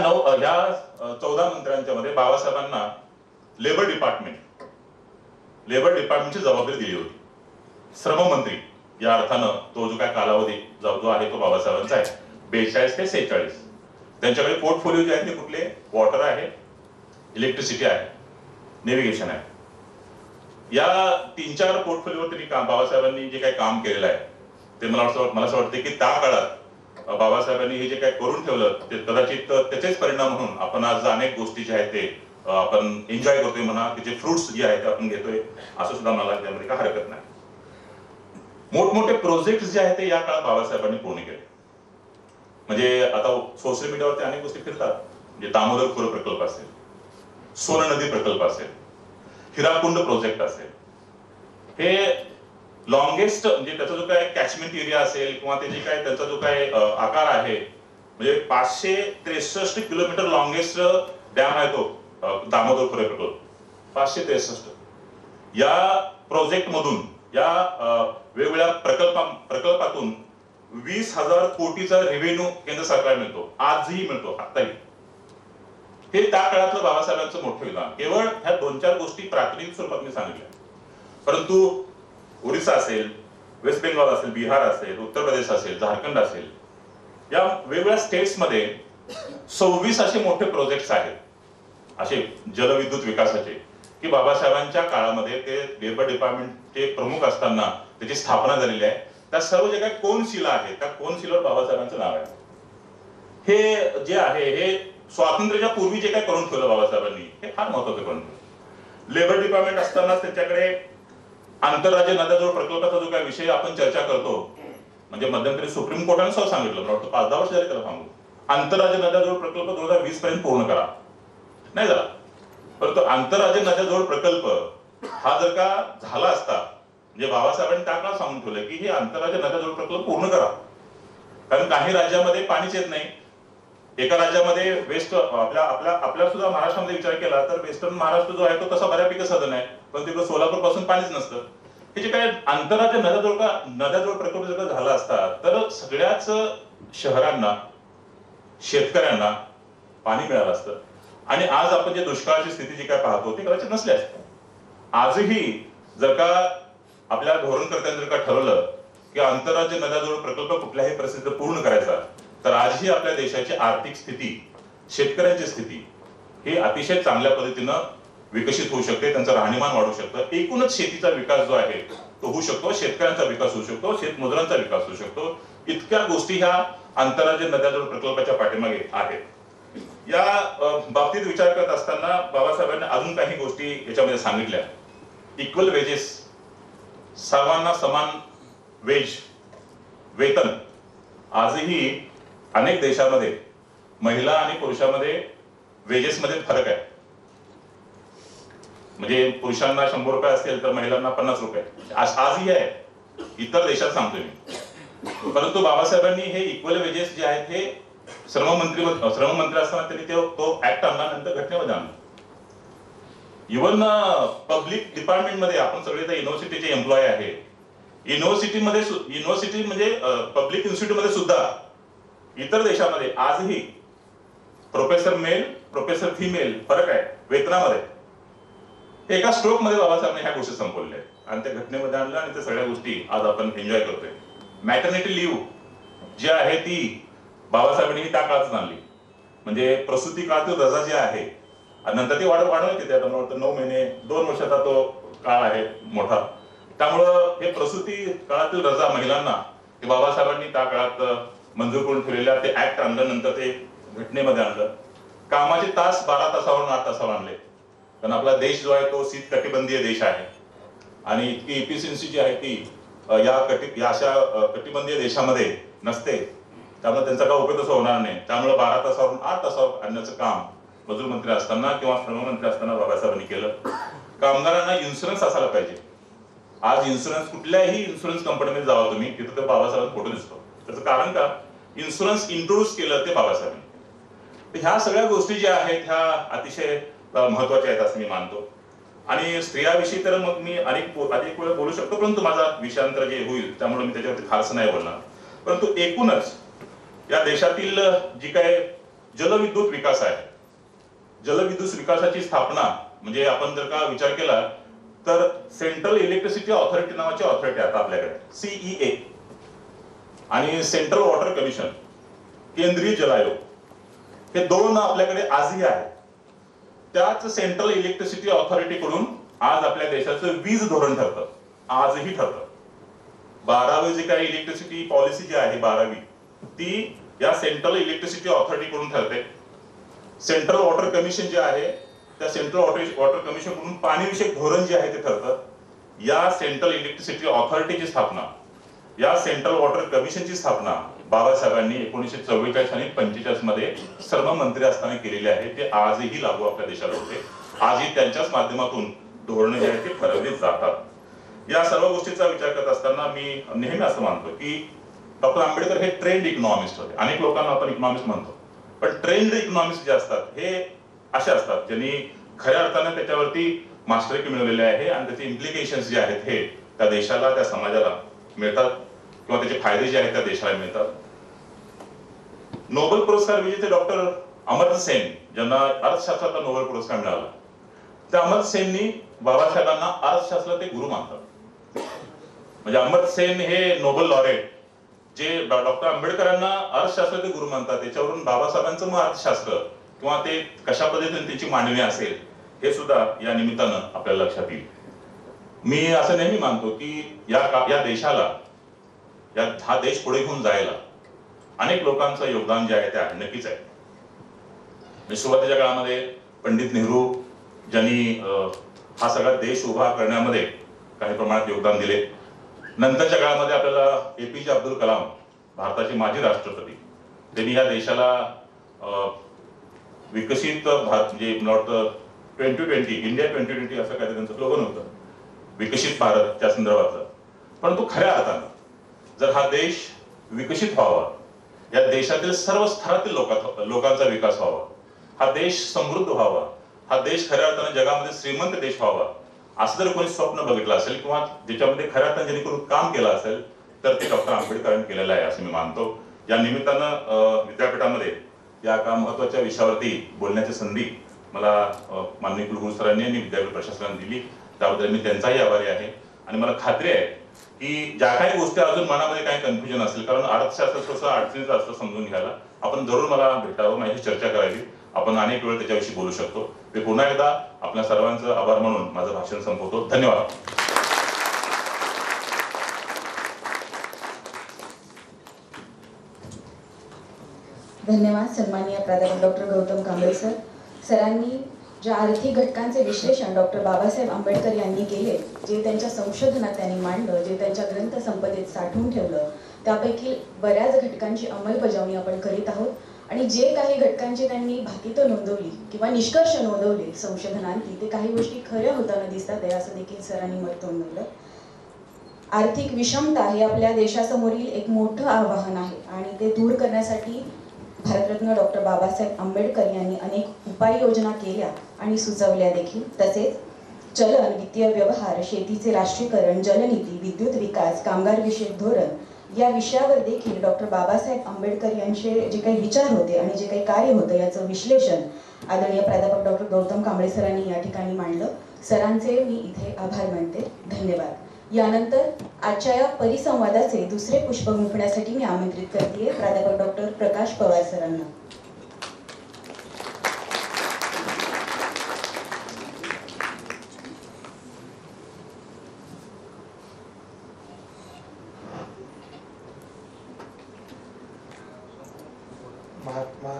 14 मंत्र्यांच्या मध्ये बाबासाहेबांना लेबर डिपार्टमेंटची जबाबदारी दिली होती. श्रममंत्री या अर्थानं तो जो काय कालावधी जो आहे तो बाबासाहेबांचा आहे 42 ते 46. त्यांच्याकडे पोर्टफोलिओ जे आहे ते कुठले? वॉटर आहे, इलेक्ट्रिसिटी आहे, नेव्हिगेशन आहे. या 3-4 पोर्टफोलिओवर त्यांनी बाबासाहेबांनी जे काही काम केलेलं आहे ते मला असं वाटतं की त्या काळात बाबासाहेबांनी हे जे काही करून ठेवलं ते कदाचित त्याचेच परिणाम म्हणून आपण आज अनेक गोष्टी जे आहेत ते आपण एन्जॉय करतोय म्हणा, त्याचे फ्रुट्स जे आहेत ते आपण घेतोय, असं सुद्धा मला त्यामध्ये काही हरकत नाही. मोठमोठे प्रोजेक्ट जे आहेत ते या काळात बाबासाहेबांनी पूर्ण केले. म्हणजे आता सोशल मीडियावरती अनेक गोष्टी फिरतात, म्हणजे दामोदर खोरे प्रकल्प असेल, सोन नदी प्रकल्प असेल, हिराकुंड प्रोजेक्ट असेल, हे लॉंगेस्ट म्हणजे त्याचा जो काय कॅचमेंट एरिया असेल किंवा ते जे काय त्याचा जो काय आकार आहे, म्हणजे 563 किलोमीटर लॉंगेस्ट डॅम आहे तो दामोदर खोरे प्रकल्प. 563. या प्रोजेक्ट मधून, या वेगवेगळ्या प्रकल्पातून 20,000 कोटीचा रेव्हेन्यू केंद्र सरकार मिळतो, आजही मिळतो, आताही. हे त्या काळातलं बाबासाहेबांचं मोठं विधान. केवळ ह्या 2-4 गोष्टी प्रातिनिधिक स्वरूपात मी सांगितल्या, परंतु ओरिसा असेल, वेस्ट बेंगॉल असेल, बिहार असेल, उत्तर प्रदेश असेल, झारखंड असेल, या वेगवेगळ्या स्टेट्समध्ये 26 असे मोठे प्रोजेक्ट्स आहेत, असे जलविद्युत विकासाचे, की बाबासाहेबांच्या काळामध्ये ते लेबर डिपार्टमेंटचे प्रमुख असताना त्याची स्थापना झालेली आहे. त्या सर्व जे काही कोनशिला आहे त्या कोनशिलावर बाबासाहेबांचं नाव आहे. हे जे आहे हे स्वातंत्र्याच्या पूर्वी जे काही करून ठेवलं बाबासाहेबांनी हे फार महत्वाचं करून ठेवलं. लेबर डिपार्टमेंट असतानाच त्यांच्याकडे आंतरराज्य नद्याजोड प्रकल्पाचा जो काही विषय आपण चर्चा करतो, म्हणजे मध्यंतरी सुप्रीम कोर्टाने सुद्धा सांगितलं, मला वाटतं 5-10 वर्ष झाले त्याला सांगू, आंतरराज्य नद्याजोड प्रकल्प 2020 पर्यंत पूर्ण करा. नाही झाला. परंतु आंतरराज्य नद्याजोड प्रकल्प हा जर का झाला असता, म्हणजे बाबासाहेबांनी त्या काळात सांगून ठेवलं की हे आंतरराज्य नद्याजोड प्रकल्प पूर्ण करा. कारण काही राज्यामध्ये पाणीच येत नाही. एका राज्यामध्ये वेस्ट आपल्या सुद्धा महाराष्ट्रामध्ये विचार केला तर वेस्टर्न महाराष्ट्र जो आहे तो तसा बऱ्यापैकी सदन आहे, पण तिकडे सोलापूर पासून पाणीच नसतं. हे जे काय आंतरराज्य नद्याजोड प्रकल्प जर झाला असता तर सगळ्याच शहरांना, शेतकऱ्यांना पाणी मिळालं असतं. आणि आज आपण जे दुष्काळाची स्थिती जी काय पाहतो ती कदाचित नसली असते. आजही जर का आपल्या धोरणकर्त्यांनी जर का ठरवलं की आंतरराज्य नद्याजोड प्रकल्प कुठल्याही परिस्थितीत पूर्ण करायचा, तर आजही आपल्या देशाची आर्थिक स्थिती, शेतकऱ्यांची स्थिती ही अतिशय चांगल्या पद्धतीनं विकसित होऊ शकते, त्यांचं राहणीमान वाढू शकतं. एकूणच शेतीचा विकास जो आहे तो होऊ शकतो, शेतकऱ्यांचा विकास होऊ शकतो, शेतमजुरांचा विकास होऊ शकतो. इतक्या गोष्टी ह्या आंतरराज्य नद्याजोड प्रकल्पाच्या पाठीमागे आहेत. या बाबतीत विचार करत असताना बाबासाहेबांनी अजून काही गोष्टी याच्यामध्ये सांगितल्या. इक्वल वेजेस, सर्वांना समान वेतन. आजही अनेक देशामध्ये महिला आणि पुरुषांमध्ये वेजेसमध्ये फरक आहे. म्हणजे पुरुषांना 100 रुपये असतील तर महिलांना 50 रुपये आजही आहे. इतर देशात सांगतोय मी. परंतु बाबासाहेबांनी हे इक्वल वेजेस जे आहेत हे श्रममंत्री असताना त्यांनी तो ऍक्ट आणला, नंतर घटनेमध्ये आणला. इव्हन पब्लिक डिपार्टमेंट मध्ये आपण सगळे तर युनिव्हर्सिटीचे एम्प्लॉय आहे. युनिव्हर्सिटी म्हणजे पब्लिक इन्स्टिट्यूट मध्ये सुद्धा इतर देशामध्ये आजही प्रोफेसर मेल, प्रोफेसर फिमेल फरक आहे वेतनामध्ये. एका स्ट्रोक मध्ये बाबासाहेबांनी ह्या गोष्टी संपवल्या आणि त्या घटनेमध्ये आणल्या आणि त्या सगळ्या गोष्टी आज आपण एन्जॉय करतोय. मॅटर्निटी लिव्ह जी आहे ती बाबासाहेबांनी त्या काळात आणली. म्हणजे प्रसूती काळातील रजा जी आहे नंतर ती वाढवण्यात येते. आता मला वाटतं 9 महिने 2 वर्षाचा तो काळ आहे मोठा. त्यामुळं हे प्रसूती काळातील रजा महिलांना हे बाबासाहेबांनी त्या काळात मंजूर करून ठेवलेल्या ते ऍक्ट आणलं, नंतर ते घटनेमध्ये आणलं. कामाचे तास 12 तासावरून 8 तासावर आणले. कारण आपला देश जो आहे तो शीत कटिबंधीय देश आहे आणि इतकी इफिशियन्सी जी आहे ती या अशा कटिबंधीय देशामध्ये नसते. त्यामुळे त्यांचा काय उपयोग होणार नाही. त्यामुळे 12 तासावरून 8 तासावर आणण्याचं काम मजूर मंत्री असताना किंवा श्रममंत्री असताना बाबासाहेबांनी केलं. कामगारांना इन्शुरन्स असायला पाहिजे. आज इन्शुरन्स कुठल्याही इन्शुरन्स कंपनीमध्ये जावा तुम्ही, तिथे ते बाबासाहेबांचा फोटो दिसतो. त्याचं कारण का, इन्शुरन्स इंट्रोड्यूस केलं ते बाबासाहेबांनी. ह्या सगळ्या गोष्टी ज्या आहेत ह्या अतिशय महत्वाच्या आहेत असं मी मानतो. आणि स्त्रियाविषयी तर मग मी अधिक वेळ बोलू शकतो, परंतु माझा विषयांतर जे होईल त्यामुळे मी त्याच्यावरती फारसं नाही बोलणार. परंतु एकूणच या देशातील जी काय जलविद्युत विकास आहे, जलविद्युत विकासाची स्थापना म्हणजे आपण जर का विचार केला तर सेंट्रल इलेक्ट्रिसिटी ऑथॉरिटी नावाची ऑथॉरिटी आता आपल्याकडे CEA आणि सेंट्रल वॉटर कमिशन, केंद्रीय जल आयोग, हे 2 आपल्याकडे आजही आहेत. त्याच सेंट्रल इलेक्ट्रिसिटी ऑथॉरिटी कडून आज आपल्या देशाचं वीज धोरण ठरतं, आजही ठरतं. 12वी जी काही इलेक्ट्रिसिटी पॉलिसी जी आहे 12वी ती या सेंट्रल इलेक्ट्रिसिटी ऑथॉरिटी कडून ठरते. सेंट्रल वॉटर कमिशन जे आहे त्या सेंट्रल वॉटर कमिशन कडून पाणीविषयक धोरण जे आहे ते ठरतं. या सेंट्रल इलेक्ट्रिसिटी ऑथॉरिटीची स्थापना, या सेंट्रल वॉटर कमिशनची स्थापना बाबासाहेबांनी 1944 आणि 45 मध्ये श्रममंत्री असताना केलेली आहे. ते आजही लागू आपल्या देशाला होते. आजही त्यांच्याच माध्यमातून धोरण जे आहे ते ठरवली जातात. या सर्व गोष्टीचा विचार करत असताना मी नेहमी असं मानतो की डॉक्टर आंबेडकर हे ट्रेंड इकॉनॉमिस्ट होते. अनेक लोकांना आपण इकॉनॉमिस्ट म्हणतो, पण ट्रेंड इकॉनॉमिस्ट जे असतात हे असे असतात ज्यांनी खऱ्या अर्थाने त्याच्यावरती मास्टरी मिळवलेली आहे आणि त्याचे इम्प्लिकेशन्स जे आहेत हे त्या देशाला, त्या समाजाला मिळतात किंवा त्याचे फायदे जे आहेत त्या देशाला मिळतात. नोबेल पुरस्कार विजेते डॉक्टर अमर्त्य सेन ज्यांना अर्थशास्त्राचा नोबेल पुरस्कार मिळाला, त्या अमर्त्य सेननी बाबासाहेबांना अर्थशास्त्र ते गुरु मानतात. म्हणजे अमर्त्य सेन हे नोबेल लॉरेट जे डॉक्टर आंबेडकरांना अर्थशास्त्र ते गुरु मानतात, त्याच्यावरून बाबासाहेबांचं मग अर्थशास्त्र किंवा ते कशा पद्धतीने त्यांची मांडणी असेल हे सुद्धा या निमित्तानं आपल्याला लक्षात येईल. मी असं नेहमी मानतो की या देशाला हा देश पुढे घेऊन जायला अनेक लोकांचं योगदान जे आहे ते नक्कीच आहे. सुरुवातीच्या काळामध्ये पंडित नेहरू ज्यांनी हा सगळा देश उभा करण्यामध्ये काही प्रमाणात योगदान दिले. नंतरच्या काळामध्ये आपल्याला APJ अब्दुल कलाम, भारताचे माजी राष्ट्रपती, त्यांनी या देशाला विकसित भारत म्हणजे मला वाटतं 2020 इंडिया 2020 असं काहीतरी त्यांचं स्लोगन होतं, विकसित भारत त्या संदर्भातलं. परंतु खऱ्या अर्थानं जर हा देश विकसित व्हावा, या देशातील सर्व स्तरातील लोकांचा विकास व्हावा, हा देश समृद्ध व्हावा, हा देश खऱ्या अर्थानं जगामध्ये श्रीमंत देश व्हावा, असं जर कोणी स्वप्न बघितलं असेल किंवा ज्याच्यामध्ये खऱ्या अर्थानं ज्यांनी करून काम केलं असेल तर ते डॉक्टर आंबेडकरांनी केलेलं आहे असं मी मानतो. या निमित्तानं विद्यापीठामध्ये या एका महत्त्वाच्या विषयावरती बोलण्याची संधी मला माननीय कुलगुरू सरांनी आणि विद्यापीठ प्रशासनाने दिली, त्याबद्दल मी त्यांचाही आभारी आहे. आणि मला खात्री आहे की ज्या काही गोष्टी अजून मनामध्ये काही कन्फ्युजन असेल, कारण अर्थशास्त्र थोडंसं अडचणीचं असतं समजून घ्यायला, आपण जरूर मला भेटावं, माझी चर्चा करावी, आपण अनेक वेळ त्याच्याविषयी बोलू शकतो. मी पुन्हा एकदा आपल्या सर्वांचं आभार मानून माझं भाषण संपवतो. धन्यवाद. धन्यवाद सन्माननीय प्राध्यापक डॉक्टर गौतम कांबळे सर. सरांनी ज्या आर्थिक घटकांचे विश्लेषण डॉक्टर बाबासाहेब आंबेडकर यांनी केले, जे त्यांच्या संशोधनात त्यांनी मांडलं, जे त्यांच्या ग्रंथसंपदेत साठवून ठेवलं, त्यापैकी बऱ्याच घटकांची अंमलबजावणी आपण करीत आहोत. आणि जे काही घटकांची त्यांनी भाकितं नोंदवली किंवा निष्कर्ष नोंदवले संशोधनांती, ते काही गोष्टी खऱ्या होताना दिसतात आहे असं देखील सरांनी मत नोंदवलं. आर्थिक विषमता हे आपल्या देशासमोरील एक मोठं आव्हान आहे आणि ते दूर करण्यासाठी भारतरत्न डॉक्टर बाबासाहेब आंबेडकर यांनी अनेक उपाययोजना केल्या आणि सुचवल्या देखील. तसेच चलन, वित्तीय व्यवहार, शेतीचे राष्ट्रीयकरण, जलनीती, विद्युत विकास, कामगार विषयक धोरण या विषयावर देखील डॉक्टर बाबासाहेब आंबेडकर यांचे जे काही विचार होते आणि जे काही कार्य होतं याचं विश्लेषण आदरणीय प्राध्यापक डॉक्टर गौतम कांबळे सरांनी या ठिकाणी मांडलं. सरांचे मी इथे आभार मानते. धन्यवाद. यानंतर आजच्या या परिसंवादाचे दुसरे पुष्प गुंफण्यासाठी मी आमंत्रित करते प्राध्यापक डॉक्टर प्रकाश पवार सरांना. महात्मा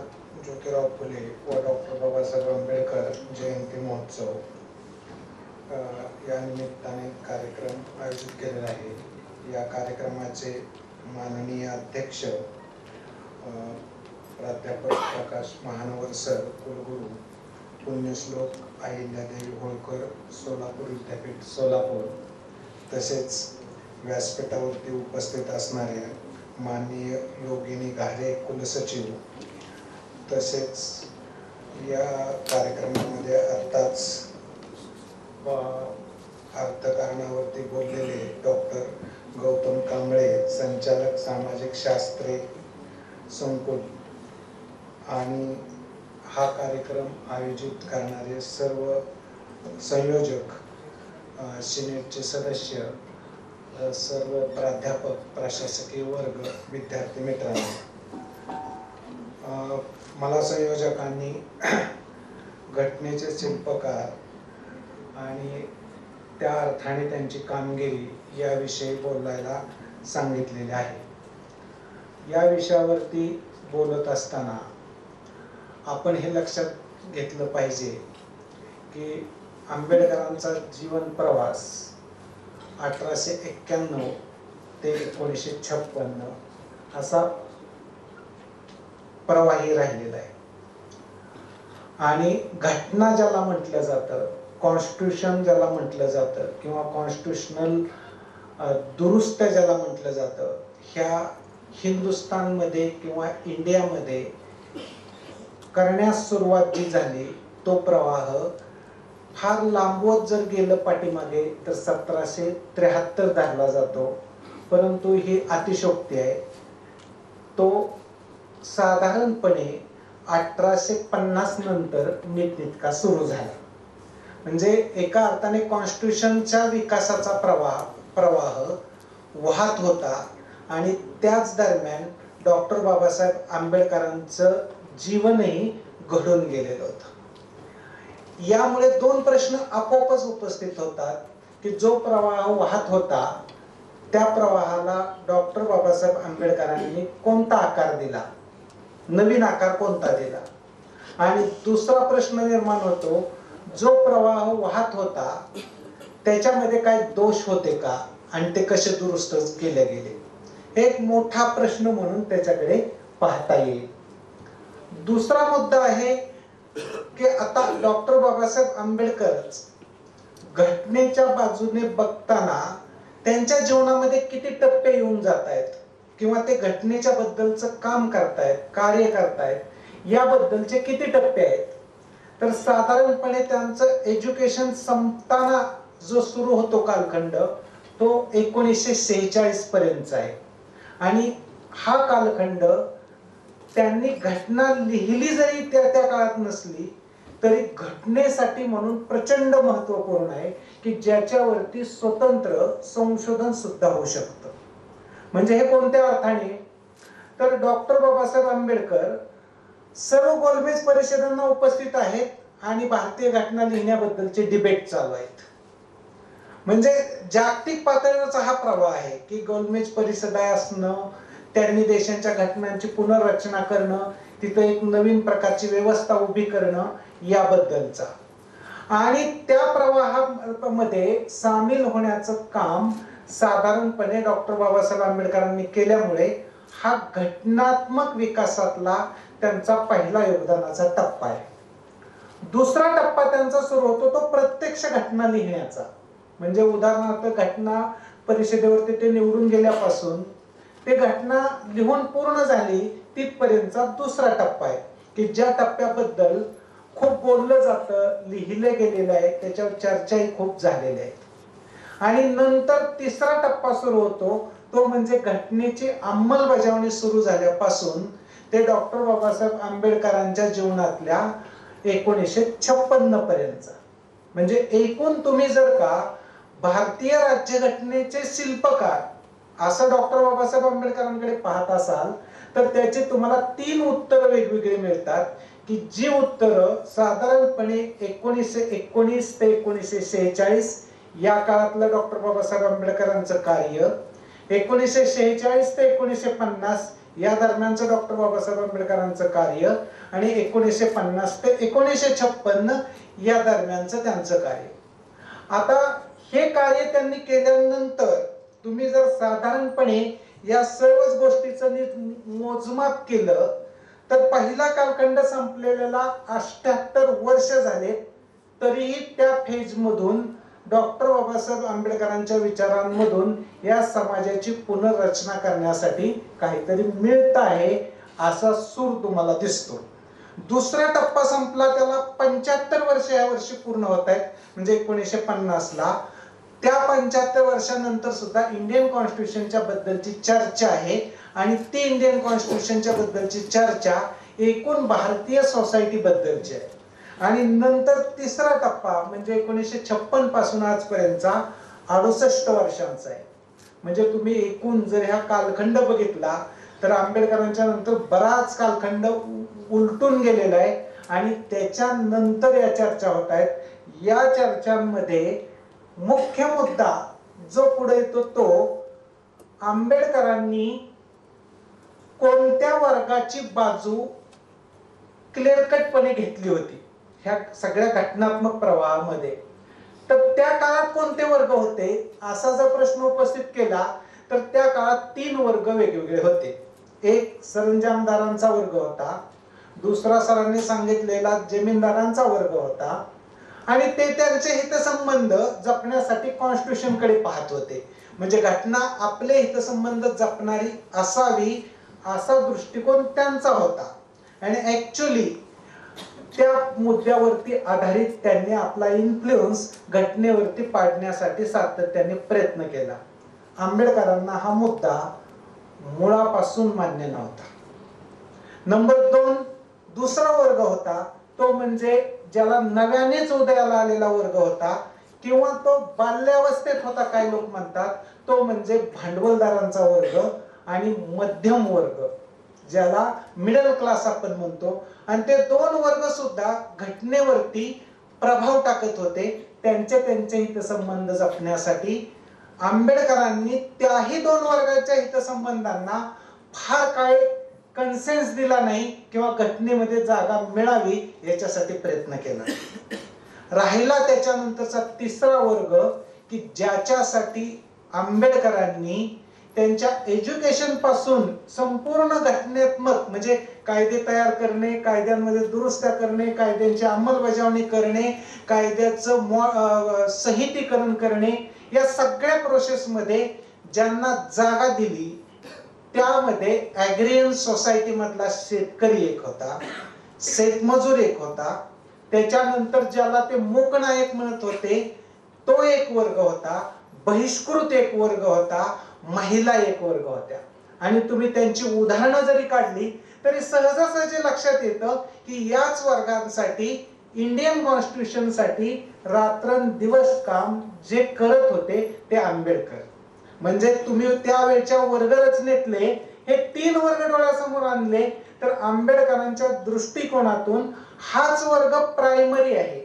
ज्योतिराव फुले व डॉक्टर बाबासाहेब आंबेडकर जयंती महोत्सव या निमित्ताने कार्यक्रम आयोजित केलेला आहे. या कार्यक्रमाचे माननीय अध्यक्ष प्राध्यापक प्रकाश महानवर सर, कुलगुरू पुण्यश्लोक अहिल्यादेवी होळकर सोलापूर विद्यापीठ सोलापूर, तसेच व्यासपीठावरती उपस्थित असणाऱ्या माननीय योगिनी घारे कुलसचिव, तसेच या कार्यक्रमामध्ये आत्ताच अर्थकारणावरती बोललेले डॉक्टर गौतम कांबळे, संचालक सामाजिक शास्त्रे संकुल, आणि हा कार्यक्रम आयोजित करणारे सर्व संयोजक, सिनेटचे सदस्य, सर्व प्राध्यापक, प्रशासकीय वर्ग, विद्यार्थी मित्रांनो, मला संयोजकांनी घटनेचे शिल्पकार आणि त्या अर्थाने त्यांची कामगिरी याविषयी बोलायला सांगितलेले आहे. या विषयावरती बोलत असताना आपण हे लक्षात घेतलं पाहिजे की आंबेडकरांचा जीवन प्रवास 1891 ते 1956 असा प्रवाही राहिलेला आहे. आणि घटना ज्याला म्हटलं जातं, कॉन्स्टिट्यूशन ज्याला म्हटलं जातं किंवा कॉन्स्टिट्यूशनल दुरुस्त ज्याला म्हटलं जातं, ह्या हिंदुस्थानमध्ये किंवा इंडियामध्ये करण्यास सुरुवात जी झाली, तो प्रवाह फार लांबवत जर गेलं पाठीमागे तर 1773 धरला जातो, परंतु ही अतिशयोक्ती आहे. तो साधारणपणे 1850 नंतर नीटनेटका सुरू झाला. म्हणजे एका अर्थाने कॉन्स्टिट्यूशनच्या विकासाचा प्रवाह वाहत होता आणि त्याच दरम्यान डॉक्टर बाबासाहेब आंबेडकरांचं जीवनही घडून गेलेलं होतं. यामुळे दोन प्रश्न आपोआपच उपस्थित होतात की जो प्रवाह वाहत होता त्या प्रवाहाला डॉक्टर बाबासाहेब आंबेडकरांनी कोणता आकार दिला, नवीन आकार कोणता दिला. आणि दुसरा प्रश्न निर्माण होतो, जो प्रवाह वाहत होता त्याच्यामध्ये काय दोष होते का आणि ते कसे दुरुस्त केले गेले, एक मोठा प्रश्न म्हणून त्याच्याकडे पाहता येईल. दुसरा मुद्दा आहे की आता डॉक्टर बाबासाहेब आंबेडकरच घटनेच्या बाजूने बघताना त्यांच्या जीवनामध्ये किती टप्पे येऊन जात आहेत किंवा ते घटनेच्या बद्दलचं काम करतायत, कार्य करतायत, याबद्दलचे किती टप्पे आहेत. तर साधारणपणे त्यांचं एज्युकेशन संपताना जो सुरू होतो कालखंड तो 1946 पर्यंतचा आहे. आणि हा कालखंड त्यांनी घटना लिहिली जरी त्या काळात नसली तरी घटनेसाठी म्हणून प्रचंड महत्वपूर्ण आहे की ज्याच्यावरती स्वतंत्र संशोधन सुद्धा होऊ शकतं. म्हणजे हे कोणत्या अर्थाने, तर डॉक्टर बाबासाहेब आंबेडकर सर्व गोलमेज परिषदांना उपस्थित आहेत आणि भारतीय घटना लिहिण्याबद्दलचे डिबेट चालू आहेत. म्हणजे जागतिक पातळीवरचा हा प्रवाह आहे की गोलमेज परिषदा असणं, त्यांनी देशांच्या घटनांची पुनर्रचना करणं, तिथं एक नवीन प्रकारची व्यवस्था उभी करणं याबद्दलचा. आणि त्या प्रवाहामध्ये सामील होण्याचं काम साधारणपणे डॉक्टर बाबासाहेब आंबेडकरांनी केल्यामुळे हा घटनात्मक विकासातला त्यांचा पहिला योगदानाचा टप्पा आहे. दुसरा टप्पा त्यांचा सुरू होतो तो प्रत्यक्ष घटना लिहिण्याचा. म्हणजे उदाहरणार्थ घटना परिषदेवरती ते निवडून गेल्यापासून ते घटना लिहून पूर्ण झाली तिथपर्यंतचा दुसरा टप्पा आहे की ज्या टप्प्याबद्दल खूप बोललं जातं, लिहिलं गेलेलं आहे, त्याच्यावर चर्चाही खूप झालेल्या आहेत. आणि नंतर तिसरा टप्पा सुरू होतो तो म्हणजे घटनेची अंमलबजावणी सुरू झाल्यापासून ते डॉक्टर बाबासाहेब आंबेडकरांच्या जीवनातल्या 1956 पर्यंतचा. म्हणजे एकूण तुम्ही जर का भारतीय राज्यघटनेचे शिल्पकार असं डॉक्टर बाबासाहेब आंबेडकरांकडे पाहत असाल तर त्याचे तुम्हाला 3 उत्तरं वेगवेगळी मिळतात की जी उत्तरं साधारणपणे 1919 ते 1946 या काळातलं डॉक्टर बाबासाहेब आंबेडकरांचं कार्य, 1946 ते 1950 या दरम्यानचं डॉक्टर बाबासाहेब आंबेडकरांचं कार्य आणि 1950 ते 1956 या दरम्यानचं त्यांचं कार्य. आता हे कार्य त्यांनी केल्यानंतर तुम्ही जर साधारणपणे या सर्वच गोष्टीचं मोजमाप केलं तर पहिला कालखंड संपलेला 78 वर्ष झाले तरीही त्या फेज मधून डॉक्टर बाबासाहेब आंबेडकरांच्या विचारांमधून या समाजाची पुनर्रचना करण्यासाठी काहीतरी मिळत आहे असा सूर तुम्हाला दिसतो. दुसरा टप्पा संपला त्याला 75 वर्ष या वर्षी पूर्ण होत आहेत. म्हणजे 1950 ला त्या 75 वर्षानंतर सुद्धा इंडियन कॉन्स्टिट्यूशनच्या बद्दलची चर्चा आहे आणि ती इंडियन कॉन्स्टिट्यूशनच्या बद्दलची चर्चा एकूण भारतीय सोसायटी बद्दलची आहे. आणि नंतर तिसरा टप्पा म्हणजे 1956 पासून आजपर्यंतचा 68 वर्षांचा आहे. म्हणजे तुम्ही एकूण जर हा कालखंड बघितला तर आंबेडकरांच्या नंतर बराच कालखंड उलटून गेलेला आहे आणि त्याच्यानंतर या चर्चा होत आहेत. या चर्चांमध्ये मुख्य मुद्दा जो पुढे येतो तो आंबेडकरांनी कोणत्या वर्गाची बाजू क्लिअर कटपणे घेतली होती ह्या सगळ्या घटनात्मक प्रवाहामध्ये. तर त्या काळात कोणते वर्ग होते असा जर प्रश्न उपस्थित केला तर त्या काळात 3 वर्ग वेगवेगळे होते. एक सरंजामदारांचा वर्ग होता, दुसरा सरांनी सांगितलेला जमीनदारांचा वर्ग होता आणि ते त्यांचे हितसंबंध जपण्यासाठी कॉन्स्टिट्यूशन कडे पाहत होते. म्हणजे घटना आपले हितसंबंध जपणारी असावी असा दृष्टिकोन त्यांचा होता आणि ऍक्च्युअली त्या मुद्द्यावरती आधारित त्यांनी आपला इन्फ्लुएन्स घटनेवरती पाडण्यासाठी सातत्याने प्रयत्न केला. आंबेडकरांना हा मुद्दा मुळापासून मान्य नव्हता. नंबर 2 दुसरा वर्ग होता तो म्हणजे ज्याला नव्यानेच उदयाला आलेला वर्ग होता किंवा तो बाल्यावस्थेत होता काही लोक म्हणतात, तो म्हणजे भांडवलदारांचा वर्ग आणि मध्यम वर्ग ज्याला मिडल क्लास आपण म्हणतो. आणि ते 2 वर्ग सुद्धा घटनेवरती प्रभाव टाकत होते, त्यांचे हितसंबंध जपण्यासाठी आंबेडकरांनी त्याही दोन वर्गाच्या हितसंबंधांना फार काय कन्सेन्स दिला नाही किंवा घटनेमध्ये जागा मिळावी याच्यासाठी प्रयत्न केला. राहिला त्याच्यानंतरचा तिसरा वर्ग की ज्याच्यासाठी आंबेडकरांनी त्यांच्या एज्युकेशन पासून संपूर्ण घटनात्मक म्हणजे कायदे तयार करणे, कायद्यांमध्ये दुरुस्त्या करणे, कायद्यांची अंमलबजावणी करणे, कायद्याचं संहितीकरण करणे, या सगळ्या प्रोसेसमध्ये ज्यांना जागा दिली त्यामध्ये ॲग्रियन सोसायटी मधला शेतकरी एक होता, शेतमजूर एक होता, त्याच्यानंतर ज्याला ते मूकनायक म्हणत होते तो एक वर्ग होता, बहिष्कृत एक वर्ग होता, महिला एक वर्ग होत्या. आणि तुम्ही त्यांची उदाहरणं जरी काढली तरी सहजासहजी लक्षात येतं की याच वर्गांसाठी इंडियन कॉन्स्टिट्यूशन साठी रात्रंदिवस काम जे करत होते ते आंबेडकर. म्हणजे तुम्ही त्यावेळच्या वर्गरचनेतले हे 3 वर्ग डोळ्यासमोर आणले तर आंबेडकरांच्या दृष्टिकोनातून हाच वर्ग प्रायमरी आहे,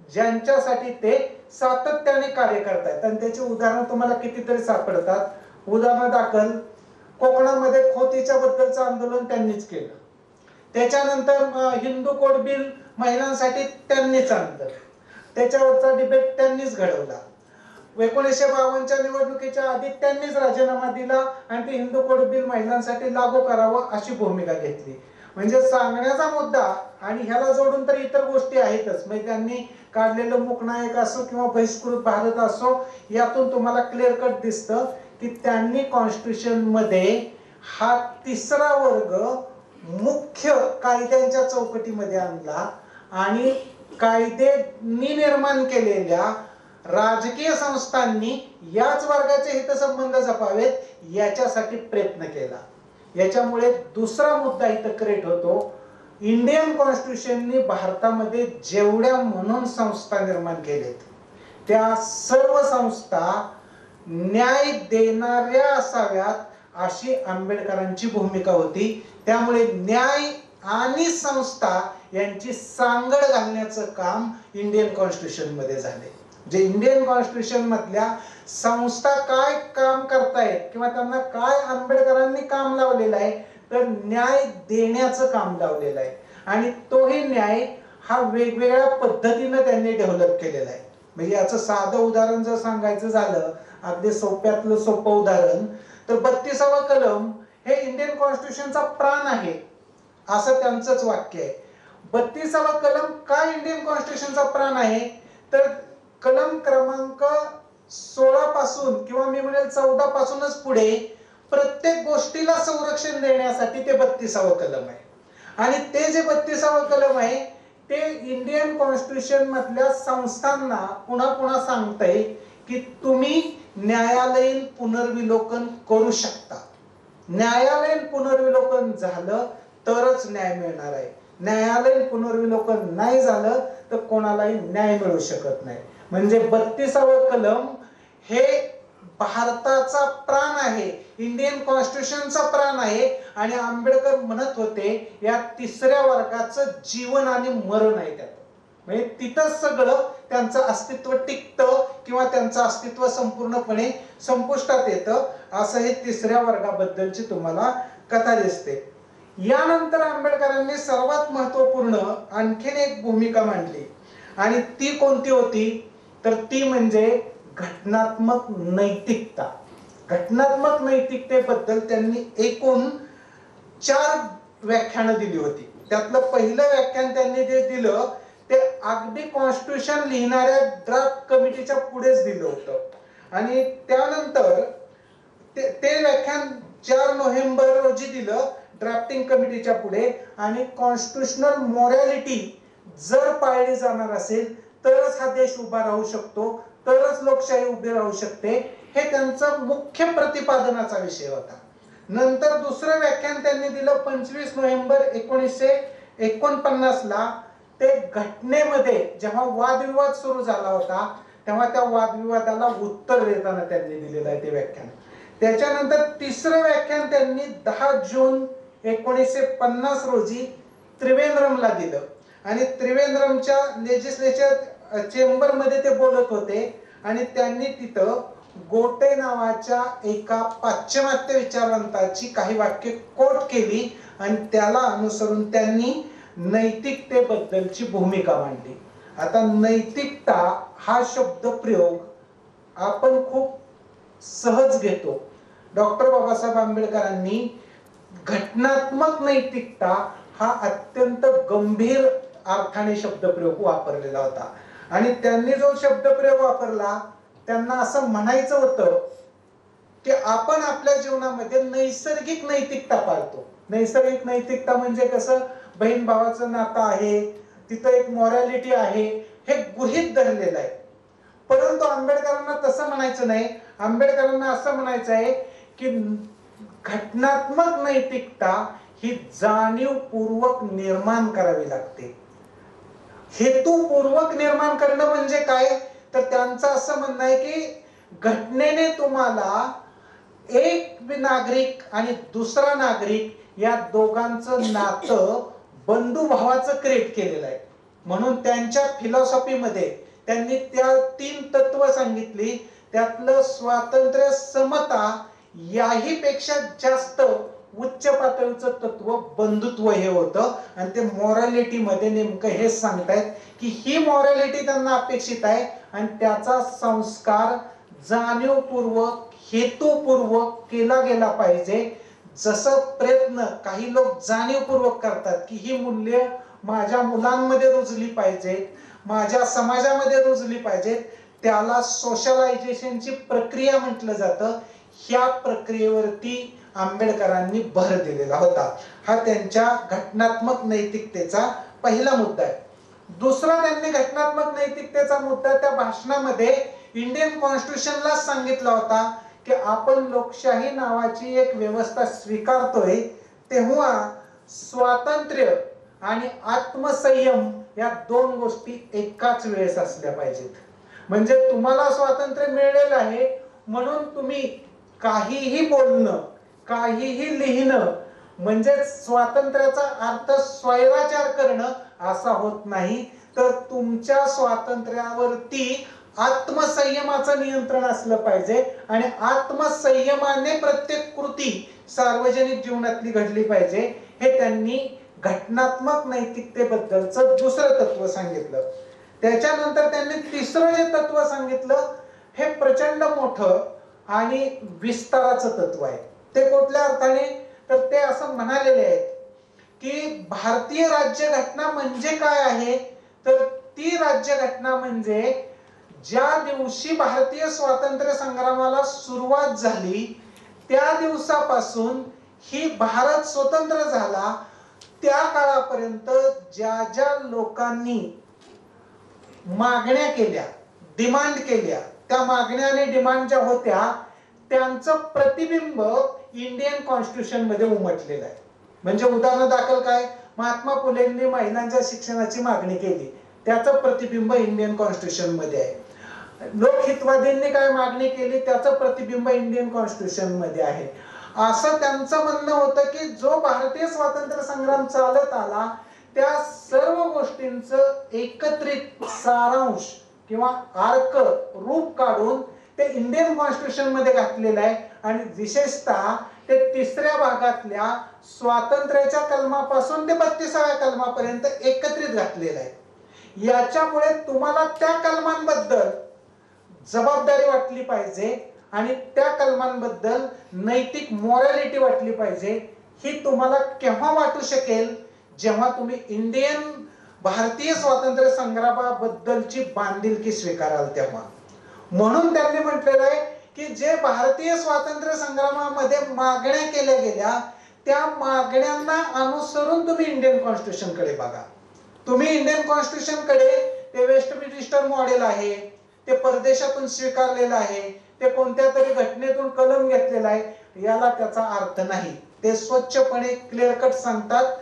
ज्यांच्यासाठी ते सातत्याने कार्य करतात. आणि त्याची उदाहरणं तुम्हाला कितीतरी सापडतात. उदाहरणादाखल कोकणामध्ये खोतीच्या बद्दलचं आंदोलन त्यांनीच केलं. त्याच्यानंतर हिंदू कोड बिल महिलांसाठी त्यांनीच आणलं, त्याच्यावरचा डिबेट त्यांनीच घडवला. 1952च्या निवडणुकीच्या आधी त्यांनीच राजीनामा दिला आणि ते हिंदू कोड बिल महिलांसाठी लागू करावं अशी भूमिका घेतली. म्हणजे सांगण्याचा मुद्दा आणि ह्याला जोडून तर इतर गोष्टी आहेतच. म्हणजे त्यांनी काढलेलं मूकनायक असो किंवा बहिष्कृत भारत असो, यातून तुम्हाला क्लिअर कट दिसतं की त्यांनी कॉन्स्टिट्यूशन मध्ये हा तिसरा वर्ग मुख्य कायद्यांच्या चौकटीमध्ये आणला आणि कायद्यांनी निर्माण केलेल्या राजकीय संस्थांनी याच वर्गाचे हितसंबंध जपावेत याच्यासाठी प्रयत्न केला. याच्यामुळे दुसरा मुद्दा इथं क्रिएट होतो. इंडियन कॉन्स्टिट्यूशननी भारतामध्ये जेवढ्या म्हणून संस्था निर्माण केलेत त्या सर्व संस्था न्याय देणाऱ्या असाव्यात अशी आंबेडकरांची भूमिका होती. त्यामुळे न्याय आणि संस्था यांची सांगड घालण्याचं काम इंडियन कॉन्स्टिट्यूशन मध्ये झाले. जे इंडियन कॉन्स्टिट्यूशन मधल्या संस्था काय काम करतायत किंवा त्यांना काय आंबेडकरांनी काम लावलेलं आहे तर न्याय देण्याचं काम लावलेलं आहे. आणि तोही न्याय हा वेगवेगळ्या पद्धतीनं त्यांनी डेव्हलप केलेला आहे. म्हणजे याचं साधं उदाहरण जर सांगायचं झालं, अगदी सोप्यातलं सोपं उदाहरण, तर 32वा कलम हे इंडियन कॉन्स्टिट्यूशनचा प्राण आहे असं त्यांचंच वाक्य आहे. 32वा कलम का इंडियन कॉन्स्टिट्यूशनचा प्राण आहे तर कलम क्रमांक 16 पासून किंवा मी म्हणेल 14 पासूनच पुढे प्रत्येक गोष्टीला संरक्षण देण्यासाठी ते 32वा कलम आहे. आणि ते जे 32वा कलम आहे ते इंडियन कॉन्स्टिट्यूशन मधल्या संस्थांना पुन्हा पुन्हा सांगतंय की तुम्ही न्यायालयीन पुनर्विलोकन करू शकता. न्यायालयीन पुनर्विलोकन झालं तरच न्याय मिळणार आहे. न्यायालयीन पुनर्विलोकन नाही झालं तर कोणालाही न्याय मिळू शकत नाही. म्हणजे 32वा कलम हे भारताचा प्राण आहे, इंडियन कॉन्स्टिट्यूशनचा प्राण आहे. आणि आंबेडकर म्हणत होते या तिसऱ्या वर्गाचं जीवन आणि मरण आहे त्यात. म्हणजे तिथंच सगळं त्यांचं अस्तित्व टिकतं किंवा त्यांचं अस्तित्व संपूर्णपणे संपुष्टात येतं. असं हे तिसऱ्या वर्गाबद्दलची तुम्हाला कथा दिसते. यानंतर आंबेडकरांनी सर्वात महत्वपूर्ण आणखीन एक भूमिका मांडली आणि ती कोणती होती तर ती म्हणजे घटनात्मक नैतिकता. घटनात्मक नैतिकतेबद्दल त्यांनी एकूण 4 व्याख्यानं दिली होती. त्यातलं पहिलं व्याख्यान त्यांनी जे दिलं ते अगदी कॉन्स्टिट्यूशन लिहिणाऱ्या ड्राफ्ट कमिटीच्या पुढेच दिलं होतं. आणि त्यानंतर ते व्याख्यान 4 नोव्हेंबर रोजी दिलं ड्राफ्टिंग कमिटीच्या पुढे. आणि कॉन्स्टिट्यूशनल मॉरॅलिटी जर पाळली जाणार असेल तरच हा देश उभा राहू शकतो, तरच लोकशाही उभी राहू शकते, हे त्यांचं मुख्य प्रतिपादनाचा विषय होता. नंतर दुसरं व्याख्यान त्यांनी दिलं 25 नोव्हेंबर 1949 ला. ते घटनेमध्ये जेव्हा वादविवाद सुरू झाला होता तेव्हा त्या वादविवादाला उत्तर देताना त्यांनी दिलेलं आहे ते व्याख्यान. त्याच्यानंतर तिसरं व्याख्यान त्यांनी 10 जून 1950 रोजी त्रिवेंद्रमला दिलं. आणि त्रिवेंद्रमच्या लेजिस्लेचर चेंबरमध्ये ते बोलत होते आणि त्यांनी तिथं गोटे नावाच्या एका पाश्चिमात्य विचारवंताची काही वाक्य कोट केली आणि त्याला अनुसरून त्यांनी नैतिकतेबद्दलची भूमिका मांडली. आता नैतिकता हा शब्द प्रयोग आपण खूप सहज घेतो. डॉक्टर बाबासाहेब आंबेडकरांनी घटनात्मक नैतिकता हा अत्यंत गंभीर अर्थाने शब्दप्रयोग वापरलेला होता आणि त्यांनी जो शब्दप्रयोग वापरला त्यांना असं म्हणायचं होतं की आपण आपल्या जीवनामध्ये नैसर्गिक नैतिकता पाळतो. नैसर्गिक नैतिकता म्हणजे कसं, बहीण भावाचं नातं आहे, तिथं एक मॉरॅलिटी आहे, हे गृहीत धरलेलं आहे. परंतु आंबेडकरांना तसं म्हणायचं नाही. आंबेडकरांना असं म्हणायचं आहे की घटनात्मक नैतिकता ही जाणीवपूर्वक निर्माण करावी लागते. हेतुपूर्वक निर्माण करणं म्हणजे काय, तर त्यांचं असं म्हणणं आहे की घटनेने तुम्हाला एक नागरिक आणि दुसरा नागरिक या दोघांचं नातं बंधुभावाचं क्रिएट केलेलं आहे. म्हणून त्यांच्या फिलॉसॉफीमध्ये त्यांनी त्या 3 तत्व सांगितली. त्यातलं स्वातंत्र्य, समता याही पेक्षा जास्त उच्च पातळीचं तत्व बंधुत्व हे होतं आणि ते मॉरॅलिटी मध्ये नेमकं हेच सांगतायत की ही मॉरॅलिटी त्यांना अपेक्षित आहे आणि त्याचा संस्कार जाणीवपूर्वक हेतुपूर्वक केला गेला पाहिजे. जसं प्रयत्न काही लोक जाणीवपूर्वक करतात की ही मूल्य माझ्या मुलांमध्ये रुजली पाहिजेत, माझ्या समाजामध्ये रुजली पाहिजेत, त्याला सोशलायझेशनची प्रक्रिया म्हटलं जातं. ह्या प्रक्रियेवरती आंबेडकरांनी भर दिलेला होता. हा त्यांच्या घटनात्मक नैतिकतेचा पहिला मुद्दा आहे. दुसरा त्यांनी घटनात्मक नैतिकतेचा मुद्दा त्या भाषणामध्ये इंडियन कॉन्स्टिट्यूशनला सांगितला होता की आपण लोकशाही नावाची एक व्यवस्था स्वीकारतोय तेव्हा स्वातंत्र्य आणि आत्मसंयम या 2 गोष्टी एकाच वेळेस असल्या पाहिजेत. म्हणजे तुम्हाला स्वातंत्र्य मिळालेलं आहे म्हणून तुम्ही काहीही बोलणं, काहीही लिहिणं म्हणजे स्वातंत्र्याचा अर्थ स्वैराचार करणं असा होत नाही, तर तुमच्या स्वातंत्र्यावरती आत्मसंयमाचं नियंत्रण असलं पाहिजे आणि आत्मसंयमाने प्रत्येक कृती सार्वजनिक जीवनातली घडली पाहिजे. हे त्यांनी घटनात्मक नैतिकतेबद्दलचं दुसरं तत्व सांगितलं. त्याच्यानंतर त्यांनी तिसरं जे तत्व सांगितलं हे प्रचंड मोठं आणि विस्ताराचं तत्व आहे. ते कुठल्या अर्थाने, तर ते असं म्हणालेले आहेत की भारतीय राज्यघटना म्हणजे काय आहे, तर ती राज्यघटना म्हणजे ज्या दिवशी भारतीय स्वातंत्र्य संग्रामाला सुरुवात झाली त्या दिवसापासून ही भारत स्वतंत्र झाला त्या काळापर्यंत ज्या ज्या लोकांनी मागण्या केल्या, डिमांड केल्या, त्या मागण्या आणि डिमांड ज्या होत्या त्यांचं प्रतिबिंब इंडियन कॉन्स्टिट्यूशन मध्ये उमटलेलं आहे. म्हणजे उदाहरण दाखल काय, महात्मा फुलेंनी महिलांच्या शिक्षणाची मागणी केली, त्याचं प्रतिबिंब इंडियन कॉन्स्टिट्यूशन मध्ये आहे. लोकहितवादींनी काय मागणी केली त्याचं प्रतिबिंब इंडियन कॉन्स्टिट्यूशन मध्ये आहे. असं त्यांचं म्हणणं होतं की जो भारतीय स्वातंत्र्य संग्राम चालत आला त्या सर्व गोष्टींचं एकत्रित सारांश किंवा आर्क रूप काढून ते इंडियन कॉन्स्टिट्यूशन मध्ये घातलेलं आहे आणि विशेषतः ते 3ऱ्या भागातल्या स्वातंत्र्याच्या कलमापासून ते 32व्या कलमापर्यंत एकत्रित घातलेलं आहे. याच्यामुळे तुम्हाला त्या कलमांबद्दल जबाबदारी वाटली पाहिजे आणि त्या कलमांबद्दल नैतिक मॉरॅलिटी वाटली पाहिजे. ही तुम्हाला केव्हा वाटू शकेल, जेव्हा तुम्ही भारतीय स्वातंत्र्य संग्रामाबद्दलची बांधिलकी स्वीकाराल तेव्हा. म्हणून त्यांनी म्हटलेलं आहे की जे भारतीय स्वातंत्र्य संग्रामामध्ये मागण्या केल्या गेल्या त्या मागण्यांना अनुसरून तुम्ही इंडियन कॉन्स्टिट्यूशन कडे बघा. तुम्ही इंडियन कॉन्स्टिट्यूशन कडे ते वेस्टमिनिस्टर मॉडेल आहे, ते परदेशातून स्वीकारलेलं आहे, ते कोणत्या तरी घटनेतून कलम घेतलेला आहे, याला त्याचा अर्थ नाही. ते स्वच्छपणे क्लिअर कट सांगतात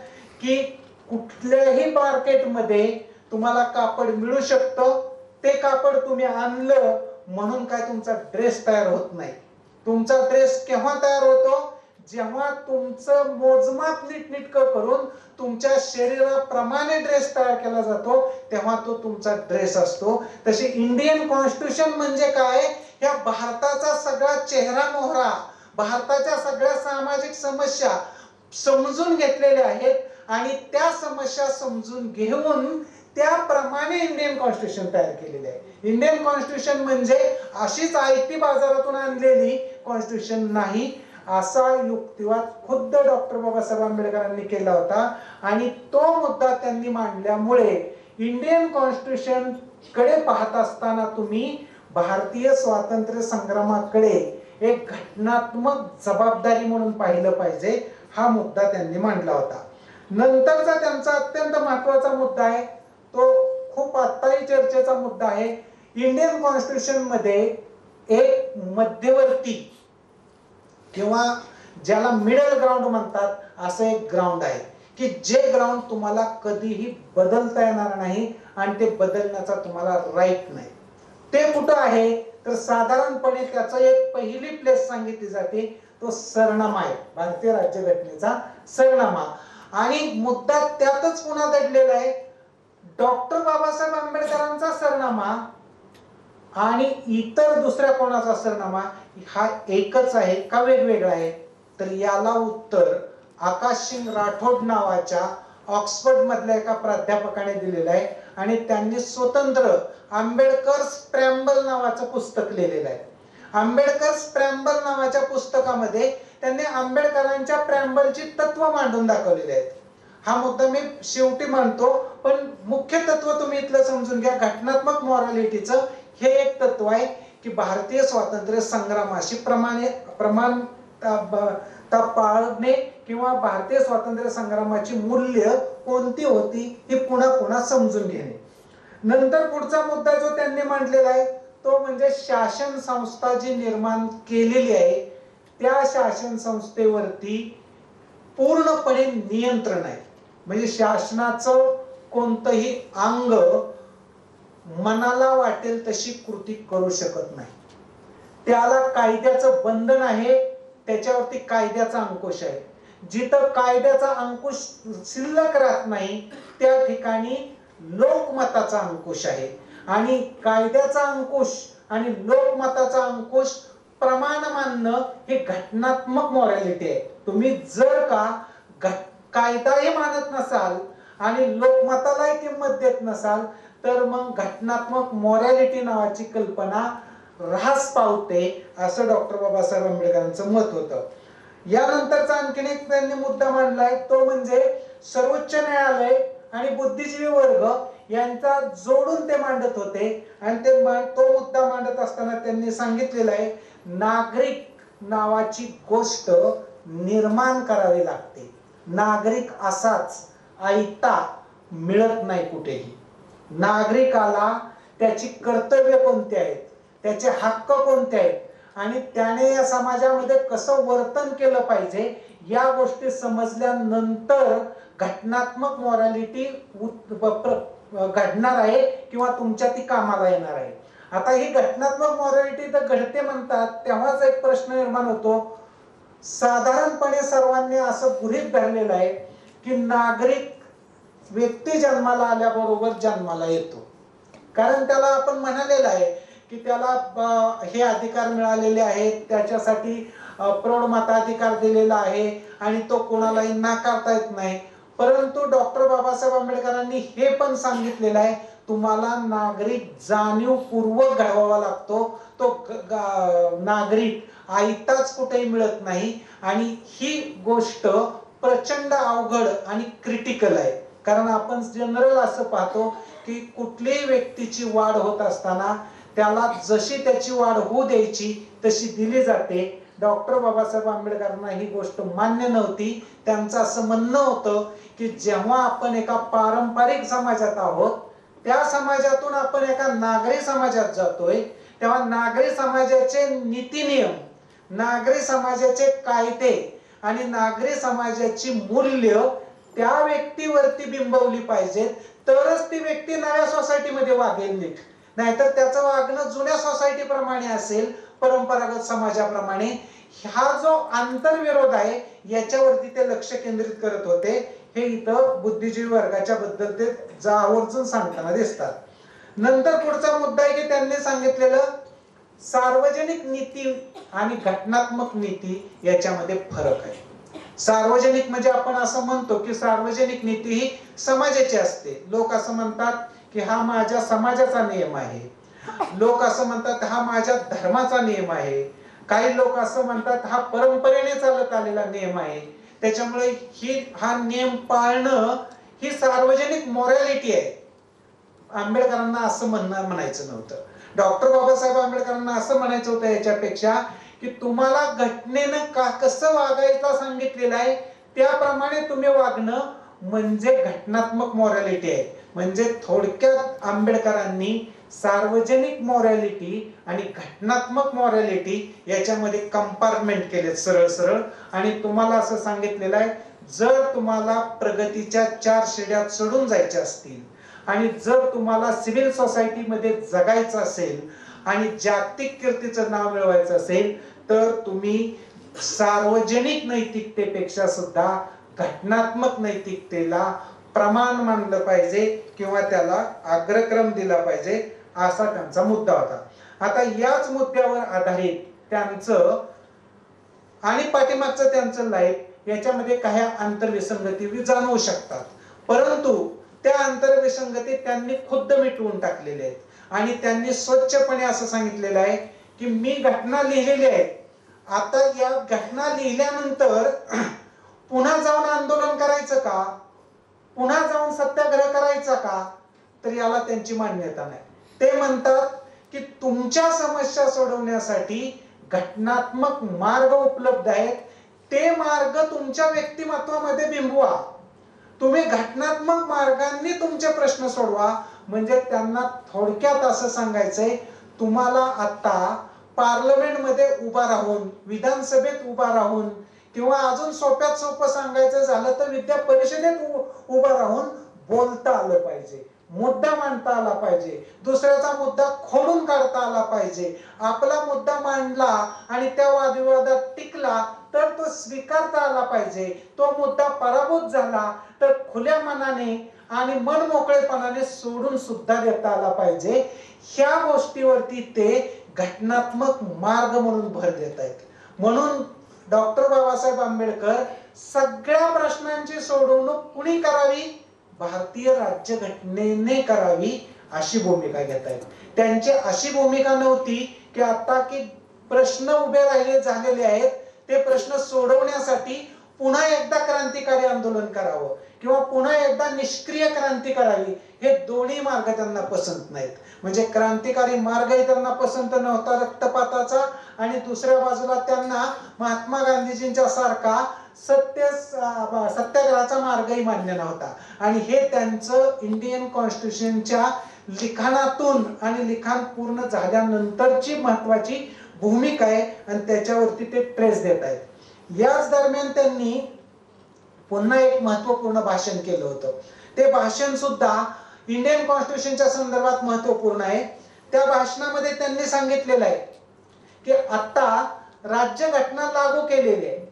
की कुठल्याही मार्केटमध्ये तुम्हाला कापड मिळू शकतं, ते कापड तुम्ही आणलं म्हणून काय तुमचा ड्रेस तयार होत नाही. तुमचा ड्रेस केव्हा तयार होतो, जेव्हा तुमचं मोजमाप नीटनेटकं करून तुमच्या शरीराप्रमाणे ड्रेस तयार केला जातो तेव्हा तो तुमचा ड्रेस असतो. तसे इंडियन कॉन्स्टिट्यूशन म्हणजे काय, या भारताचा सगळा चेहरा मोहरा, भारताच्या सगळ्या सामाजिक समस्या समजून घेतलेल्या आहेत आणि त्या समस्या समजून घेऊन त्याप्रमाणे इंडियन कॉन्स्टिट्यूशन तयार केलेले आहे. इंडियन कॉन्स्टिट्यूशन म्हणजे अशीच आयती बाजारातून आणलेली कॉन्स्टिट्यूशन नाही, असा युक्तिवाद खुद्द डॉक्टर बाबासाहेब आंबेडकरांनी केला होता. आणि तो मुद्दा त्यांनी मांडल्यामुळे इंडियन कॉन्स्टिट्यूशन कडे पाहत असताना तुम्ही भारतीय स्वातंत्र्य संग्रामाकडे एक घटनात्मक जबाबदारी म्हणून पाहिलं पाहिजे, हा मुद्दा त्यांनी मांडला होता. नंतरचा त्यांचा अत्यंत महत्वाचा मुद्दा आहे, तो खूप आत्ताही चर्चेचा मुद्दा आहे. इंडियन कॉन्स्टिट्यूशन मध्ये एक मध्यवर्ती किंवा ज्याला मिडल ग्राउंड म्हणतात असं एक ग्राउंड आहे की जे ग्राउंड तुम्हाला कधीही बदलता येणार नाही आणि ते बदलण्याचा तुम्हाला राईट नाही. ते कुठं आहे तर साधारणपणे त्याचं एक पहिली प्लेस सांगितली जाते, तो सरनामा आहे, भारतीय राज्यघटनेचा सरनामा. आणि मुद्दा त्यातच पुन्हा दडलेला आहे, डॉक्टर बाबासाहेब आंबेडकरांचा सरनामा आणि इतर दुसऱ्या कोणाचा सरनामा हा एकच आहे का वेगवेगळा आहे. तर याला उत्तर आकाश सिंग राठोड नावाच्या ऑक्सफर्ड मधल्या एका प्राध्यापकाने दिलेलं आहे आणि त्यांनी स्वतंत्र आंबेडकर्स प्रेम्बल नावाचं पुस्तक लिहिलेलं आहे. आंबेडकर्स प्रेम्बल नावाच्या पुस्तकामध्ये त्यांनी आंबेडकरांच्या प्रेम्बलची तत्व मांडून दाखवलेली आहेत. हा मुद्दा मी शेवटी मांडतो, पण मुख्य तत्व तुम्ही इथलं समजून घ्या. घटनात्मक मॉरॅलिटीचं हे एक तत्व आहे की भारतीय स्वातंत्र्य संग्रामाशी समानता पाळणे किंवा भारतीय स्वातंत्र्य संग्रामाची मूल्य कोणती होती ही पुन्हा पुन्हा समजून घेणे. नंतर पुढचा मुद्दा जो त्यांनी मांडलेला आहे तो म्हणजे शासन संस्था जी निर्माण केलेली आहे त्या शासन संस्थेवरती पूर्णपणे नियंत्रण आहे. म्हणजे शासनाचं कोणतंही अंग मनाला वाटेल तशी कृती करू शकत नाही. त्याला कायद्याचं बंधन आहे, त्याच्यावरती कायद्याचा अंकुश आहे. जिथं कायद्याचा अंकुश शिल्लक राहत नाही त्या ठिकाणी लोकमताचा अंकुश आहे. आणि कायद्याचा अंकुश आणि लोकमताचा अंकुश प्रमाण मानणं हे घटनात्मक मॉरॅलिटी आहे. तुम्ही जर का कायदाही मानत नसाल आणि लोकमतालाही किंमत देत नसाल तर मग घटनात्मक मॉरॅलिटी नावाची कल्पना ऱ्हास पावते, असं डॉक्टर बाबासाहेब आंबेडकरांचं मत होतं. यानंतरचा आणखीन एक त्यांनी मुद्दा मांडलाय तो म्हणजे सर्वोच्च न्यायालय आणि बुद्धिजीवी वर्ग यांचा जोडून ते मांडत होते. आणि ते तो मुद्दा मांडत असताना त्यांनी सांगितलेलं आहे नागरिक नावाची गोष्ट निर्माण करावी लागते. नागरिक असाच आयता मिळत नाही कुठेही. नागरिकाला त्याची कर्तव्य कोणती आहेत, त्याचे हक्क कोणते आहेत आणि त्याने या समाजामध्ये कसं वर्तन केलं पाहिजे या गोष्टी समजल्यानंतर घटनात्मक मॉरॅलिटी घडणार आहे किंवा तुमच्या ती कामाला येणार आहे. आता ही घटनात्मक मॉरॅलिटी तर घडते म्हणतात तेव्हाच एक प्रश्न निर्माण होतो. साधारणपणे सर्वांनी असं गृहीत धरलेलं आहे की नागरिक व्यक्ती जन्माला आल्याबरोबर जन्माला येतो, कारण त्याला आपण म्हणालेलं आहे की त्याला हे अधिकार मिळालेले आहेत, त्याच्यासाठी प्रौढ मताधिकार दिलेला आहे आणि तो कोणालाही नाकारता येत नाही. परंतु डॉक्टर बाबासाहेब आंबेडकरांनी हे पण सांगितलेलं आहे तुम्हाला नागरिक जाणीवपूर्वक घडवावा लागतो. तो नागरिक आयताच कुठेही मिळत नाही आणि ही गोष्ट प्रचंड अवघड आणि क्रिटिकल आहे. कारण आपण जनरल असं पाहतो की कुठल्याही व्यक्तीची वाढ होत असताना त्याला जशी त्याची वाढ होऊ द्यायची तशी दिली जाते. डॉक्टर बाबासाहेब आंबेडकरांना ही गोष्ट मान्य नव्हती. त्यांचं असं म्हणणं होतं की जेव्हा आपण एका पारंपरिक समाजात आहोत त्या समाजातून आपण एका नागरी समाजात जातोय तेव्हा नागरी समाजाचे नीती नियम, नागरी समाजाचे कायदे आणि नागरी समाजाची मूल्य त्या व्यक्तीवरती बिंबवली पाहिजेत तरच ती व्यक्ती नव्या सोसायटीमध्ये वागेल नीट. नाहीतर त्याचं वागणं जुन्या सोसायटी प्रमाणे असेल, परंपरागत समाजाप्रमाणे. हा जो आंतरविरोध आहे याच्यावरती ते लक्ष केंद्रित करत होते. हे इथं बुद्धिजीवी वर्गाच्या बद्दल ते आवर्जून सांगताना दिसतात. नंतर पुढचा मुद्दा आहे की त्यांनी सांगितलेलं सार्वजनिक नीती आणि घटनात्मक नीती याच्यामध्ये फरक आहे. सार्वजनिक म्हणजे आपण असं म्हणतो की सार्वजनिक नीती ही समाजाची असते. लोक असं म्हणतात की हा माझ्या समाजाचा नियम आहे. लोक असं म्हणतात हा माझ्या धर्माचा नियम आहे. काही लोक असं म्हणतात हा परंपरेने चालत आलेला नियम आहे. त्याच्यामुळे हा नियम पाळणं ही सार्वजनिक मॉरॅलिटी आहे. आंबेडकरांना असं म्हणायचं नव्हतं. डॉक्टर बाबासाहेब आंबेडकरांना असं म्हणायचं होतं याच्यापेक्षा की तुम्हाला घटनेनं कसं वागायचं सांगितलेलं आहे त्याप्रमाणे तुम्ही वागणं म्हणजे घटनात्मक मॉरॅलिटी आहे. म्हणजे थोडक्यात आंबेडकरांनी सार्वजनिक मॉरॅलिटी आणि घटनात्मक मॉरॅलिटी याच्यामध्ये कंपार्टमेंट केले सरळ सरळ. आणि तुम्हाला असं सांगितलेलं आहे जर तुम्हाला प्रगतीच्या 4 शिड्या चढून जायच्या असतील आणि जर तुम्हाला सिव्हिल सोसायटीमध्ये जगायचं असेल आणि जागतिक कीर्तीचं नाव मिळवायचं असेल तर तुम्ही सार्वजनिक नैतिकतेपेक्षा सुद्धा घटनात्मक नैतिकतेला प्रमाण मानलं पाहिजे किंवा त्याला अग्रक्रम दिला पाहिजे असा त्यांचा मुद्दा होता. आता याच मुद्द्यावर आधारित त्यांचं आणि पाठीमागचं त्यांचं लाईफ याच्यामध्ये काही आंतरविसंगती जाणवू शकतात. परंतु त्या आंतरविसंगती त्यांनी खुद्द मिटवून टाकलेल्या आहेत. आणि त्यांनी स्वच्छपणे असं सांगितलेलं आहे की मी घटना लिहिलेली आहे. आता या घटना लिहिल्यानंतर पुन्हा जाऊन आंदोलन करायचं का, पुन्हा जाऊन सत्याग्रह करायचा का, तर याला त्यांची मान्यता नाही. ते म्हणतात की तुमच्या समस्या सोडवण्यासाठी घटनात्मक मार्ग उपलब्ध आहेत. ते मार्ग तुमच्या व्यक्तिमत्वामध्ये बिंबवा. तुम्ही घटनात्मक मार्गांनी तुमचे प्रश्न सोडवा. म्हणजे त्यांना थोडक्यात असं सांगायचंय तुम्हाला आता पार्लमेंटमध्ये उभा राहून, विधानसभेत उभा राहून किंवा अजून सोप्यात सोपं सांगायचं झालं तर विद्या परिषदेत उभं राहून बोलता आलं पाहिजे, मुद्दा मांडता आला पाहिजे, दुसऱ्याचा मुद्दा खोडून काढता आला पाहिजे. आपला मुद्दा मांडला आणि त्या वादविवादात टिकला तर तो स्वीकारता आला पाहिजे. तो मुद्दा पराभूत झाला तर खुल्या मनाने आणि मनमोकळेपणाने सोडून सुद्धा देता आला पाहिजे. ह्या गोष्टीवरती ते घटनात्मक मार्ग म्हणून भर देत आहेत. म्हणून डॉक्टर बाबासाहेब आंबेडकर सगळ्या प्रश्नांची सोडवणूक कुणी करावी, भारतीय राज्यघटनेने करावी अशी भूमिका घेत आहेत. त्यांची अशी भूमिका नव्हती की आता की प्रश्न उभे राहिले झालेले आहेत ते प्रश्न सोडवण्यासाठी पुन्हा एकदा क्रांतिकारी आंदोलन करावं किंवा पुन्हा एकदा निष्क्रिय क्रांती करावी. हे दोन्ही मार्ग त्यांना पसंत नाहीत. म्हणजे क्रांतिकारी मार्गही त्यांना पसंत नव्हता रक्तपाताचा आणि दुसऱ्या बाजूला त्यांना महात्मा गांधीजींच्या सारखा सत्याग्रहाचा मार्गही मान्य नव्हता. आणि हे त्यांचं इंडियन कॉन्स्टिट्यूशनच्या लिखाणातून आणि लिखाण पूर्ण झाल्यानंतरची महत्वाची भूमिका आहे आणि त्याच्यावरती ते ट्रेस देत आहेत. याच दरम्यान त्यांनी पुन्हा एक महत्वपूर्ण भाषण केलं होतं. ते भाषण सुद्धा इंडियन कॉन्स्टिट्यूशनच्या संदर्भात महत्वपूर्ण आहे. त्या भाषणामध्ये त्यांनी सांगितलेलं आहे की आता राज्यघटना लागू केलेली आहे.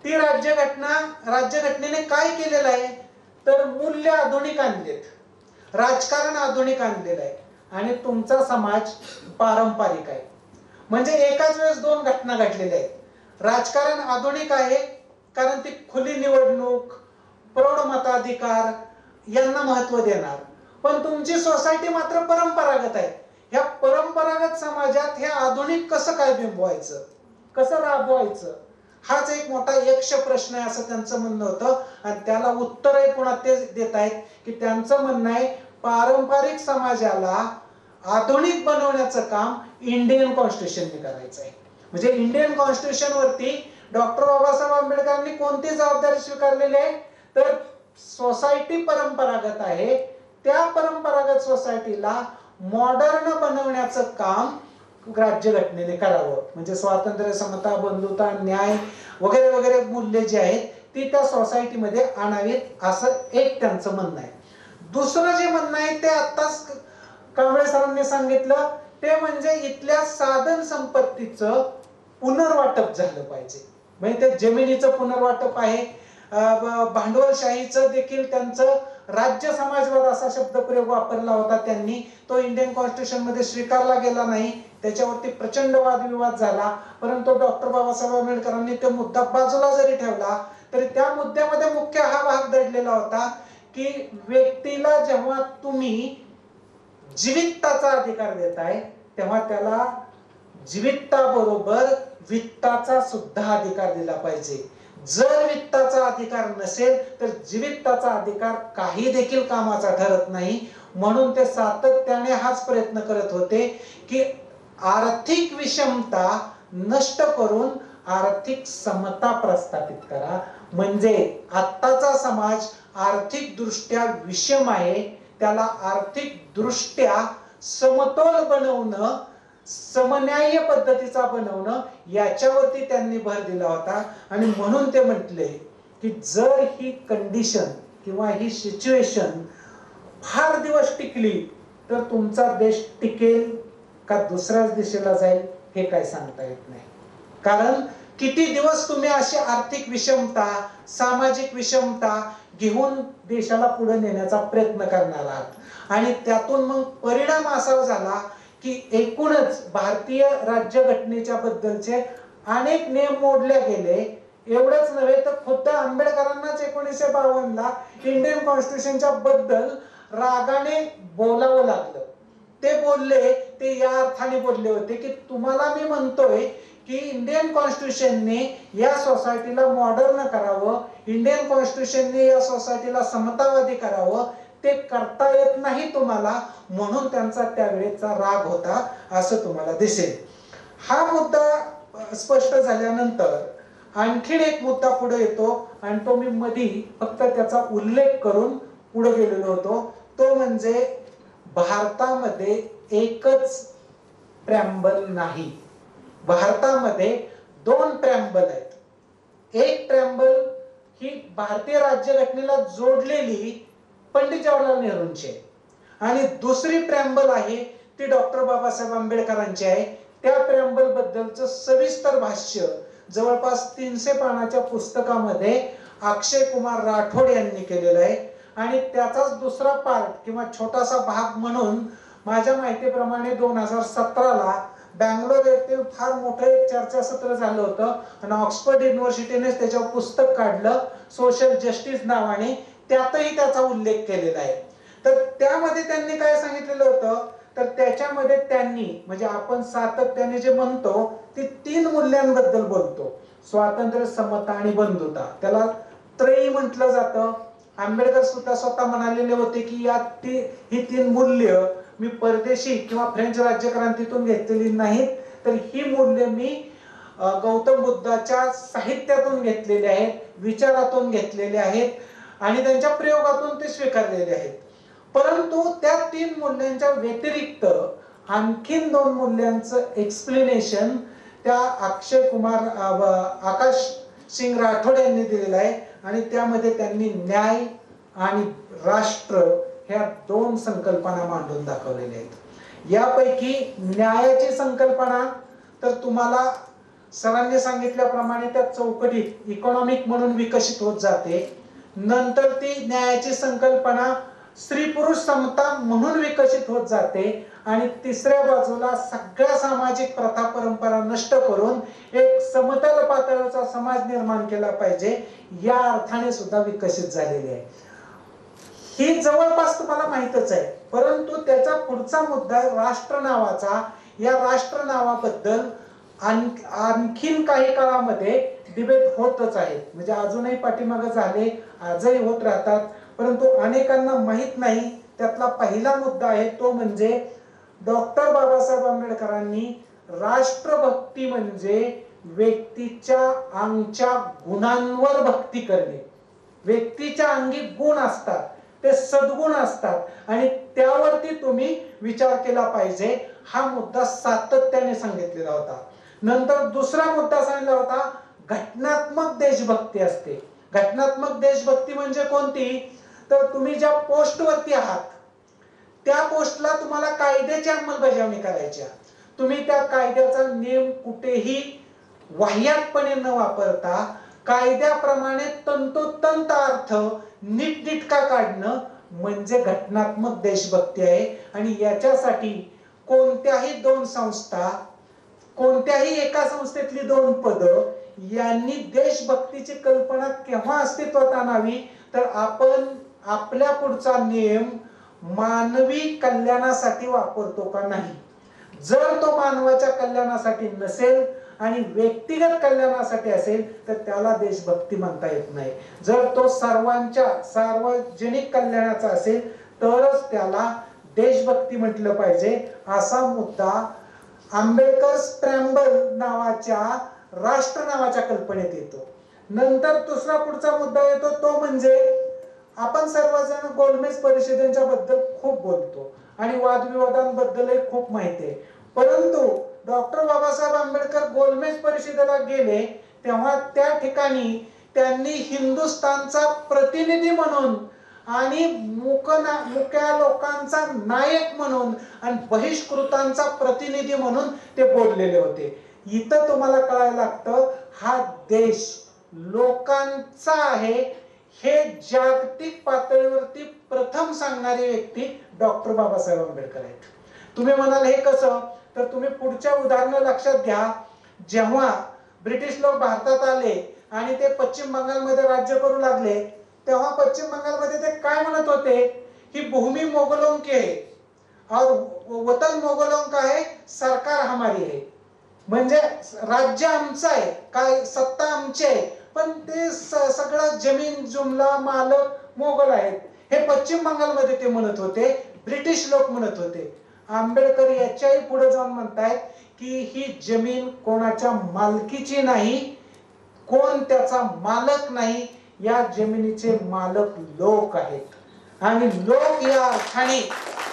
ती राज्यघटनेने काय केलेलं आहे तर मूल्य आधुनिक आणलेत, राजकारण आधुनिक आणलेलं आहे आणि तुमचा समाज पारंपरिक आहे. म्हणजे एकाच वेळेस 2 घटना घडलेल्या आहेत. राजकारण आधुनिक आहे कारण ती खुली निवडणूक, प्रौढ मताधिकार यांना महत्व देणार, पण तुमची सोसायटी मात्र परंपरागत आहे. ह्या परंपरागत समाजात हे आधुनिक कसं काय बिंबवायचं, कसं राबवायचं, हाच एक मोठा यक्ष प्रश्न आहे असं त्यांचं म्हणणं होतं. आणि त्याला उत्तरही पुन्हा ते देत आहेत की त्यांचं म्हणणं आहे पारंपरिक समाजाला आधुनिक बनवण्याचं काम इंडियन कॉन्स्टिट्यूशनने करायचं आहे. म्हणजे इंडियन कॉन्स्टिट्यूशन वरती डॉक्टर बाबासाहेब आंबेडकरांनी कोणती जबाबदारी स्वीकारलेली आहे तर सोसायटी परंपरागत आहे, त्या परंपरागत सोसायटीला मॉडर्न बनवण्याचं काम राज्यघटनेने करावं. म्हणजे स्वातंत्र्य, समता, बंधुता, न्याय वगैरे वगैरे मूल्य जे आहेत ती त्या सोसायटीमध्ये आणावीत असं एक त्यांचं म्हणणं आहे. दुसरं जे म्हणणं आहे ते आत्ताच कांबळे सरांनी सांगितलं ते म्हणजे इथल्या साधन संपत्तीचं पुनर्वाटप झालं पाहिजे. म्हणजे ते जमिनीचं पुनर्वाटप आहे, भांडवलशाहीचं देखील त्यांचं राज्य समाजवाद असा शब्दप्रयोग वापरला होता त्यांनी, तो इंडियन कॉन्स्टिट्यूशन मध्ये स्वीकारला गेला नाही. त्याच्यावरती प्रचंड वादविवाद झाला. परंतु डॉक्टर बाबासाहेब आंबेडकरांनी तो मुद्दा बाजूला जरी ठेवला तरी त्या मुद्द्यामध्ये मुख्य हा भाग दडलेला होता की व्यक्तीला जेव्हा तुम्ही जीवितताचा अधिकार देताय तेव्हा त्याला जीवितताबरोबर वित्ताचा सुद्धा अधिकार दिला पाहिजे. जर वित्ताचा अधिकार नसेल तर जीवितताचा अधिकार काही देखील कामाचा ठरत नाही. म्हणून ते सातत्याने हाच प्रयत्न करत होते की आर्थिक विषमता नष्ट करून आर्थिक समता प्रस्थापित करा. म्हणजे आत्ताचा समाज आर्थिक दृष्ट्या विषम आहे, त्याला आर्थिक दृष्ट्या समतोल बनवणं, समन्याय्य पद्धतीचा बनवणं याच्यावरती त्यांनी भर दिला होता. आणि म्हणून ते म्हटले की जर ही कंडिशन किंवा ही सिच्युएशन फार दिवस टिकली तर तुमचा देश टिकेल का दुसऱ्याच दिशेला जाईल हे काय सांगता येत नाही. कारण किती दिवस तुम्ही अशी आर्थिक विषमता, सामाजिक विषमता घेऊन देशाला पुढे नेण्याचा प्रयत्न करणार आहात. आणि त्यातून मग परिणाम असा झाला की एकूणच भारतीय राज्यघटनेच्या बद्दलचे अनेक नियम मोडले गेले. एवढंच नव्हे तर खुद्द आंबेडकरांनाच 1952 ला इंडियन कॉन्स्टिट्यूशनच्या बद्दल रागाने बोलावं लागलं. ते बोलले, ते या अर्थाने बोलले होते की तुम्हाला मी म्हणतोय की इंडियन कॉन्स्टिट्यूशनने या सोसायटीला मॉडर्न करावं, इंडियन कॉन्स्टिट्यूशनने या सोसायटीला समतावादी करावं, ते करता येत नाही तुम्हाला. म्हणून त्यांचा त्यावेळेचा राग होता असं तुम्हाला दिसेल. हा मुद्दा स्पष्ट झाल्यानंतर आणखीन एक मुद्दा पुढे येतो आणि तो मी मधी फक्त त्याचा उल्लेख करून पुढे गेलेलो होतो. तो म्हणजे भारतामध्ये एकच प्रेम्बल नाही, भारतामध्ये 2 प्रेम्बल आहेत. एक प्रेम्बल ही भारतीय राज्यघटनेला जोडलेली पंडित जवाहरलाल नेहरूंची आणि दुसरी प्रेम्बल आहे ती डॉक्टर बाबासाहेब आंबेडकरांची आहे. त्या प्रेम्बल बद्दलचं सविस्तर भाष्य जवळपास 300 पानाच्या पुस्तकामध्ये अक्षय कुमार राठोड यांनी केलेलं आहे. आणि त्याचाच दुसरा पार्ट किंवा छोटासा भाग म्हणून माझ्या माहितीप्रमाणे 2017 ला बँगलोर येथे फार मोठं एक चर्चासत्र झालं होतं आणि ऑक्सफर्ड युनिव्हर्सिटीने त्याच्यावर पुस्तक काढलं सोशल जस्टिस नावाने. त्यातही त्याचा उल्लेख केलेला आहे. तर त्यामध्ये त्यांनी काय सांगितलेलं होतं तर त्याच्यामध्ये त्यांनी म्हणजे आपण सातत्याने जे म्हणतो ती 3 मूल्यांबद्दल बोलतो, स्वातंत्र्य, समता आणि बंधुता. त्याला त्रयी म्हटलं जातं. आंबेडकर सुद्धा स्वतः म्हणालेले होते की ही 3 मूल्य मी परदेशी किंवा फ्रेंच राज्यक्रांतीतून घेतलेली नाहीत, तर ही मूल्य मी गौतम बुद्धाच्या साहित्यातून घेतलेले आहेत, विचारातून घेतलेले आहेत आणि त्यांच्या प्रयोगातून ते स्वीकारलेले आहेत. परंतु त्या 3 मूल्यांच्या व्यतिरिक्त आणखीन 2 मूल्यांचं एक्सप्लेनेशन त्या अक्षय कुमार आकाश सिंग राठोड यांनी दिलेलं आहे. आणि त्यामध्ये त्यांनी न्याय आणि राष्ट्र ह्या 2 संकल्पना मांडून दाखवलेल्या आहेत. यापैकी न्यायाची संकल्पना तर तुम्हाला सरांनी सांगितल्याप्रमाणे त्या चौकटीत इकॉनॉमिक म्हणून विकसित होत जाते. नंतर ती न्यायाची संकल्पना स्त्री पुरुष समता म्हणून विकसित होत जाते आणि तिसऱ्या बाजूला सगळ्या सामाजिक प्रथा परंपरा नष्ट करून एक समतल पातळीचा समाज निर्माण केला पाहिजे या अर्थाने सुद्धा विकसित झालेली आहे. ही जवळपास तुम्हाला माहितच आहे. परंतु त्याचा पुढचा मुद्दा राष्ट्र नावाचा. या राष्ट्र नावाबद्दल आणखीन काही काळामध्ये डिबेट होतच आहेत. म्हणजे अजूनही पाठीमागे झाले, आजही होत राहतात. परंतु अनेकांना माहित नाही. त्यातला पहिला मुद्दा आहे तो म्हणजे डॉक्टर बाबासाहेब आंबेडकरांनी राष्ट्रभक्ती म्हणजे व्यक्तीच्या अंगच्या गुणांवर भक्ती करणे. व्यक्तीच्या अंगी गुण असतात, ते सद्गुण असतात आणि त्यावरती तुम्ही विचार केला पाहिजे हा मुद्दा सातत्याने सांगितलेला होता. नंतर दुसरा मुद्दा सांगितला होता घटनात्मक देशभक्ती असते. घटनात्मक देशभक्ती म्हणजे कोणती तर तुम्ही ज्या पोस्टवरती आहात त्या पोस्टला तुम्हाला कायद्याची अंमलबजावणी करायची. तुम्ही त्या कायद्याचा नियम कुठेही वाह्यातपणे न वापरता कायद्याप्रमाणे तंतोतंत अर्थ नीटनेटका काढणं म्हणजे घटनात्मक देशभक्ती आहे. आणि याच्यासाठी कोणत्याही दोन संस्था, कोणत्याही एका संस्थेतली दोन पदं यांनी देशभक्तीची कल्पना केव्हा अस्तित्वात आणावी, तर आपण आपल्या पुढचा नियम मानवी कल्याणासाठी वापरतो का नाही. जर तो मानवाच्या कल्याणासाठी नसेल आणि व्यक्तिगत कल्याणासाठी असेल तर त्याला देशभक्ती म्हणता येत नाही. जर तो सर्वांच्या सार्वजनिक कल्याणाचा असेल तरच त्याला देशभक्ती म्हटलं पाहिजे. असा मुद्दा आंबेडकर स्क्रॅम्बल नावाच्या राष्ट्र नावाच्या कल्पनेत येतो. नंतर दुसरा पुढचा मुद्दा येतो तो म्हणजे आपण सर्वजण गोलमेज परिषदेच्या बद्दल खूप बोलतो आणि वादविवादांबद्दलही खूप माहिती आहे. परंतु डॉक्टर बाबासाहेब आंबेडकर गोलमेज परिषदेला गेले तेव्हा त्या ठिकाणी त्यांनी हिंदुस्थानचा प्रतिनिधी म्हणून आणि मुक्या लोकांचा नायक म्हणून आणि बहिष्कृतांचा प्रतिनिधी म्हणून ते बोललेले होते. इथं तुम्हाला कळायला लागतं हा देश लोकांचा आहे हे जागतिक पातळीवरती प्रथम सांगणारी व्यक्ती डॉक्टर बाबासाहेब आंबेडकर आहेत. तुम्ही म्हणाल हे कसं, तर तुम्ही पुढच्या उदाहरणं लक्षात घ्या. जेव्हा ब्रिटिश लोक भारतात आले आणि ते पश्चिम बंगालमध्ये राज्य करू लागले तेव्हा पश्चिम बंगालमध्ये ते काय म्हणत होते, ही भूमी मोगलों की है और वतन मोगलों का है, सरकार हमारी है. म्हणजे राज्य आमचं आहे, काय सत्ता आमची आहे, पण ते सगळं जमीन जुमला मालक मोगल आहेत. हे पश्चिम बंगालमध्ये ते म्हणत होते, ब्रिटिश लोक म्हणत होते. आंबेडकर याच्याही पुढे जाऊन म्हणतायत की ही जमीन कोणाच्या मालकीची नाही, कोण त्याचा मालक नाही, या जमिनीचे मालक लोक आहेत. आणि लोक या अर्थाने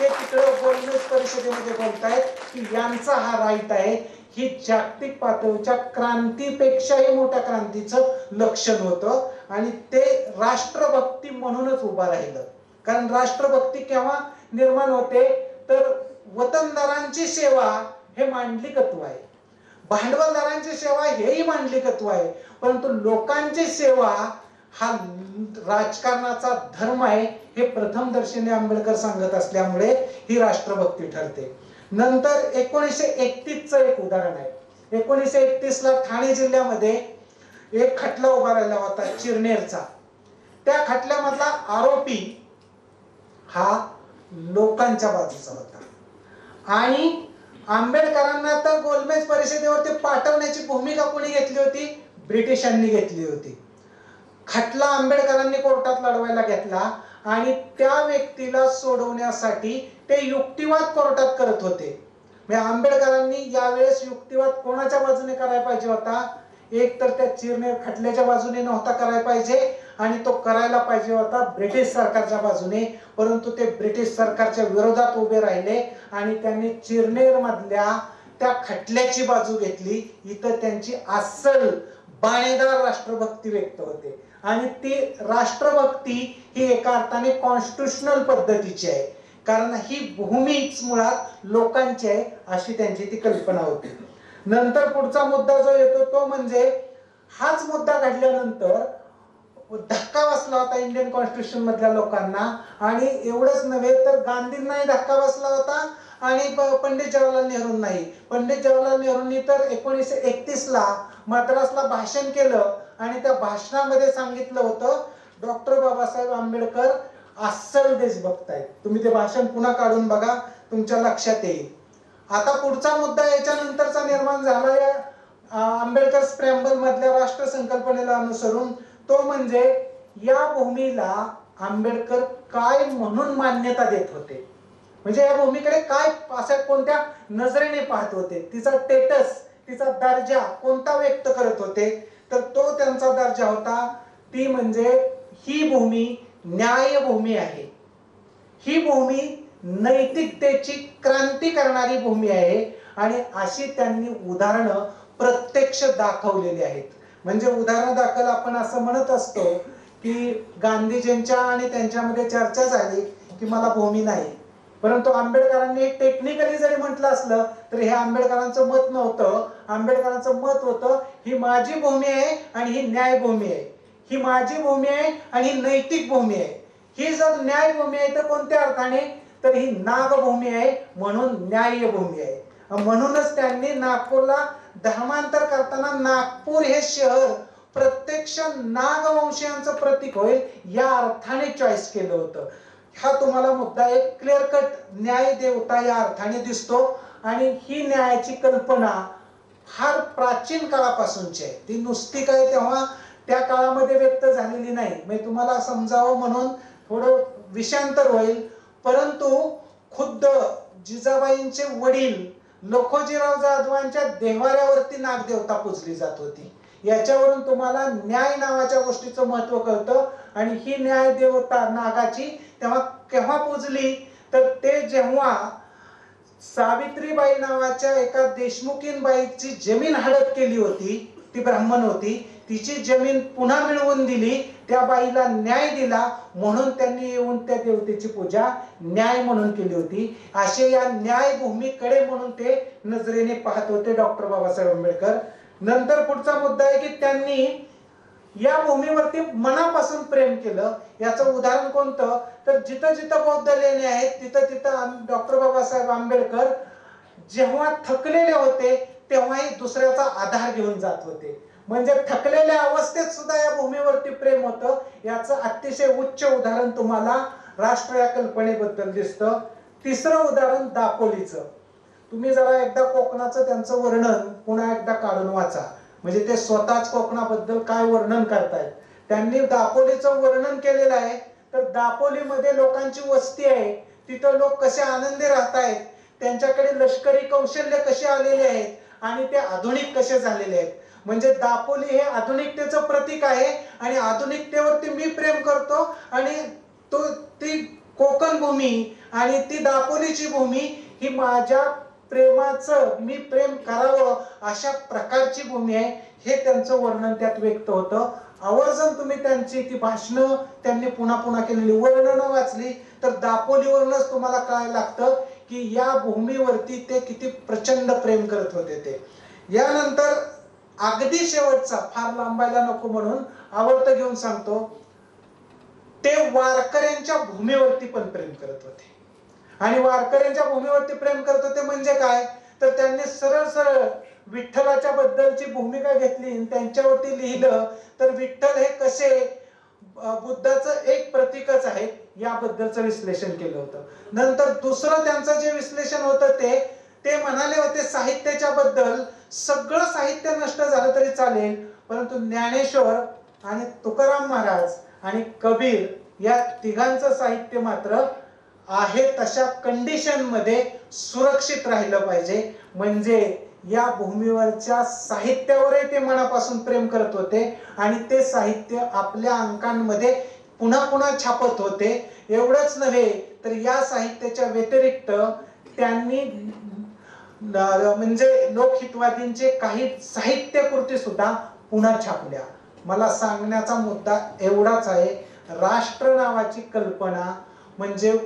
ते तिकडे गोलमेज परिषदेमध्ये बोलतायत की यांचा हा राईट आहे. ही जागतिक पातळीच्या क्रांतीपेक्षाही मोठ्या क्रांतीचं लक्षण होतं आणि ते राष्ट्रभक्ती म्हणूनच उभा राहिलं. कारण राष्ट्रभक्ती केव्हा निर्माण होते, तर वतनदारांची सेवा हे मांडलिकत्व आहे, भांडवलदारांची सेवा हेही मांडलिकत्व आहे, परंतु लोकांची सेवा हा राजकारणाचा धर्म आहे हे प्रथमदर्शनी आंबेडकर सांगत असल्यामुळे ही राष्ट्रभक्ती ठरते. नंतर 1931चं एक उदाहरण आहे. 1931ला ठाणे जिल्ह्यामध्ये एक खटला उभा राहिला होता चिरनेरचा. त्या खटल्यामधला आरोपी हा लोकांच्या बाजूचा होता आणि आंबेडकरांना तर गोलमेज परिषदेवरती पाठवण्याची भूमिका कोणी घेतली होती, ब्रिटिशांनी घेतली होती. खटला आंबेडकरांनी कोर्टात लढवायला घेतला आणि त्या व्यक्तीला सोडवण्यासाठी ते युक्तिवाद कोर्टात करत होते. म्हणजे आंबेडकरांनी यावेळेस युक्तिवाद कोणाच्या बाजूने करायला पाहिजे होता, एक तर त्या चिरनेर खटल्याच्या बाजूने नव्हता करायला पाहिजे आणि तो करायला पाहिजे होता ब्रिटिश सरकारच्या बाजूने. परंतु ते ब्रिटिश सरकारच्या विरोधात उभे राहिले आणि त्यांनी चिरनेर मधल्या त्या खटल्याची बाजू घेतली. इथं त्यांची अस्सल बाणेदार राष्ट्रभक्ती व्यक्त होते आणि ती राष्ट्रभक्ती ही एका अर्थाने कॉन्स्टिट्यूशनल पद्धतीची आहे, कारण ही भूमीच मुळात लोकांची आहे अशी त्यांची ती कल्पना होती. नंतर पुढचा मुद्दा जो येतो तो म्हणजे हाच मुद्दा घडल्यानंतर धक्का बसला होता इंडियन कॉन्स्टिट्यूशन मधल्या लोकांना. आणि एवढंच नव्हे तर गांधींनाही धक्का बसला होता आणि पंडित जवाहरलाल नेहरूंनाही. पंडित जवाहरलाल नेहरूंनी तर 1931ला मद्रासला भाषण केलं आणि त्या भाषणामध्ये सांगितलं होतं डॉक्टर बाबासाहेब आंबेडकर अस्सल देशभक्त आहेत. तुम्ही ते भाषण पुन्हा काढून बघा, तुमच्या लक्षात येईल. आता पुढचा मुद्दा याच्यानंतरचा निर्माण झाला या आंबेडकर स्क्रॅम्बल मधल्या राष्ट्र संकल्पनेला अनुसरून, तो म्हणजे या भूमीला आंबेडकर काय म्हणून मान्यता देत होते, म्हणजे या भूमीकडे काय अशा कोणत्या नजरेने पाहत होते, तिचा स्टेटस तिचा दर्जा कोणता व्यक्त करत होते. तर तो त्यांचा दर्जा होता ती म्हणजे ही भूमी न्यायभूमी आहे, ही भूमी नैतिकतेची क्रांती करणारी भूमी आहे आणि अशी त्यांनी उदाहरणं प्रत्यक्ष दाखवलेली आहेत. म्हणजे उदाहरण दाखल आपण असं म्हणत असतो की गांधीजींच्या आणि त्यांच्यामध्ये चर्चा झाली की मला भूमी नाही, परंतु आंबेडकरांनी टेक्निकली जरी म्हटलं असलं तरी हे आंबेडकरांचं मत नव्हतं आंबेडकरांचं मत होतं ही माझी भूमी आहे आणि ही न्यायभूमी आहे, ही माझी भूमी आहे आणि ही नैतिक भूमी आहे. ही जर न्यायभूमी आहे तर कोणत्या अर्थाने, तर ही नागभूमी आहे म्हणून न्यायभूमी आहे. म्हणूनच त्यांनी नागपूरला धर्मांतर करताना नागपूर हे शहर प्रत्यक्ष नागवंशीयांचं प्रतीक होईल या अर्थाने चॉईस केलं होतं. हा तुम्हाला मुद्दा एक क्लिअर कट न्याय देवता या अर्थाने दिसतो. आणि ही न्यायाची कल्पना फार प्राचीन काळापासूनची आहे, ती नुसती काय तेव्हा त्या काळामध्ये व्यक्त झालेली नाही. मी तुम्हाला समजावं म्हणून थोडं विषांतर होईल, परंतु खुद्द जिजाबाईंचे वडील लखोजीराव जाधवांच्या देव्हाऱ्यावरती नागदेवता पूजली जात होती. याच्यावरून तुम्हाला न्याय नावाच्या गोष्टीचं महत्व कळतं. आणि ही न्याय देवता नागाची तेव्हा केव्हा पूजली, तर ते जेव्हा सावित्रीबाई नावाच्या एका देशमुखीन बाईची जमीन हडप केली होती, ती ब्राह्मण होती, तिची जमीन पुन्हा मिळवून दिली, त्या बाईला न्याय दिला म्हणून त्यांनी येऊन त्या देवतेची पूजा न्याय म्हणून केली होती. असे या न्यायभूमीकडे म्हणून ते नजरेने पाहत होते डॉक्टर बाबासाहेब आंबेडकर. नंतर पुढचा मुद्दा आहे की त्यांनी या भूमीवरती मनापासून प्रेम केलं. याचं उदाहरण कोणतं, तर जिथं जिथं बौद्ध लेणे आहेत तिथं तिथं डॉक्टर बाबासाहेब आंबेडकर जेव्हा थकलेले होते तेव्हाही दुसऱ्याचा आधार घेऊन जात होते. म्हणजे थकलेल्या अवस्थेत सुद्धा या भूमीवरती प्रेम होतं. याचं अतिशय उच्च उदाहरण तुम्हाला राष्ट्र या कल्पनेबद्दल दिसतं. तिसरं उदाहरण दापोलीचं. तुम्ही जरा एकदा कोकणाचं त्यांचं वर्णन पुन्हा एकदा काढून वाचा, म्हणजे ते स्वतःच कोकणाबद्दल काय वर्णन करतायत. त्यांनी दापोलीचं वर्णन केलेलं आहे. तर दापोलीमध्ये लोकांची वस्ती आहे, तिथं लोक कसे आनंदी राहत आहेत, त्यांच्याकडे लष्करी कौशल्य कसे आलेले आहेत आणि ते आधुनिक कसे झालेले आहेत. म्हणजे दापोली हे आधुनिकतेचं प्रतीक आहे आणि आधुनिकतेवरती मी प्रेम करतो. आणि ती कोकण भूमी आणि ती दापोलीची भूमी ही माझ्या प्रेमाचं, मी प्रेम करावं अशा प्रकारची भूमी आहे, हे त्यांचं वर्णन त्यात व्यक्त होतं. आवर्जून तुम्ही त्यांची ती भाषणं त्यांनी पुन्हा पुन्हा केलेली वर्णनं वाचली तर दापोलीवरूनच तुम्हाला कळायला लागतं की या भूमीवरती ते किती प्रचंड प्रेम करत होते ते. यानंतर अगदी शेवटचा, फार लांबायला नको म्हणून आवडतं घेऊन सांगतो, ते वारकऱ्यांच्या भूमीवरती पण प्रेम करत होते. आणि वारकऱ्यांच्या भूमीवरती प्रेम करत होते म्हणजे काय, तर त्यांनी सरळ सरळ विठ्ठलाच्या बद्दलची भूमिका घेतली, त्यांच्यावरती लिहिलं तर विठ्ठल हे कसे बुद्धाचं एक प्रतीकच आहे याबद्दलचं विश्लेषण केलं होतं. नंतर दुसरं त्यांचं जे विश्लेषण होतं ते म्हणाले होते साहित्याच्या बद्दल, सगळं साहित्य नष्ट झालं तरी चालेल, परंतु ज्ञानेश्वर आणि तुकाराम महाराज आणि कबीर या तिघांचं साहित्य मात्र आहे तशा कंडिशन मध्ये सुरक्षित राहिलं पाहिजे. म्हणजे या भूमीवरच्या साहित्यावरही ते मनापासून प्रेम करत होते आणि ते साहित्य आपल्या अंकांमध्ये पुन्हा पुन्हा छापत होते. एवढंच नव्हे तर या साहित्याच्या व्यतिरिक्त त्यांनी म्हणजे लोकहितवादींचे काही साहित्य कृती सुद्धा पुन्हा छापल्या. मला सांगण्याचा मुद्दा एवढाच आहे, राष्ट्र नावाची कल्पना म्हणजे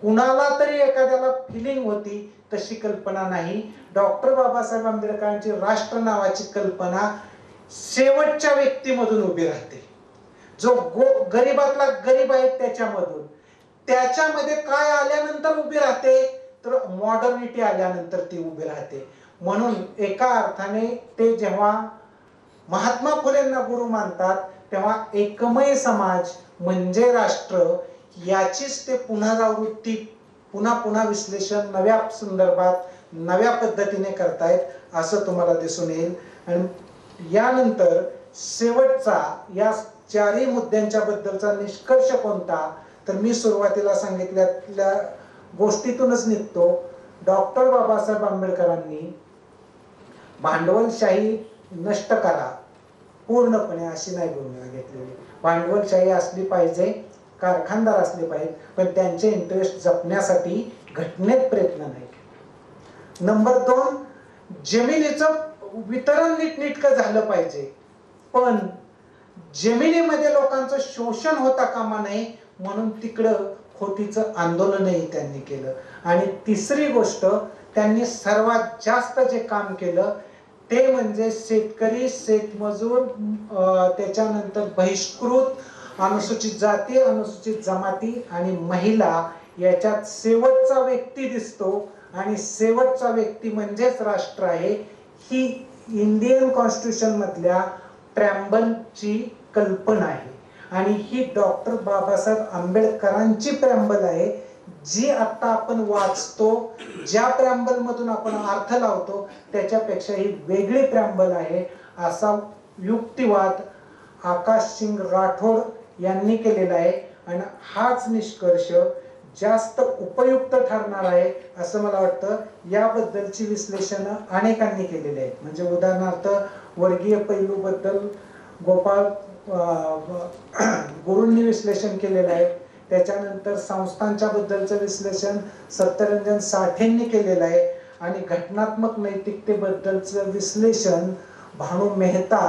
कुणाला तरी एखाद्याला फिलिंग होती तशी कल्पना नाही. डॉक्टर बाबासाहेब आंबेडकरांची राष्ट्र नावाची कल्पना शेवटच्या व्यक्तीमधून उभी राहते, जो गरीबातला गरीब आहे त्याच्यामधून. त्याच्यामध्ये काय आल्यानंतर उभी राहते, तर मॉडर्निटी आल्यानंतर ती उभी राहते. म्हणून एका अर्थाने ते जेव्हा महात्मा फुलेंना गुरु मानतात तेव्हा एकमय समाज म्हणजे राष्ट्र याचीच ते पुनरावृत्ती, पुन्हा पुन्हा विश्लेषण नव्या संदर्भात नव्या पद्धतीने करतायत असं तुम्हाला दिसून येईल. आणि यानंतर शेवटचा या चारही मुद्द्यांच्या बद्दलचा निष्कर्ष कोणता, तर मी सुरुवातीला सांगितलेल्या गोष्टीतूनच निघतो. डॉक्टर बाबासाहेब आंबेडकरांनी भांडवलशाही नष्ट करा पूर्णपणे अशी नाही भूमिका घेतलेली. भांडवलशाही असली पाहिजे, कारखानदार असले पाहिजे, पण त्यांचे इंटरेस्ट जपण्यासाठी घटनेत प्रयत्न नाही. नंबर 2, जमिनीचं वितरण नीटनेटकं झालं पाहिजे, पण जमिनीमध्ये लोकांचं शोषण होता कामा नये म्हणून तिकडं खोटीचं आंदोलनही त्यांनी केलं. आणि तिसरी गोष्ट, त्यांनी सर्वात जास्त जे काम केलं ते म्हणजे शेतकरी, शेतमजूर, त्याच्यानंतर बहिष्कृत, अनुसूचित जाती, अनुसूचित जमाती आणि महिला याच्यात शेवटचा व्यक्ती दिसतो आणि शेवटचा व्यक्ती म्हणजेच राष्ट्र आहे. ही इंडियन कॉन्स्टिट्यूशन मधल्या प्रेम्बलची कल्पना आहे आणि ही डॉक्टर बाबासाहेब आंबेडकरांची प्रेम्बल आहे, जी आता आपण वाचतो, ज्या प्रेम्बल मधून आपण अर्थ लावतो त्याच्यापेक्षा ही वेगळी प्रेम्बल आहे, असा युक्तिवाद आकाश सिंग राठोड यांनी केलेला आहे. आणि हाच निष्कर्ष जास्त उपयुक्त ठरणार आहे असं मला वाटतं. याबद्दलची विश्लेषण अनेकांनी केलेली आहेत. म्हणजे उदाहरणार्थ वर्गीय पैलू बद्दल गोपाळ गुरूंनी विश्लेषण केलेलं आहे. त्याच्यानंतर संस्थांच्या बद्दलचं विश्लेषण सत्यरंजन साठेंनी केलेलं आहे आणि घटनात्मक नैतिकतेबद्दलचं विश्लेषण भानू मेहता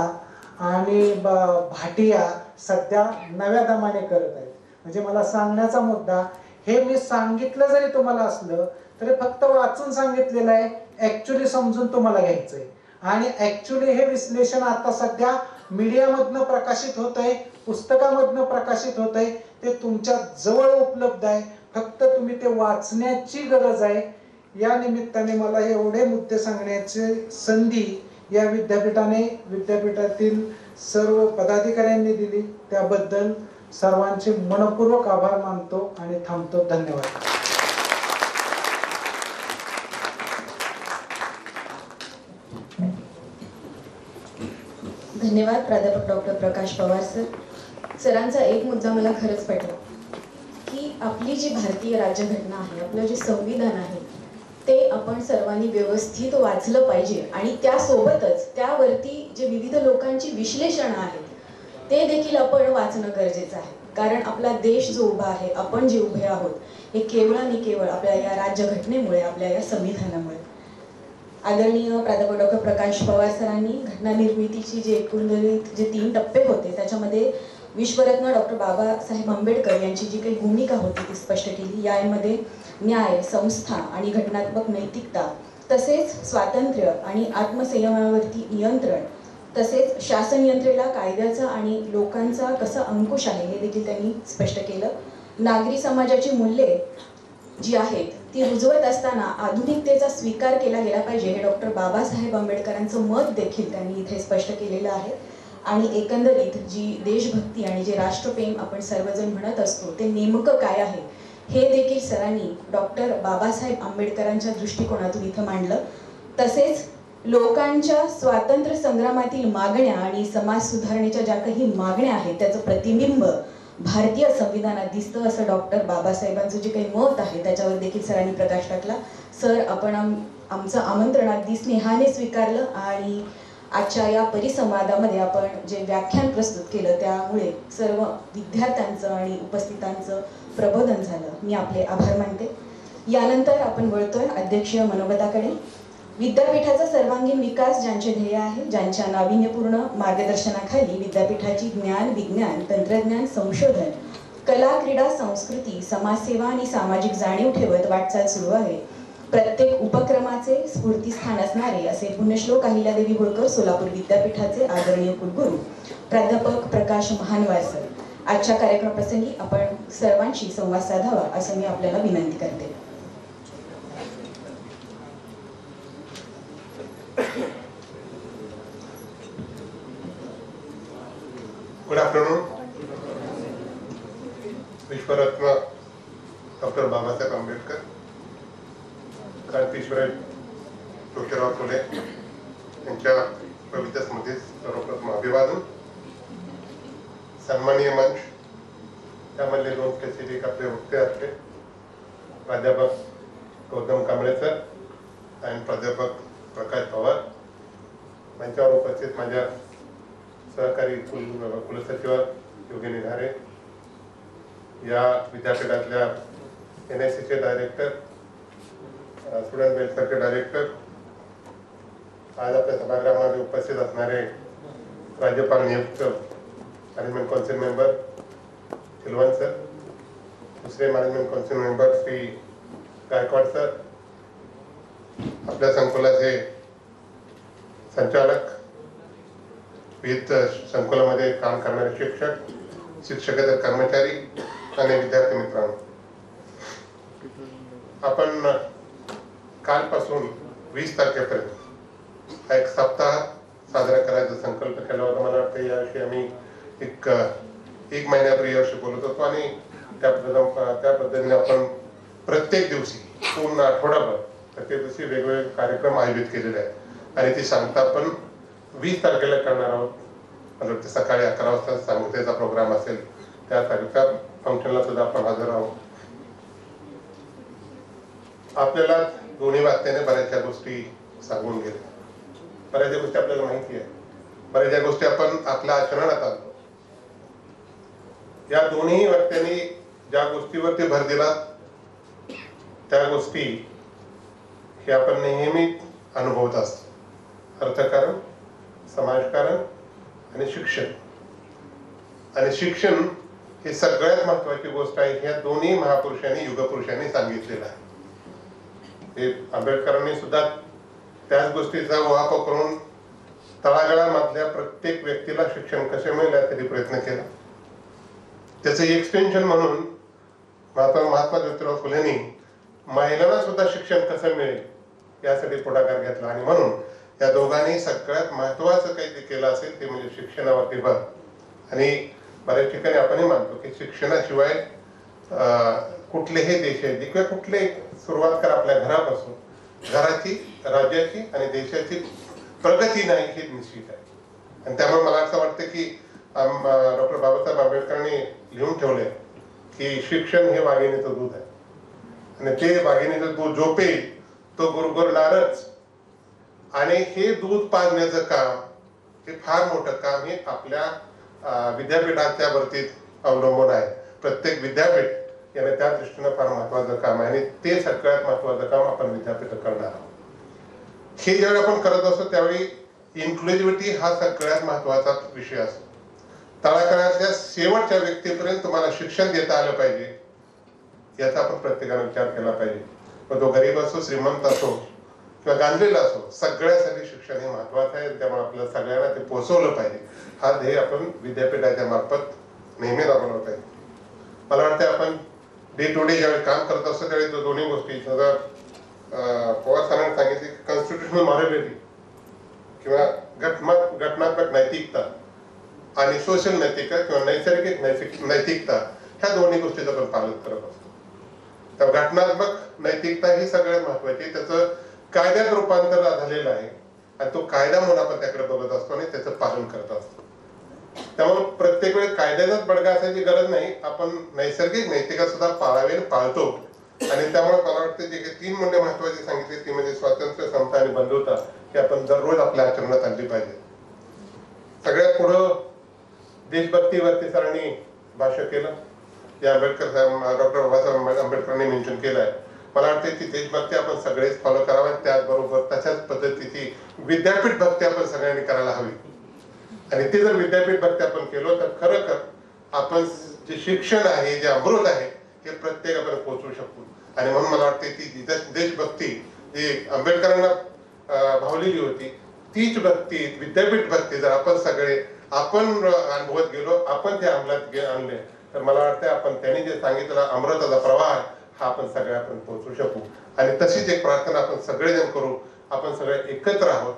आणि भाटिया सध्या नव्या दमाने करत आहेत. म्हणजे मला सांगण्याचा मुद्दा, हे मी सांगितलं जरी तुम्हाला असलं तरी फक्त वाचून सांगितलेलं आहे, ऍक्च्युली समजून तुम्हाला घ्यायचंय. आणि ऍक्च्युली हे विश्लेषण आता सध्या मीडियामधनं प्रकाशित होत आहे, पुस्तकामधनं प्रकाशित होत आहे, ते तुमच्या जवळ उपलब्ध आहे, फक्त तुम्ही ते वाचण्याची गरज आहे. या निमित्ताने मला एवढे मुद्दे सांगण्याची संधी या विद्यापीठातील सर्व पदाधिकाऱ्यांनी दिली, त्याबद्दल सर्वांचे मनपूर्वक आभार मानतो आणि थांबतो. धन्यवाद. धन्यवाद प्राध्यापक डॉक्टर प्रकाश पवार सर. सरांचा एक मुद्दा मला खरंच पटला की आपली जी भारतीय राज्यघटना आहे, आपलं जे संविधान आहे, ते आपण सर्वांनी व्यवस्थित वाचलं पाहिजे आणि त्यासोबतच त्यावरती जे विविध लोकांची विश्लेषणं आहेत ते देखील आपण वाचणं गरजेचं आहे. कारण आपला देश जो उभा आहे, आपण जे उभे आहोत, हे केवळ आणि केवळ आपल्या या राज्यघटनेमुळे, आपल्या या संविधानामुळे. आदरणीय प्राध्यापक डॉक्टर प्रकाश पवार सरांनी घटना निर्मितीची जे एकंदरीत जे 3 टप्पे होते त्याच्यामध्ये विश्वरत्न डॉक्टर बाबासाहेब आंबेडकर यांची जी काही भूमिका होती ती स्पष्ट केली. यामध्ये न्याय, संस्था आणि घटनात्मक नैतिकता, तसेच स्वातंत्र्य आणि आत्मसंयमावरती नियंत्रण, तसेच शासन यंत्रणेला कायद्याचा आणि लोकांचा कसा अंकुश आहे हे देखील त्यांनी स्पष्ट केलं. नागरी समाजाची मूल्ये जी आहेत ती रुजवत असताना आधुनिकतेचा स्वीकार केला गेला पाहिजे हे डॉक्टर बाबासाहेब आंबेडकरांचं मत देखील त्यांनी इथे स्पष्ट केलेलं आहे. आणि एकंदरीत जी देशभक्ती आणि जे राष्ट्रप्रेम आपण सर्वजण म्हणत असतो ते नेमकं काय आहे हे देखील सरांनी डॉक्टर बाबासाहेब आंबेडकरांच्या दृष्टिकोनातून इथं मांडलं. तसेच लोकांच्या स्वातंत्र्य संग्रामातील मागण्या आणि समाज सुधारणेच्या ज्या काही मागण्या आहेत त्याचं प्रतिबिंब भारतीय संविधानात दिसतं असं डॉक्टर बाबासाहेबांचं जे काही मत आहे त्याच्यावर देखील सरांनी प्रकाश टाकला. सर, आपण आमचं आमंत्रण अगदी स्नेहाने स्वीकारलं आणि आजच्या या परिसंवादामध्ये आपण जे व्याख्यान प्रस्तुत केलं त्यामुळे सर्व विद्यार्थ्यांचं आणि उपस्थितांचं प्रबोधन झालं. मी आपले आभार मानते. यानंतर आपण वळतोय अध्यक्षीय मनोगताकडे. विद्यापीठाचा सर्वांगीण विकास ज्यांचे ध्येय आहे, ज्यांच्या नाविन्यपूर्ण मार्गदर्शनाखाली विद्यापीठाची ज्ञान, विज्ञान, तंत्रज्ञान, संशोधन, कला, क्रीडा, संस्कृती, समाजसेवा आणि सामाजिक जाणीव ठेवत वाटचाल सुरू आहे, प्रत्येक उपक्रमाचे स्फूर्तीस्थान असणारे असे पुण्यश्लोक अहिल्यादेवी होळकर सोलापूर विद्यापीठाचे आदरणीय कुलगुरू प्राध्यापक प्रकाश महानवार सर, आजच्या कार्यक्रमाप्रसंगी आपण सर्वांशी संवाद साधावा असं मी आपल्याला विनंती करते. Good afternoon. विश्वरत्न डॉक्टर बाबासाहेब आंबेडकर, क्रांतीश्वर ज्योतिराव फुले यांच्या पवित्र स्मृतीस सर्वप्रथम अभिवादन. सन्माननीय मंच, त्यामधले 2 स्पेसिफिक आपले वक्ते असते, प्राध्यापक गौतम कांबळे सर आणि प्राध्यापक प्रकाश पवार. मंचावर उपस्थित माझ्या सहकारी कुलसचिव योगिनी धारे, या विद्यापीठातल्या NSCचे डायरेक्टर, स्टुडंट वेलफेअरचे डायरेक्टर, आज आपल्या सभागृहामध्ये उपस्थित असणारे राज्यपाल नियुक्त मॅनेजमेंट काउन्सिल मेंबर सिलवंत सर, दुसरे management council member Shri Gaikwad sir, आपल्या संकुलाचे संचालक, विविध संकुलामध्ये काम करणारे शिक्षक, शिक्षकेतर कर्मचारी आणि विद्यार्थी मित्रांनो, आपण कालपासून 20 तारखेपर्यंत हा एक सप्ताह साजरा करायचा संकल्प केला होता. मला वाटतं याविषयी आम्ही एक महिन्यापूर्वी याविषयी बोलत होतो आणि त्या पद्धतीने आपण प्रत्येक दिवशी पूर्ण आठवडाभर प्रत्येक दिवशी वेगवेगळे कार्यक्रम आयोजित केलेले आहेत आणि ती सांगता आपण 20 तारखेला करणार आहोत. मला वाटतं सकाळी 11 वाजता सांगतेचा प्रोग्राम असेल, त्या फंक्शनला सुद्धा आपण हजर आहोत. आपल्याला दोन्ही वाक्याने बऱ्याचशा गोष्टी सांगून गेल्या, बऱ्याचशा गोष्टी आपल्याला माहिती आहे, बऱ्याचशा गोष्टी आपण आपल्या आचरणात आणतो. या दोन्ही वाक्यांनी ज्या गोष्टीवरती भर दिला त्या गोष्टी हे आपण नेहमी अनुभवत असतो. अर्थकारण, समाजकारण आणि शिक्षण. आणि शिक्षण ही सगळ्यात महत्वाची गोष्ट आहे. ह्या दोन्ही महापुरुषांनी, युगपुरुषांनी सांगितलेलं आहे. हे आंबेडकरांनी सुद्धा त्याच गोष्टीचा उहापोह करून तळागाळामधल्या प्रत्येक व्यक्तीला शिक्षण कसे मिळेल यासाठी प्रयत्न केला. त्याचं एक्सटेन्शन म्हणून महात्मा ज्योतिराव फुलेंनी महिलांना सुद्धा शिक्षण कसं मिळेल यासाठी पुढाकार घेतला आणि म्हणून या दोघांनी सगळ्यात महत्वाचं काही जे केलं असेल ते म्हणजे शिक्षणावरती भर. आणि बऱ्याच ठिकाणी आपणही मानतो की शिक्षणाशिवाय कुठलेही देश आहे किंवा कुठले सुरुवात करा आपल्या घरापासून, घराची, राज्याची आणि देशाची प्रगती नाही हे निश्चित आहे. आणि त्यामुळे मला असं वाटतं की डॉक्टर बाबासाहेब आंबेडकरांनी लिहून ठेवले की शिक्षण हे वाघिणीचं दूध आहे आणि ते वाघिणीचं दूध जो पेल तो गुरगुरणारच. आणि हे दूध पाजण्याचं काम, हे फार मोठं काम हे आपल्या विद्यापीठाच्या वरती अवलंबून आहे. प्रत्येक विद्यापीठ याने त्या दृष्टीनं फार महत्वाचं काम आहे आणि ते सगळ्यात महत्वाचं काम आपण विद्यापीठ करणार आहोत. हे ज्यावेळी आपण करत असतो त्यावेळी इन्क्लुझिव्हिटी हा सगळ्यात महत्वाचा विषय असतो. तळागाळातल्या शेवटच्या व्यक्तीपर्यंत तुम्हाला शिक्षण देता आलं पाहिजे याचा आपण प्रत्येकाने विचार केला पाहिजे. मग तो गरीब असो, श्रीमंत असो किंवा गांधलेला असो, सगळ्यासाठी शिक्षण हे महत्वाचं आहे. त्यामुळे आपल्याला सगळ्यांना ते पोहोचवलं पाहिजे. हा ध्येय आपण विद्यापीठाच्या मार्फत नेहमी राबवलं पाहिजे. मला वाटतं आपण डे टू डे ज्यावेळी काम करत असतो त्यावेळी तो दोन्ही गोष्टी पवार सरांनी सांगितले की कॉन्स्टिट्युशनल मॉरॅलिटी किंवा घटनात्मक नैतिकता आणि सोशल नैतिकता किंवा नैसर्गिक नैतिकता ह्या दोन्ही गोष्टीचं आपण पालन करत असतो. तर घटनात्मक नैतिकता ही सगळ्यात महत्वाची. त्याचं कायद्यात रूपांतर झालेलं आहे आणि तो कायदा म्हणून आपण त्याकडे बघत असतो आणि त्याचं पालन करत असतो. त्यामुळे प्रत्येक वेळी कायद्याचाच बडगा असायची गरज नाही. आपण नैसर्गिक नैतिकता सुद्धा पाळतो. आणि त्यामुळे मला वाटतं जे काही 3 मूल्य महत्वाची सांगितली ती म्हणजे स्वातंत्र्य, समता आणि बंधुता हे आपण दररोज आपल्या आचरणात आणली पाहिजे. सगळ्यात पुढं देशभक्तीवरती सरांनी भाष्य केलं. या आंबेडकर साहेब, डॉक्टर बाबासाहेब आंबेडकरांनी मेन्शन केलं आहे. मला वाटतं की देशभक्ती आपण सगळेच फॉलो करावी. त्याचबरोबर तशाच पद्धतीची विद्यापीठ भक्ती आपण सगळ्यांनी करायला हवी. आणि ते जर विद्यापीठ भक्ती आपण केलो तर खरं आपण जे शिक्षण आहे, जे अमृत आहे हे प्रत्येकापर्यंत पोहोचवू शकतो. आणि म्हणून मला वाटते ती देशभक्ती जी आंबेडकरांना भावलेली होती तीच भक्ती, विद्यापीठ भक्ती जर आपण सगळे अनुभवत गेलो, आपण ते अंमलात आणले तर मला वाटतं आपण त्यांनी जे सांगितलं अमृताचा प्रवाह हा आपण सगळ्यापर्यंत पोहोचू शकू. आणि तशीच एक प्रार्थना आपण सगळेजण करू. आपण सगळे एकत्र आहोत,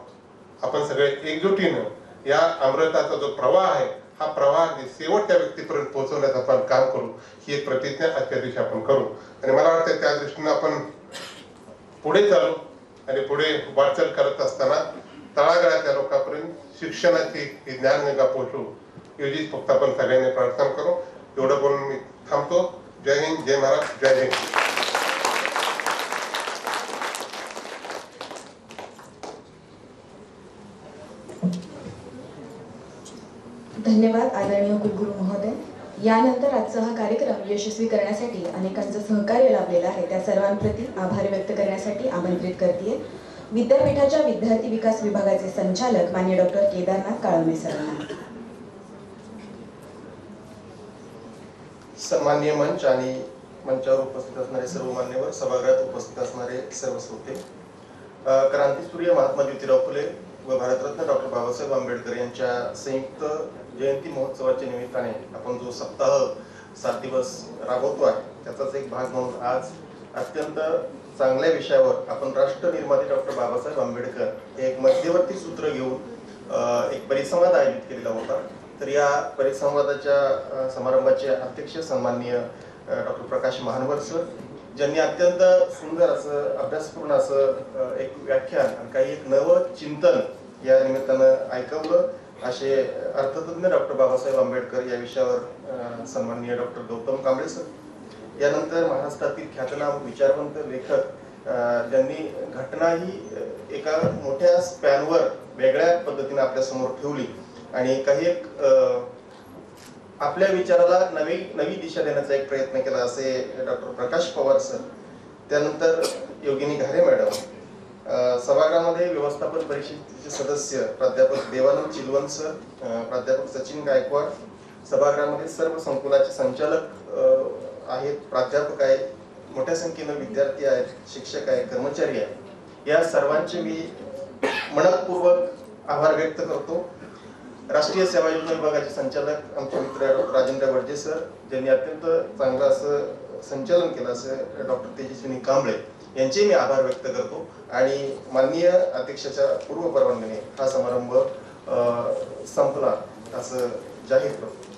आपण सगळे एकजुटीनं या अमृताचा जो प्रवाह आहे हा प्रवाह शेवटच्या व्यक्तीपर्यंत पोहोचवण्याचं आपण काम करू. ही एक प्रतिज्ञा आजच्या दिवशी आपण करू. आणि मला वाटतं त्या दृष्टीनं आपण पुढे चालू आणि पुढे वाटचाल करत असताना तळागाळातल्या लोकांपर्यंत शिक्षणाची ही ज्ञानगंगा पोहोचू एवढीच फक्त आपण सगळ्यांनी प्रार्थना करू. एवढं बोलून मी थांबतो. जय हिंद, जय महाराष्ट्र, जय हिंद. धन्यवाद आदरणीय कुलगुरू महोदय. यानंतर आजचा हा कार्यक्रम यशस्वी करण्यासाठी अनेकांचं सहकार्य लाभलेलं आहे. त्या सर्वांप्रती आभार व्यक्त करण्यासाठी आमंत्रित करते विद्यापीठाच्या विद्यार्थी विकास विभागाचे संचालक माननीय डॉक्टर केदारनाथ काळवणे सरांना. सन्माननीय मंच आणि मंचावर उपस्थित असणारे सर्व मान्यवर, सभागृहात उपस्थित असणारे सर्व श्रोते, क्रांतीसूर्य महात्मा ज्योतिराव फुले व भारतरत्न डॉक्टर बाबासाहेब आंबेडकर यांच्या संयुक्त जयंती महोत्सवाच्या निमित्ताने आपण जो सप्ताह 7 दिवस राबवतो आहे त्याचाच एक भाग म्हणून आज अत्यंत चांगल्या विषयावर आपण राष्ट्र निर्माते डॉक्टर बाबासाहेब आंबेडकर हे एक मध्यवर्ती सूत्र घेऊन एक परिसंवाद आयोजित केलेला होता. तर या परिसंवादाच्या समारंभाचे अध्यक्ष सन्माननीय डॉक्टर प्रकाश महानवर सर, ज्यांनी अत्यंत सुंदर असं अभ्यासपूर्ण असं एक व्याख्यान आणि काही एक नवं चिंतन या निमित्तानं ऐकवलं. असे अर्थतज्ञ डॉक्टर बाबासाहेब आंबेडकर या विषयावर सन्माननीय डॉक्टर गौतम कांबळे सर, यानंतर महाराष्ट्रातील ख्यातनाम विचारवंत लेखक ज्यांनी घटना ही एका मोठ्या स्पॅनवर वेगळ्या पद्धतीने आपल्या समोर ठेवली आणि काही एक आपल्या विचाराला नवी दिशा देण्याचा एक प्रयत्न केला असे डॉक्टर प्रकाश पवार सर, त्यानंतर योगिनी घारे मॅडम, सभागृहामध्ये व्यवस्थापन परिषदेचे सदस्य प्राध्यापक देवानंद चिलवंत सर, प्राध्यापक सचिन गायकवाड, सभागृहामध्ये सर्व संकुलाचे संचालक आहेत, प्राध्यापक आहेत, मोठ्या संख्येनं विद्यार्थी आहेत, शिक्षक आहेत, कर्मचारी आहेत, या सर्वांचे मी मनपूर्वक आभार व्यक्त करतो. राष्ट्रीय सेवा योजना विभागाचे संचालक आमचे मित्र डॉक्टर राजेंद्र वडजे सर, ज्यांनी अत्यंत चांगलं असं संचालन केलं, असं डॉक्टर तेजस्विनी कांबळे यांचे मी आभार व्यक्त करतो आणि माननीय अध्यक्षाच्या पूर्व परवानगीने हा समारंभ संपला असं जाहीर करतो.